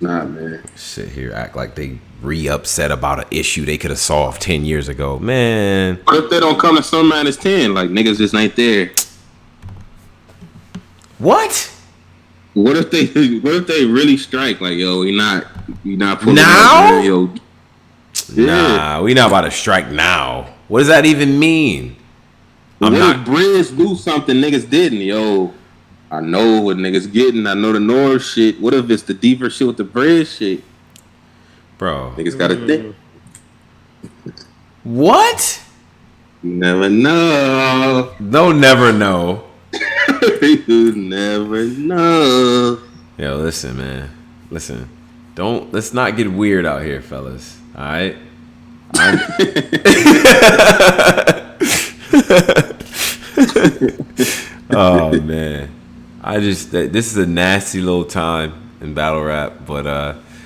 Nah, man. Sit here, act like they re-upset about an issue they could have solved 10 years ago. Man. What if they don't come to Summer Madness 10? Like, niggas just ain't there. What? What if they really strike? Like, yo, we not pulling now? There, yo. Yeah. Nah, we not about to strike now. What does that even mean? What if Briz do something niggas didn't, yo? I know what niggas getting. I know the Norbes shit. What if it's the deeper shit with the Briz shit? Bro. Niggas gotta think. What? You never know. Don't never know. You never know. Yo, listen, man. Listen. Let's not get weird out here, fellas. All right? Oh, man. This is a nasty little time in battle rap, but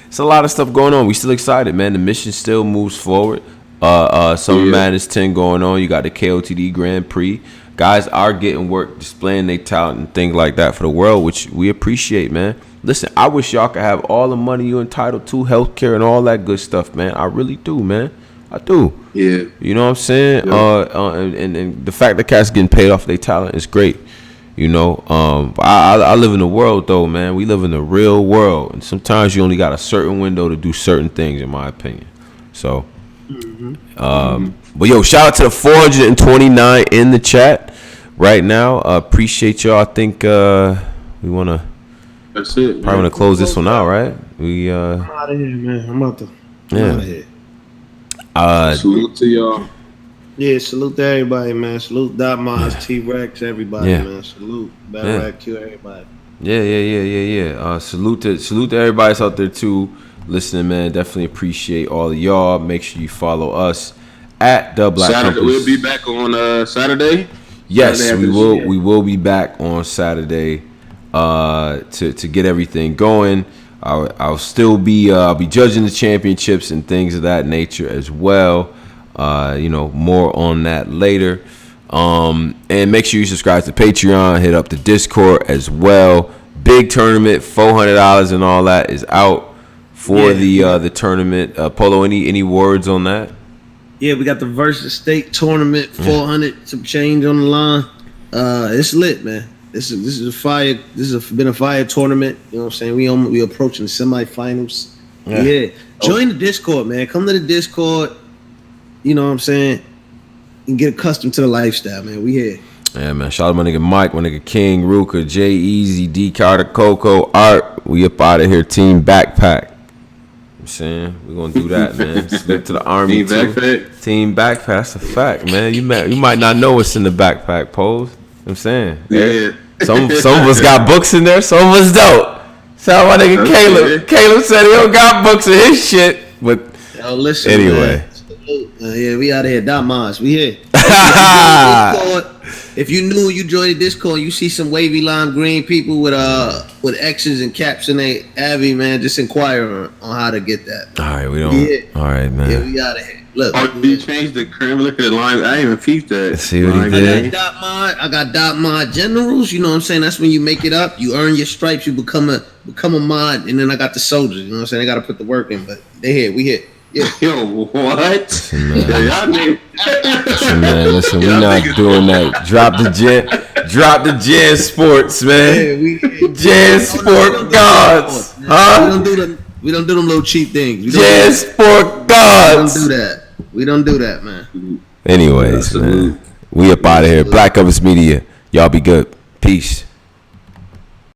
it's a lot of stuff going on. We still excited, man. The mission still moves forward. Summer Madness 10 going on. You got the KOTD Grand Prix. Guys are getting work, displaying their talent and things like that for the world, which we appreciate, man. Listen, I wish y'all could have all the money you entitled to, healthcare and all that good stuff, man. I really do, man. I do. Yeah. You know what I'm saying? Yeah. And the fact that cats getting paid off their talent is great. You know, I live in the world though, man. We live in the real world, and sometimes you only got a certain window to do certain things, in my opinion. So, but yo, shout out to the 429 in the chat right now. Appreciate y'all. I think we wanna. That's it. Probably wanna close this one out, right? We I'm out of here, man. I'm out of here. Salute to y'all. Yeah, salute to everybody, man. Salute Dollaz, T-Rex, everybody, man. Salute. Battle Rap Q, everybody. Yeah. Salute to everybody that's out there too, listening, man. Definitely appreciate all of y'all. Make sure you follow us at the Black Saturday. Compass. We'll be back on Saturday. Yes, Saturday we will. We will be back on Saturday to get everything going. I'll still be judging the championships and things of that nature as well. More on that later. And make sure you subscribe to Patreon. Hit up the Discord as well. Big tournament, $400 and all that is out for the tournament. Polo, any words on that? Yeah, we got the Versus State tournament, 400 some change on the line. It's lit, man. This is a fire. This has been a fire tournament. You know what I'm saying? We approaching the semifinals. Yeah. Join the Discord, man. Come to the Discord. You know what I'm saying? And get accustomed to the lifestyle, man. We here. Yeah, man. Shout out to my nigga Mike, my nigga King, Ruka, J Easy, D Carter, Coco, Art. We up out of here. Team Backpack. I'm saying we're gonna do that, man. Slip to the army. Team Backpack. That's a fact, man. You might not know what's in the backpack, Pose. I'm saying. Yeah. Some of us got books in there. Some of us don't. Shout out my nigga Caleb. Caleb said he don't got books in his shit, but listen. Anyway. Man. We out of here. Dollaz, we here. If you knew you joined the Discord, you see some wavy lime green people with X's and caps in their Abby, man. Just inquire on how to get that. All right, we don't. All right, man. Yeah, we out of here. Look, Oh, did you change the cream? Look at the line. I ain't even peeped that. See what he did? I got dot mod generals. You know what I'm saying? That's when you make it up. You earn your stripes. You become a mod. And then I got the soldiers. You know what I'm saying? They got to put the work in. But they hit. We hit. Yeah. Yo, what? Listen, man, listen, we not doing that. Drop the Jan Sports, man. Yeah, Jan Sport Gods, huh? We don't do them little cheap things. Jan Sport Gods. We don't do that, man. Anyways, man, we up out of here. Black Compass Media. Y'all be good. Peace.